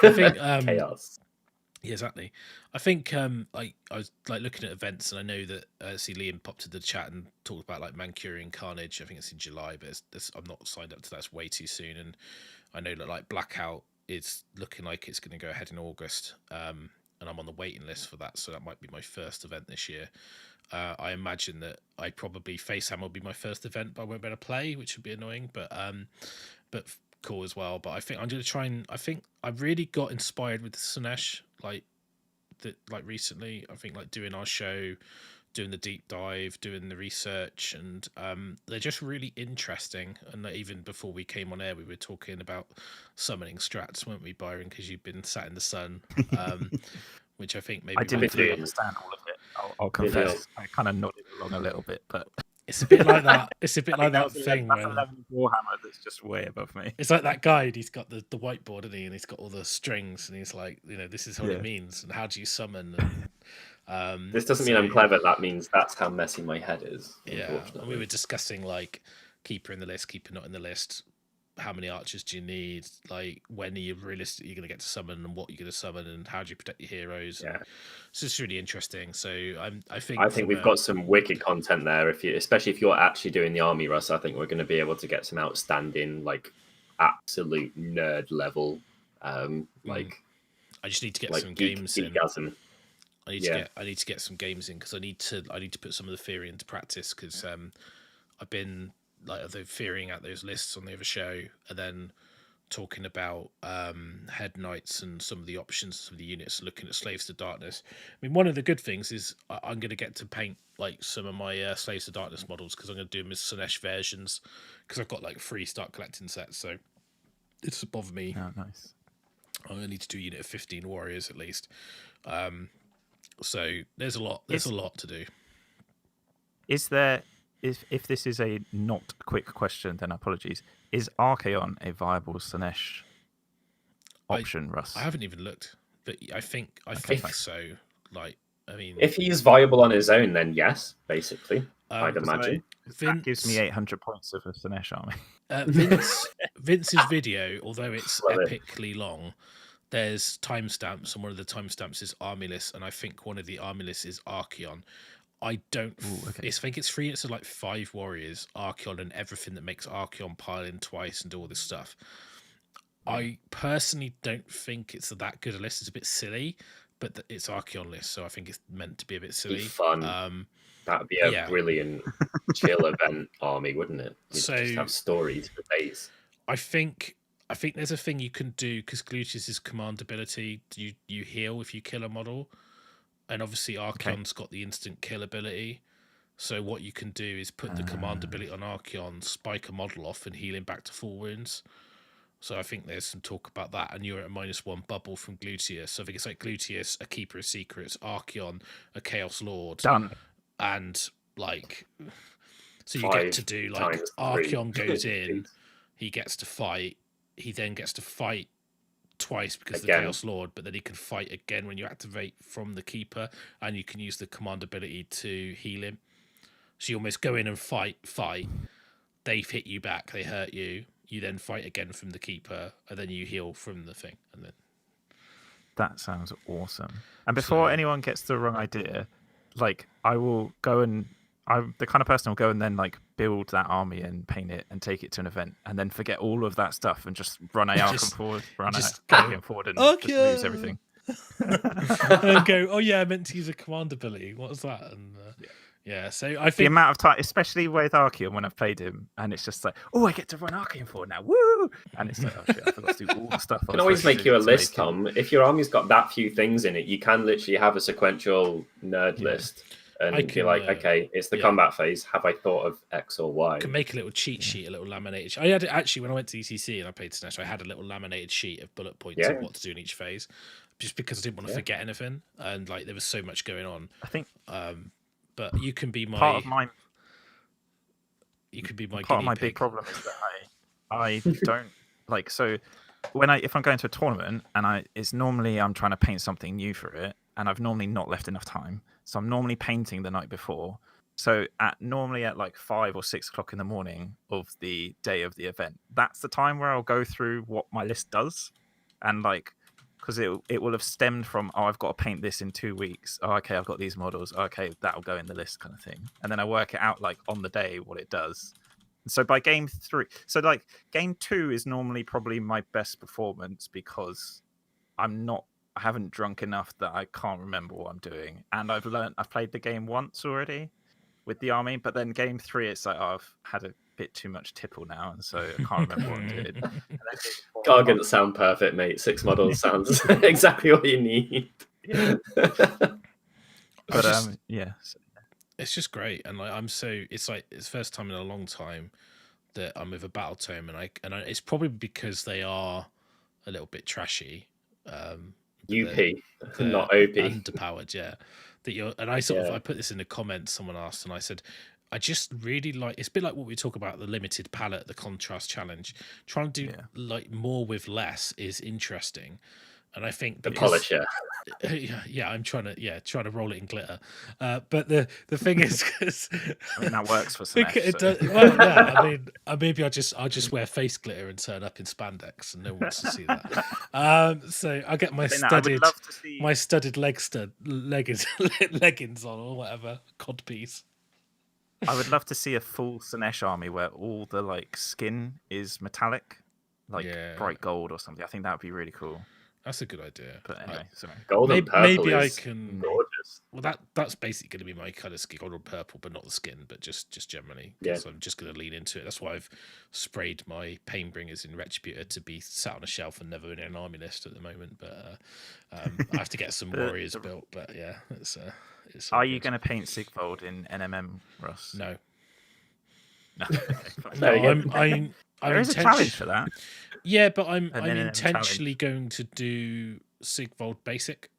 I think chaos. Yeah, exactly. I think I was like looking at events, and I know that see Liam popped into the chat and talked about like Mancurian Carnage. I think it's in July, but I'm not signed up to that. It's way too soon. And I know that like Blackout is looking like it's going to go ahead in August, and I'm on the waiting list for that. So that might be my first event this year. I imagine that Facehammer will be my first event, but I won't be able to play, which would be annoying. But cool as well. But I think I'm going to try and I think I really got inspired with Sinesh recently. I think like doing our show, doing the deep dive, doing the research, and they're just really interesting. And even before we came on air, we were talking about summoning strats, weren't we, Byron? Because you've been sat in the sun, which I think maybe I didn't really understand all of it. I'll confess, I kind of nodded along a little bit, but it's a bit like that. It's a bit like that thing where Warhammer that's just way above me. It's like that guide. He's got the whiteboard, isn't he? And he's got all the strings, and he's like, this is what it means, and how do you summon? And, this doesn't mean I'm clever. That means that's how messy my head is. Yeah, and we were discussing like keeper in the list, keeper not in the list. How many archers do you need? Like, when are you realistically going to get to summon, and what you're going to summon, and how do you protect your heroes? Yeah, it's just really interesting. So I think we've got some wicked content there. Especially if you're actually doing the army, Russ, I think we're going to be able to get some outstanding, like, absolute nerd level. Like, I just need to get some games in. I need to get some games in because I need to put some of the theory into practice because I've been like fearing out those lists on the other show, and then talking about head knights and some of the options of the units, looking at Slaves to Darkness. I mean, one of the good things is I'm going to get to paint like some of my Slaves to Darkness models, because I'm going to do them as Slaanesh versions, because I've got like 3 start collecting sets, so it doesn't bother me. Oh, nice. I only need to do a unit of 15 warriors at least. So there's a lot to do. Is there, if this is a not quick question, then apologies. Is Archaon a viable Slaanesh option, Russ? I haven't even looked, but I think so. Like, I mean, if he's viable on his own, then yes, basically, I'd imagine. That gives me 800 points of a Slaanesh army. Vince's video, although it's Love epically long, there's timestamps, and one of the timestamps is army list, and I think one of the army lists is Archaon. I don't. I think it's 3 units of like 5 warriors, Archaon, and everything that makes Archaon pile in twice and do all this stuff. I personally don't think it's that good a list. It's a bit silly, but it's Archaon list, so I think it's meant to be a bit silly. Fun. That'd be a brilliant chill event army, wouldn't it? You'd just have stories for days. I think there's a thing you can do, because Gluteus' command ability, you heal if you kill a model. And obviously Archaon's got the instant kill ability. So what you can do is put the command ability on Archaon, spike a model off, and heal him back to full wounds. So I think there's some talk about that. And you're at a -1 bubble from Gluteus. So I think it's like Gluteus, a Keeper of Secrets, Archaon, a Chaos Lord. Done. And like, so you get to do like Archaon goes in, he gets to fight, he then gets to fight twice because of the Chaos Lord, but then he can fight again when you activate from the Keeper, and you can use the command ability to heal him. So you almost go in and fight, they've hit you back, they hurt you, you then fight again from the Keeper, and then you heal from the thing. And then that sounds awesome. And before anyone gets the wrong idea, like, I will go and I'm the kind of person who'll go and then like build that army and paint it and take it to an event and then forget all of that stuff and just run ARC forward, going forward and just lose everything. And go, oh yeah, I meant to use a command ability. What was that? And so I think the amount of time, especially with Archaon when I've played him, and it's just like, oh, I get to run Archaon forward now, woo! And it's like, oh shit, I forgot to do all the stuff. You can always make you a list, Tom. If your army's got that few things in it, you can literally have a sequential nerd list. And be like, okay, it's the combat phase. Have I thought of X or Y? You can make a little cheat sheet, a little laminated sheet. I had it actually when I went to ECC and I played Slaanesh, I had a little laminated sheet of bullet points of what to do in each phase, just because I didn't want to forget anything. And like there was so much going on. I think, but you can be my part of my. You could be my. Part of my big problem is that I don't like, so if I'm going to a tournament and it's normally I'm trying to paint something new for it, and I've normally not left enough time. So I'm normally painting the night before. So normally at like 5 or 6 o'clock in the morning of the day of the event, that's the time where I'll go through what my list does. And like, because it will have stemmed from, oh, I've got to paint this in 2 weeks. Oh, okay, I've got these models. Oh, okay, that'll go in the list kind of thing. And then I work it out like on the day what it does. So by game 3, so like game 2 is normally probably my best performance because I haven't drunk enough that I can't remember what I'm doing. And I've played the game once already with the army, but then game 3, it's like, oh, I've had a bit too much tipple now, and so I can't remember what I'm doing. Gargants sound perfect, mate. 6 models sounds exactly what you need. Yeah. But it's just great, and like it's like it's the first time in a long time that I'm with a battle tome, and it's probably because they are a little bit trashy. UP, not OP. Underpowered, yeah. I put this in the comments. Someone asked, and I said, I just really like. It's a bit like what we talk about, the limited palette, the contrast challenge. Trying to do like more with less is interesting, and I think the polisher. I'm trying to roll it in glitter. But the thing is, because I mean, that works for Slaanesh. Maybe I'll just wear face glitter and turn up in spandex, and no one wants to see that. So I get my studded leggings on or whatever codpiece. I would love to see a full Slaanesh army where all the like skin is metallic, like bright gold or something. I think that would be really cool. That's a good idea. But anyway, sorry. Gold and purple Maybe I is can. gorgeous. Well, that's basically going to be my kind of gold and purple, but not the skin, but just generally. Yeah. So I'm just going to lean into it. That's why I've sprayed my Painbringers in Retributor to be sat on a shelf and never in an army list at the moment. But I have to get some warriors built. But yeah, it's. Are you going to paint Sigvold in NMM, Ross? No. No. I'm there is a challenge for that. Yeah, but I'm An NMM intentionally going to do Sigvold basic,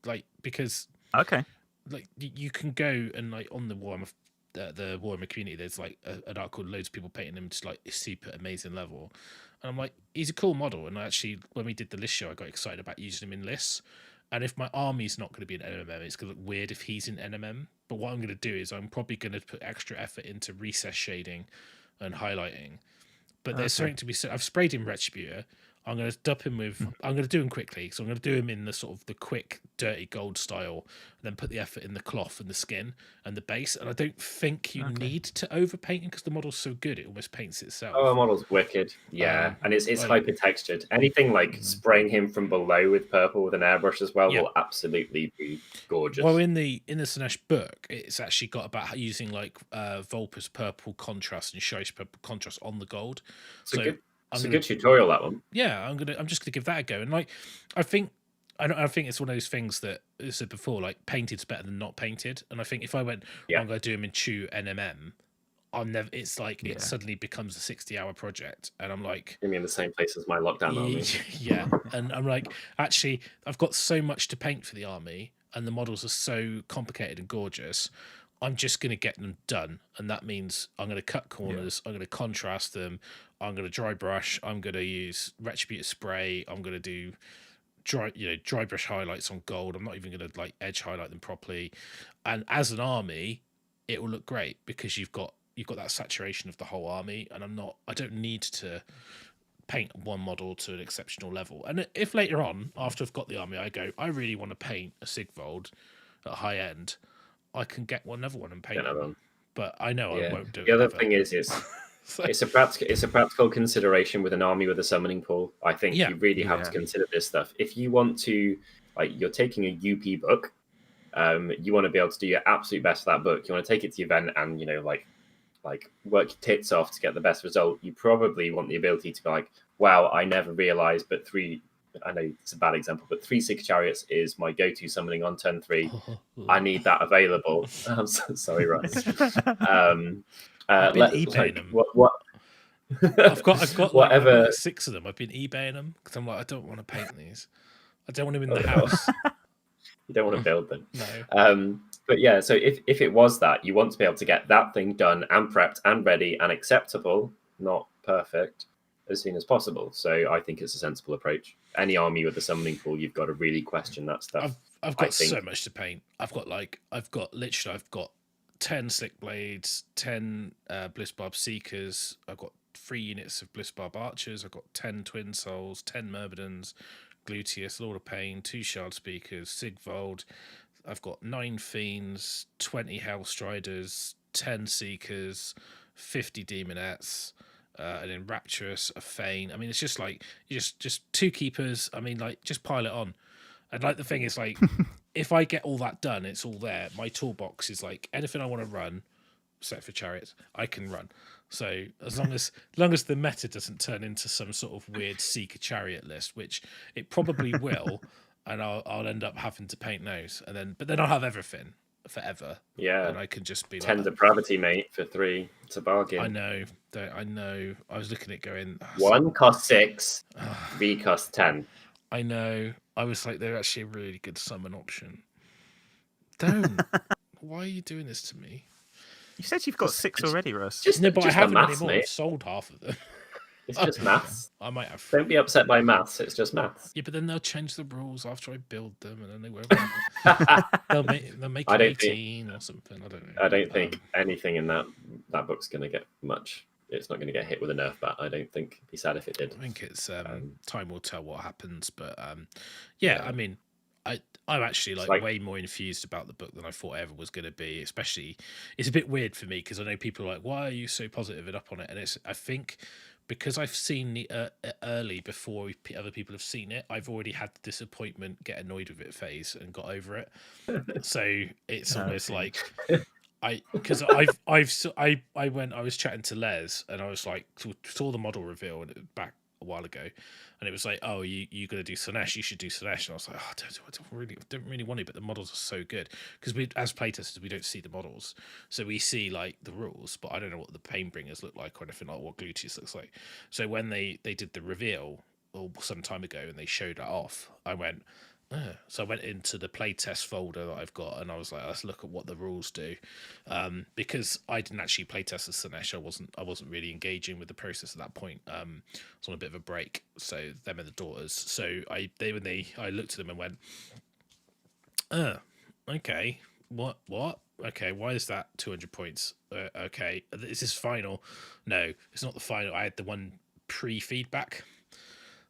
like because Okay. like you can go and like on the Warhammer community, there's like an article, loads of people painting him to like a super amazing level, and I'm like, he's a cool model. And I actually, when we did the list show, I got excited about using him in lists. And if my army's not going to be in NMM, it's going to look weird if he's in NMM. But what I'm going to do is I'm probably going to put extra effort into recess shading and highlighting. But there's something to be said. I've sprayed him Retributor. I'm going to dub him with. I'm going to do him quickly. So I'm going to do him in the sort of the quick, dirty gold style, and then put the effort in the cloth and the skin and the base. And I don't think you need to overpaint him because the model's so good it almost paints itself. Oh, the model's wicked. Yeah, and it's hyper textured. Anything like spraying him from below with purple with an airbrush as well will absolutely be gorgeous. Well, in the Sinesh book, it's actually got about using like Vulpus purple contrast and Shice purple contrast on the gold. It's a good tutorial, that one. Yeah, I'm just gonna give that a go. And like, I think it's one of those things that I said before, like painted's better than not painted. And I think if I went, I'm gonna do him in Chew NMM, I'm never. It's like it suddenly becomes a 60-hour project, and I'm like, you mean the same place as my lockdown army? Yeah, and I'm like, actually, I've got so much to paint for the army, and the models are so complicated and gorgeous. I'm just going to get them done, and that means I'm going to cut corners, I'm going to contrast them, I'm going to dry brush, I'm going to use Retributor spray, I'm going to do dry brush highlights on gold. I'm not even going to like edge highlight them properly, and as an army, it will look great because you've got that saturation of the whole army, and I don't need to paint one model to an exceptional level. And if later on, after I've got the army, I go, I really want to paint a Sigvold at high end, I can get another one and paint it. But I know I won't do it. The other thing is it's a practical consideration with an army with a summoning pool. I think you really have to consider this stuff. If you want to, like, you're taking a UP book, you want to be able to do your absolute best for that book. You want to take it to the event and like work your tits off to get the best result. You probably want the ability to be like, wow, I never realized, but I know it's a bad example, but 3 Sig Chariots is my go-to summoning on turn 3. I need that available. I'm so sorry, Russ. I've been eBaying them. What? I've got whatever. Like 6 of them. I've been eBaying them because I'm like, I don't want to paint these. I don't want them in the house. You don't want to build them. No. But yeah, so if it was that, you want to be able to get that thing done and prepped and ready and acceptable, not perfect, as soon as possible. So I think it's a sensible approach. Any army with a summoning pool, you've got to really question that stuff. I've got so much to paint. I've got 10 Slick Blades, 10 Blissbarb Seekers. I've got 3 units of Blissbarb Archers. I've got 10 Twin Souls, 10 Myrmidons, Gluteus, Lord of Pain, 2 Shard Speakers, Sigvold. I've got 9 Fiends, 20 Hellstriders, 10 Seekers, 50 Demonettes, and then Rapturous, a Fane. I mean, it's just like just 2 Keepers. I mean, like, just pile it on. And like the thing is, like, if I get all that done, it's all there. My toolbox is like anything I want to run, except for chariots, I can run. So as long as the meta doesn't turn into some sort of weird Seeker chariot list, which it probably will, and I'll end up having to paint those, but then I'll have everything forever. Yeah, and I can just be 10 depravity, mate, for 3. It's a bargain. I know. I was looking at going. 1 costs 6, 3 costs 10. I know. I was like, they're actually a really good summon option. Don't. Why are you doing this to me? You said you've got 6 already, Russ. But I haven't anymore. I've sold half of them. It's just maths. I might have. Don't be upset by maths. It's just maths. Yeah, but then they'll change the rules after I build them, and then they won't. they'll make it 18 or something. I don't know. I don't think anything in that book's going to get much. It's not going to get hit with a nerf bat. I don't think. It'd be sad if it did. I think it's time will tell what happens. But yeah, I mean, I'm actually like way more infused about the book than I thought I ever was going to be. Especially, it's a bit weird for me because I know people are like, "Why are you so positive and up on it?" And I think because I've seen the early before other people have seen it, I've already had the disappointment, get annoyed with it phase, and got over it. So it's almost like I was chatting to Les, and I was like, saw the model reveal back a while ago, and it was like, oh, you gonna do Slaanesh? You should do Slaanesh. And I was like, oh, I don't really want to, but the models are so good, because we, as playtesters, we don't see the models, so we see like the rules, but I don't know what the Painbringers look like or anything, like what Gluteus looks like. So when they did the reveal some time ago and they showed it off, I went. So I went into the playtest folder that I've got, and I was like, let's look at what the rules do, because I didn't actually playtest as Slaanesh. I wasn't really engaging with the process at that point. I was on a bit of a break, so them and the daughters. So I looked at them and went, okay, what? Okay, why is that 200 points? Okay, is this final? No, it's not the final. I had the one pre-feedback.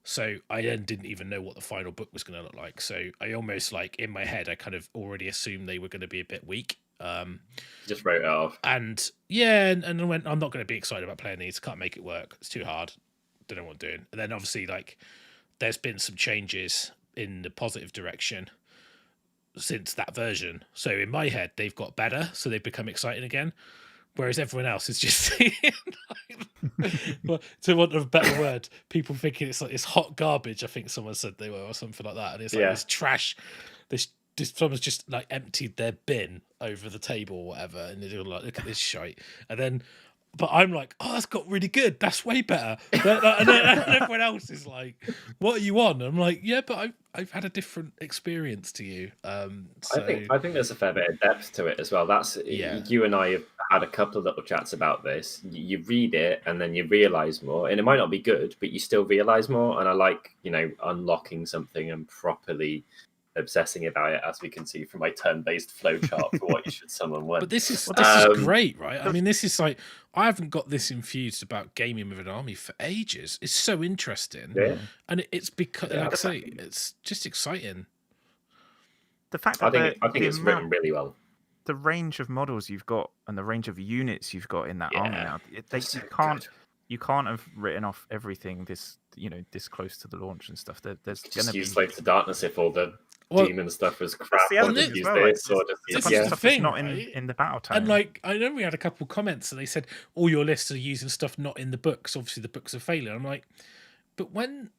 So I then didn't even know what the final book was going to look like. So I almost, like, in my head, I kind of already assumed they were going to be a bit weak. Just wrote it off. And yeah, and I went, I'm not going to be excited about playing these. Can't make it work. It's too hard. Don't know what I'm doing. And then obviously, like, there's been some changes in the positive direction since that version. So in my head, they've got better. So they've become exciting again. Whereas everyone else is just seeing, well, to want of a better word, people thinking it's like it's hot garbage. I think someone said they were, or something like that. And it's like this trash. Someone's just like emptied their bin over the table or whatever, and they're like, look at this shite. And then, but I'm like, oh, that's got really good. That's way better. And everyone else is like, what are you on? And I'm like, yeah, but I've had a different experience to you. So... I think there's a fair bit of depth to it as well. You and I have had a couple of little chats about this. You read it and then you realize more, and it might not be good, but you still realize more. And I like, unlocking something and properly obsessing about it, as we can see from my turn-based flowchart for what you should summon when. But this is great, right? I mean, this is like, I haven't got this infused about gaming with an army for ages. It's so interesting, and it's because, like I say, it's just exciting. The fact that I think it's written really well. The range of models you've got and the range of units you've got in that army now, you can't have written off everything this close to the launch and stuff. There's just use Slave to Darkness if all the demon stuff was crap. This is the thing, not in the battle time. And like, I know we had a couple of comments and they said all your lists are using stuff not in the books. Obviously, the books are failing. I'm like, but when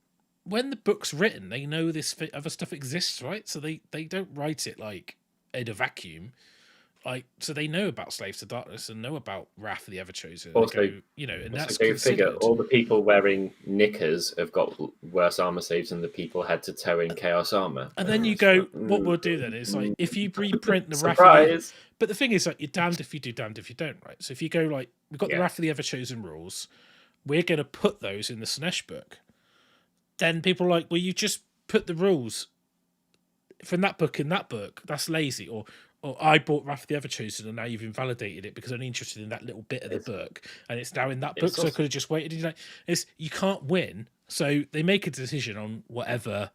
the book's written, they know this other stuff exists, right? So they don't write it like in a vacuum. Like, so they know about Slaves to Darkness and know about Wrath of the Everchosen. Also, and that's go figure. All the people wearing knickers have got worse armor saves than the people head to toe in Chaos armor. And then you go, what we'll do then is like, if you reprint the Surprise! But the thing is, like, you're damned if you do, damned if you don't, right? So if you go like, we've got the Wrath of the Everchosen rules, we're going to put those in the Slaanesh book. Then people are like, well, you just put the rules from that book in that book. That's lazy. Or I bought Wrath of the Everchosen and now you've invalidated it because I'm interested in that little bit of the book and it's now in that book, so I could have just waited. You can't win. So they make a decision on whatever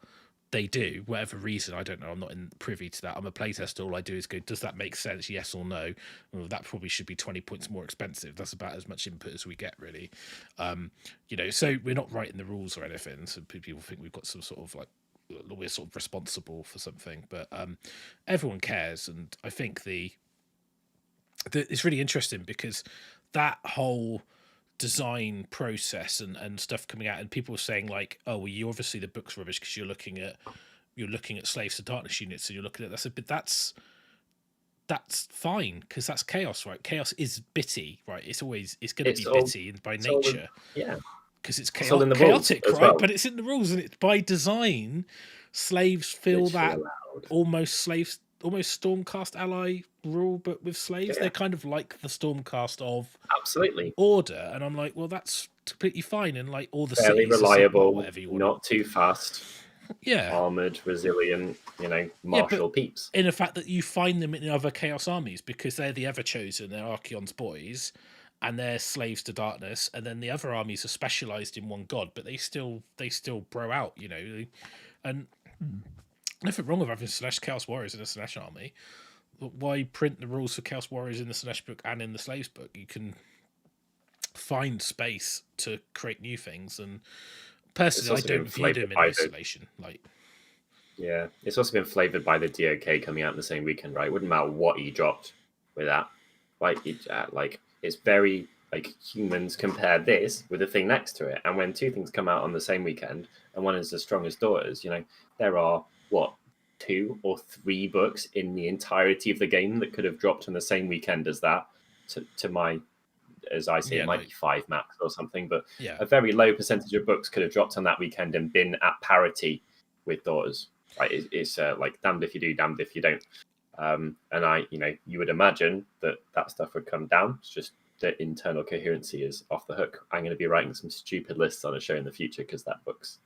they do, whatever reason. I don't know. I'm not privy to that. I'm a playtester. All I do is go, does that make sense? Yes or no? Well, that probably should be 20 points more expensive. That's about as much input as we get, really. So we're not writing the rules or anything. So people think we've got some sort of like, we're sort of responsible for something, but everyone cares. And I think it's really interesting because that whole design process and stuff coming out, and people are saying like, oh, well, you obviously the book's rubbish because you're looking at Slaves to Darkness units, and you're looking at that's fine because that's chaos, right? Chaos is bitty, right? It's going to be bitty by nature. Because it's chaotic, right? Well. But it's in the rules, and it's by design. Slaves feel that almost Stormcast ally rule, but with slaves, they're kind of like the Stormcast of Order. And I'm like, well, that's completely fine. And like all the fairly cities reliable, whatever you want. Not too fast, armored, resilient, martial peeps. In the fact that you find them in other Chaos armies because they're the Everchosen, they're Archaon's boys. And they're Slaves to Darkness, and then the other armies are specialized in one god, but they still bro out, and nothing wrong with having Chaos Warriors in a Slaanesh army. Why print the rules for Chaos Warriors in the Slaanesh book and in the Slaves book? You can find space to create new things. And personally, I also been don't view them in isolation. Yeah, it's also been flavored by the DOK coming out in the same weekend, right? It wouldn't matter what you dropped with that. Like it's very like humans compare this with the thing next to it, and when two things come out on the same weekend, and one is as strong as Daughters, there are 2 or 3 books in the entirety of the game that could have dropped on the same weekend as that. As I see, it might be 5 max or something, but a very low percentage of books could have dropped on that weekend and been at parity with Daughters. Right, it's like damned if you do, damned if you don't. And you would imagine that stuff would come down. It's just the internal coherency is off the hook. I'm going to be writing some stupid lists on a show in the future because that book's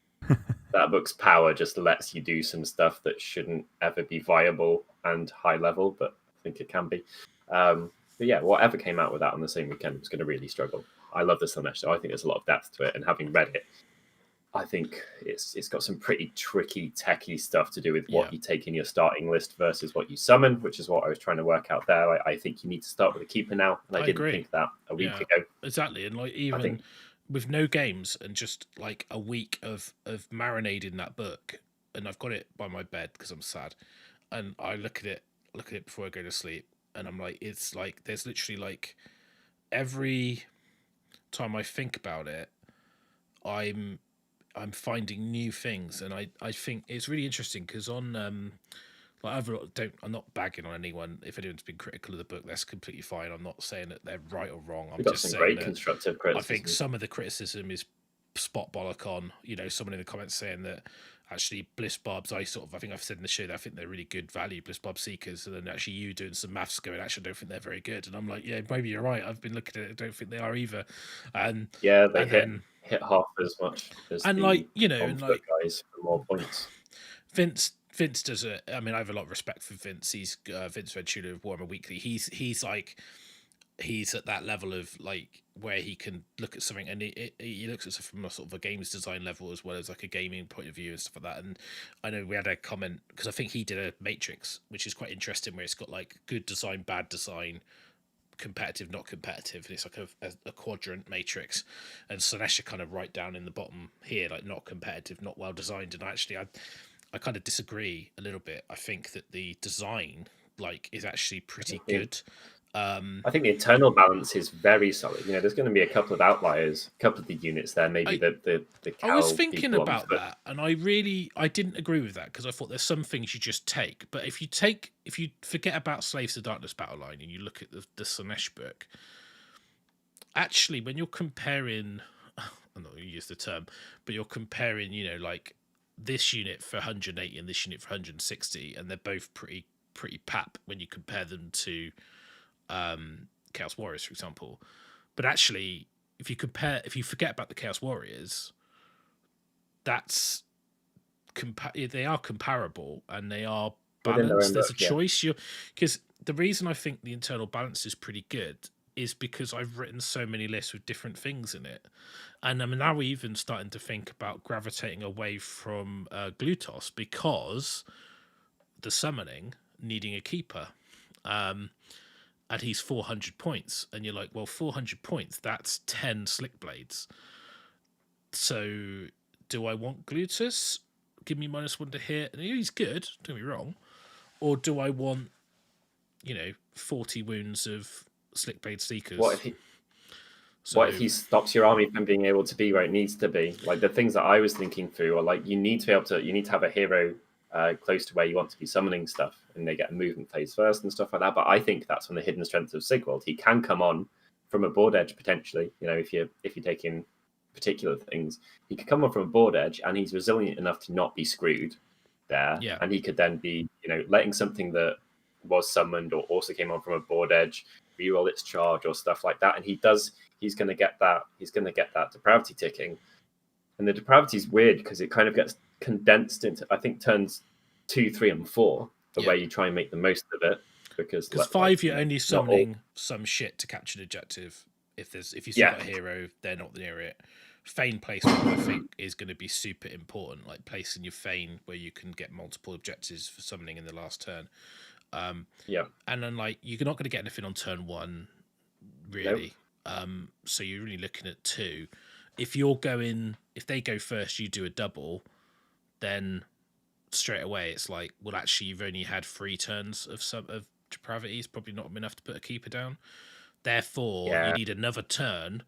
power just lets you do some stuff that shouldn't ever be viable and high level, but I think it can be. But yeah, whatever came out with that on the same weekend was going to really struggle. I love the Slanesh, so I think there's a lot of depth to it, and having read it, I think it's got some pretty tricky, techie stuff to do with what you take in your starting list versus what you summon, which is what I was trying to work out there. I think you need to start with a keeper now, and I didn't think that a week ago. Exactly, and even with no games and just like a week of marinading that book, and I've got it by my bed because I'm sad, and I look at it before I go to sleep, and I'm like, it's like there's literally like every time I think about it, I'm finding new things, and I think it's really interesting because on I'm not bagging on anyone. If anyone's been critical of the book, that's completely fine. I'm not saying that they're right or wrong. I'm just saying great constructive criticism. I think some of the criticism is spot bollock on. Someone in the comments saying that actually Bliss Barbs, I think I've said in the show that I think they're really good value Bliss Barb Seekers, and then actually you doing some maths going, actually I don't think they're very good, and I'm like, yeah, maybe you're right. I've been looking at it, I don't think they are either. And they hit half as much as and guys for more points. Vince does it. I mean, I have a lot of respect for Vince. He's Vince Ventura of Warhammer Weekly. He's at that level of like where he can look at something, and he looks at it from a sort of a games design level as well as like a gaming point of view and stuff like that. And I know we had a comment because I think he did a matrix, which is quite interesting, where it's got like good design, bad design, competitive, not competitive, and it's like a quadrant matrix, and Slanesh kind of right down in the bottom here, like not competitive, not well designed. And actually I kind of disagree a little bit. I think that the design is actually pretty good. I think the internal balance is very solid. There's going to be a couple of outliers, a couple of the units there, maybe the I was thinking about that, and I didn't agree with that because I thought there's some things you just take, but if you forget about Slaves to Darkness battle line and you look at the Slanesh book, actually when you're comparing, I'm not going to use the term, but you're comparing, like this unit for 180 and this unit for 160, and they're both pretty pap when you compare them to Chaos Warriors, for example. But actually, if you forget about the Chaos Warriors, they are comparable and they are balanced. There's a choice. Because the reason I think the internal balance is pretty good is because I've written so many lists with different things in it, and I'm now even starting to think about gravitating away from Glutos because the summoning needing a keeper. And he's 400 points, and you're like, well, 400 points, that's 10 Slick Blades. So do I want Glutus? Give me -1 to hit, and he's good, don't get me wrong. Or do I want, 40 wounds of Slick Blade Seekers? What if he stops your army from being able to be where it needs to be? Like the things that I was thinking through are like you need to have a hero close to where you want to be summoning stuff, and they get a movement phase first and stuff like that. But I think that's on the hidden strength of Sigwald. He can come on from a board edge potentially. If you take in particular things, he could come on from a board edge, and he's resilient enough to not be screwed there. Yeah. And he could then be, letting something that was summoned or also came on from a board edge reroll its charge or stuff like that. And he's going to get that depravity ticking. And the depravity is weird because it kind of gets condensed into, I think, turns 2, 3, and 4, the way you try and make the most of it. Because 5, you're only summoning some shit to capture an objective. If you see a hero, they're not near it. Feign placement, I think, is going to be super important. Like placing your feign where you can get multiple objectives for summoning in the last turn. And then you're not going to get anything on turn 1, really. Nope. So you're really looking at 2. If they go first, you do a double, then straight away it's like, well, actually you've only had 3 turns of depravity. It's probably not enough to put a keeper down. Therefore, you need another turn.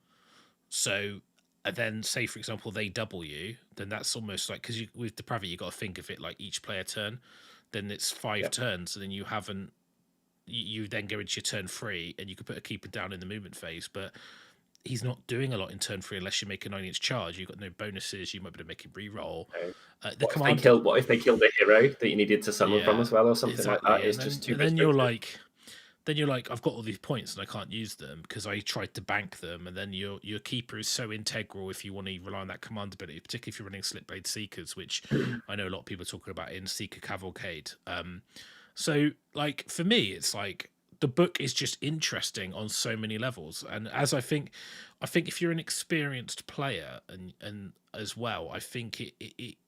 So, and then say for example they double you, then that's almost like, because with depravity you got to think of it like each player turn. Then it's 5 turns, and then you haven't. You then go into your turn 3, and you could put a keeper down in the movement phase, but he's not doing a lot in turn 3 unless you make a 9-inch charge. You've got no bonuses. You might be able to make him reroll. What if they killed the hero that you needed to summon from as well, or something like that? It's just too. Then you're like, I've got all these points and I can't use them because I tried to bank them. And then your keeper is so integral if you want to rely on that command ability, particularly if you're running Slipblade Seekers, which I know a lot of people are talking about in Seeker Cavalcade. So like for me, it's like the book is just interesting on so many levels. And as I think if you're an experienced player and as well, I think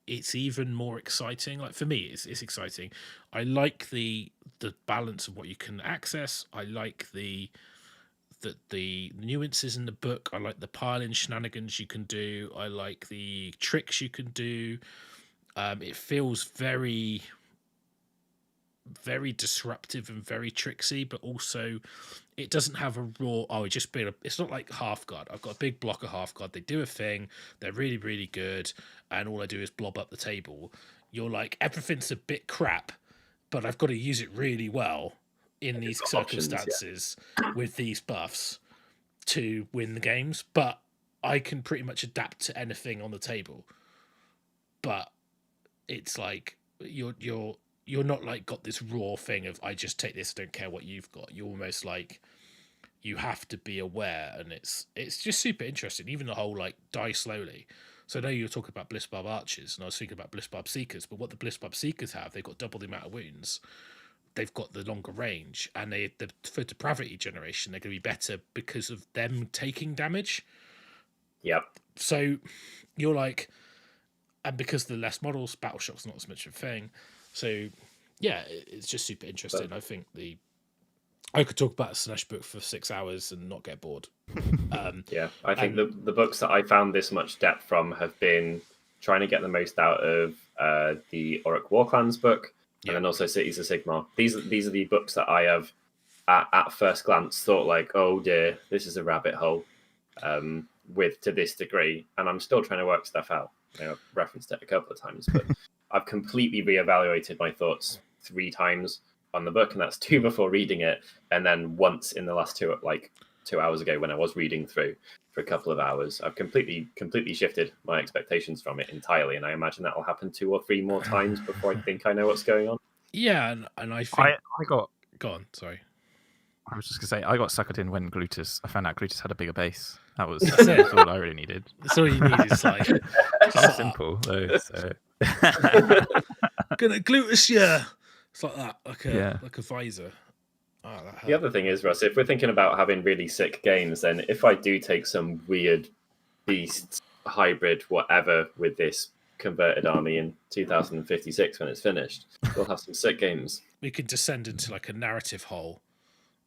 it's even more exciting. Like for me, it's exciting. I like the balance of what you can access. I like the nuances in the book. I like the pile-in shenanigans you can do. I like the tricks you can do. It feels very, very disruptive and very tricksy, but also it doesn't have a raw, it's not like half guard. I've got a big block of half guard. They do a thing. They're really, really good. And all I do is blob up the table. You're like, everything's a bit crap, but I've got to use it really well in these circumstances with these buffs to win the games. But I can pretty much adapt to anything on the table. But it's like you're not like got this raw thing of I just take this, don't care what you've got. You're almost like you have to be aware, and it's just super interesting. Even the whole like die slowly. So I know you were talking about Blissbarb Archers, and I was thinking about Blissbarb Seekers, but what the Blissbarb Seekers have, they've got double the amount of wounds, they've got the longer range, and for depravity generation, they're going to be better because of them taking damage. Yep. So you're like, and because the less models, Battle Shock's not as much of a thing. So yeah, it's just super interesting. But I think I could talk about a Slanesh book for 6 hours and not get bored. I think the books that I found this much depth from have been trying to get the most out of the Orruk Warclans book, and then also Cities of Sigmar. These are the books that I have at first glance thought like, oh dear, this is a rabbit hole to this degree, and I'm still trying to work stuff out. I've referenced it a couple of times, but I've completely reevaluated my thoughts 3 times on the book, and that's 2 before reading it, and then once in the last 2 hours ago when I was reading through for a couple of hours. I've completely shifted my expectations from it entirely, and I imagine that will happen 2 or 3 more times before I think I know what's going on. Yeah, and I think go on. Sorry, I was just gonna say I got suckered in when I found out Glutus had a bigger base. That's all I really needed. That's all you need is like just simple though. So. Gonna Glutus, yeah. It's like that, like a visor. Oh, the other thing is, Russ, if we're thinking about having really sick games, then if I do take some weird beast hybrid whatever with this converted army in 2056 when it's finished, we'll have some sick games. We could descend into like a narrative hole.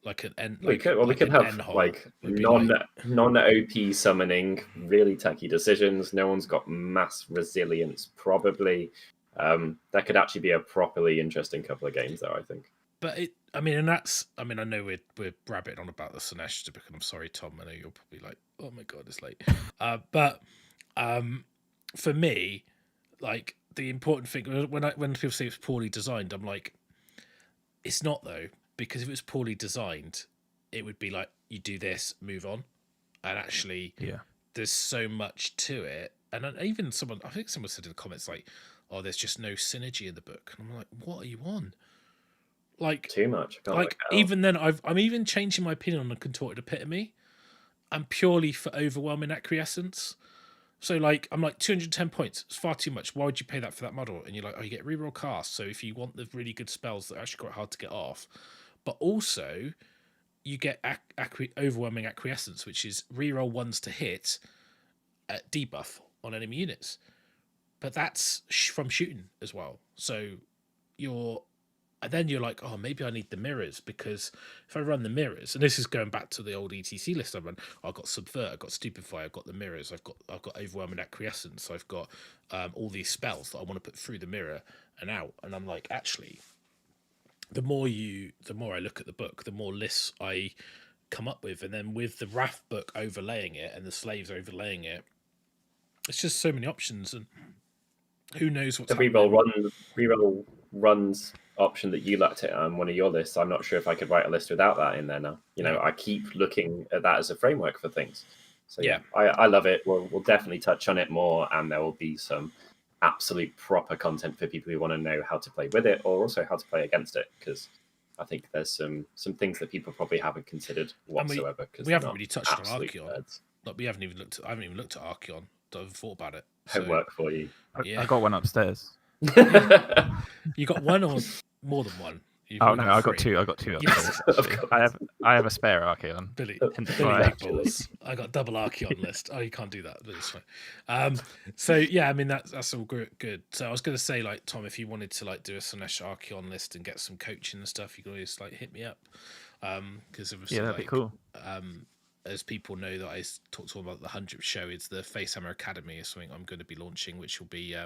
Like an end. We could have like non-OP summoning, really techie decisions. No one's got mass resilience, probably. That could actually be a properly interesting couple of games, though, I think. But I know we're rabbiting on about the Slanesh book, and I'm sorry, Tom. I know you're probably like, oh my god, it's late. But for me, like the important thing when people say it's poorly designed, I'm like, it's not though. Because if it was poorly designed, it would be like, you do this, move on. And actually, there's so much to it. And even I think someone said in the comments, like, oh, there's just no synergy in the book. And I'm like, what are you on? Like, too much. Like, even then, I'm even changing my opinion on the contorted epitome. And purely for overwhelming acquiescence. So, like, I'm like, 210 points. It's far too much. Why would you pay that for that model? And you're like, oh, you get reroll cast. So if you want the really good spells that are actually quite hard to get off. But also, you get overwhelming acquiescence, which is reroll 1s to hit at debuff on enemy units. But that's from shooting as well. So you're And then you're like, oh, maybe I need the mirrors, because if I run the mirrors, and this is going back to the old ETC list I run, I've got Subvert, I've got Stupefy, I've got the mirrors, I've got Overwhelming Acquiescence, I've got all these spells that I want to put through the mirror and out. And I'm like, actually, the more I look at the book, the more lists I come up with. And then with the Wrath book overlaying it and the Slaves overlaying it, it's just so many options, and who knows what's the reroll runs option that you looked at on one of your lists. I'm not sure if I could write a list without that in there now. You know, I keep looking at that as a framework for things. So yeah, I love it. We'll definitely touch on it more, and there will be some absolute proper content for people who want to know how to play with it, or also how to play against it, because I think there's some things that people probably haven't considered whatsoever. We haven't really touched on Archaon. Like, I haven't even looked at Archaon. I haven't thought about it. Homework for you. I got one upstairs. You got one or more than one? No, I got two. Yes. I have a spare Archaon. Billy Why? balls. I got double Archaon list. Oh, you can't do that, but it's fine. So yeah, I mean that's all good. So I was going to say, like, Tom, if you wanted to like do a Slanesh Archaon list and get some coaching and stuff, you can always like hit me up. Because that'd be cool. As people know that I talked to them about the 100th show, it's the Facehammer Academy is something I'm going to be launching, which will be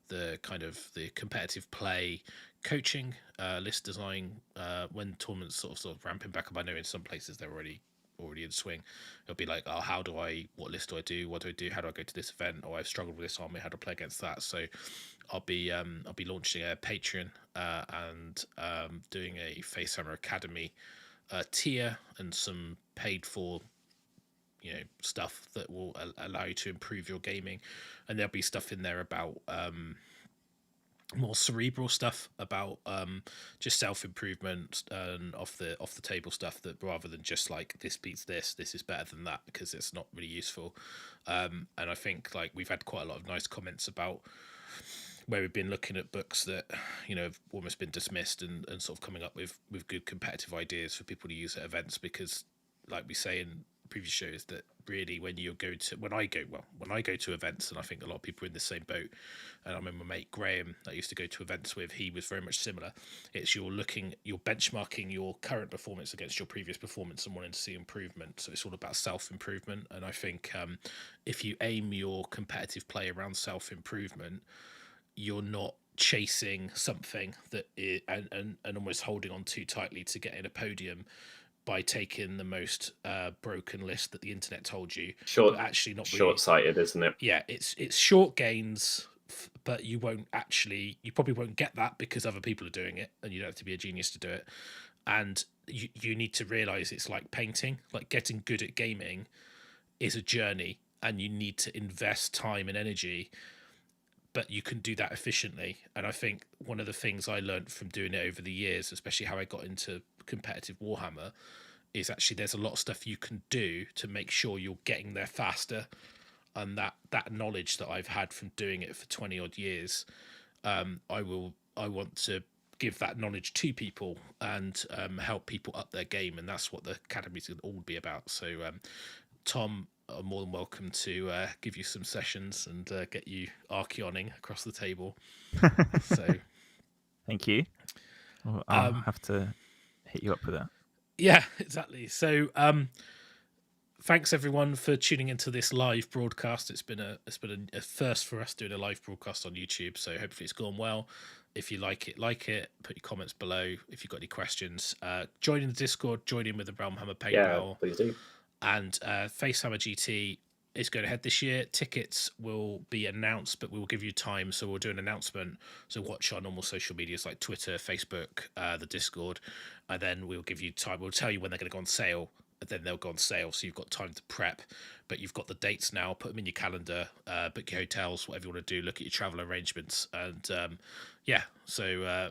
the kind of the competitive play coaching, list design, when tournaments sort of ramping back up. I know in some places they're already in swing. It'll be like, oh, what list do I do? What do I do? How do I go to this event? Or I've struggled with this army, how to play against that. So I'll be launching a Patreon and doing a Facehammer Academy tier and some paid for stuff that will allow you to improve your gaming, and there'll be stuff in there about more cerebral stuff about just self-improvement and off the table stuff, that rather than just like this beats this is better than that, because it's not really useful. And I think like we've had quite a lot of nice comments about where we've been looking at books that have almost been dismissed, and sort of coming up with good competitive ideas for people to use at events, because like we say in previous shows, that really when I go to events, and I think a lot of people are in the same boat, and I remember my mate Graham that I used to go to events with, he was very much similar. It's you're benchmarking your current performance against your previous performance and wanting to see improvement. So it's all about self-improvement, and I think if you aim your competitive play around self-improvement, you're not chasing something that is, and almost holding on too tightly to get in a podium by taking the most broken list that the internet told you. Actually not really short-sighted, isn't it? Yeah, it's short gains, but you probably won't get that because other people are doing it, and you don't have to be a genius to do it. And you need to realize it's like painting. Like, getting good at gaming is a journey, and you need to invest time and energy, but you can do that efficiently. And I think one of the things I learned from doing it over the years, especially how I got into competitive Warhammer, is actually there's a lot of stuff you can do to make sure you're getting there faster. And that knowledge that I've had from doing it for 20 odd years, I want to give that knowledge to people and help people up their game. And that's what the Academy's will all be about. So Tom are more than welcome to give you some sessions and get you Archaoning across the table. So thank you. Well, I'll have to hit you up with that. Yeah, exactly. So thanks everyone for tuning into this live broadcast. It's been a first for us doing a live broadcast on YouTube, so hopefully it's gone well. If you like it, put your comments below. If you've got any questions, join in the Discord, join in with the RealmHammer paint battle. Please do. And Facehammer GT is going ahead this year. Tickets will be announced, but we will give you time, so we'll do an announcement. So watch our normal social medias like Twitter, Facebook, the Discord, and then we'll give you time. We'll tell you when they're going to go on sale, and then they'll go on sale, so you've got time to prep. But you've got the dates now. Put them in your calendar, book your hotels, whatever you want to do. Look at your travel arrangements, and so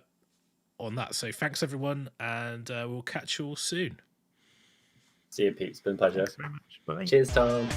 on that. So thanks everyone, and we'll catch you all soon. See you, Pete. It's been a pleasure. Thanks very much. Bye. Cheers, Tom.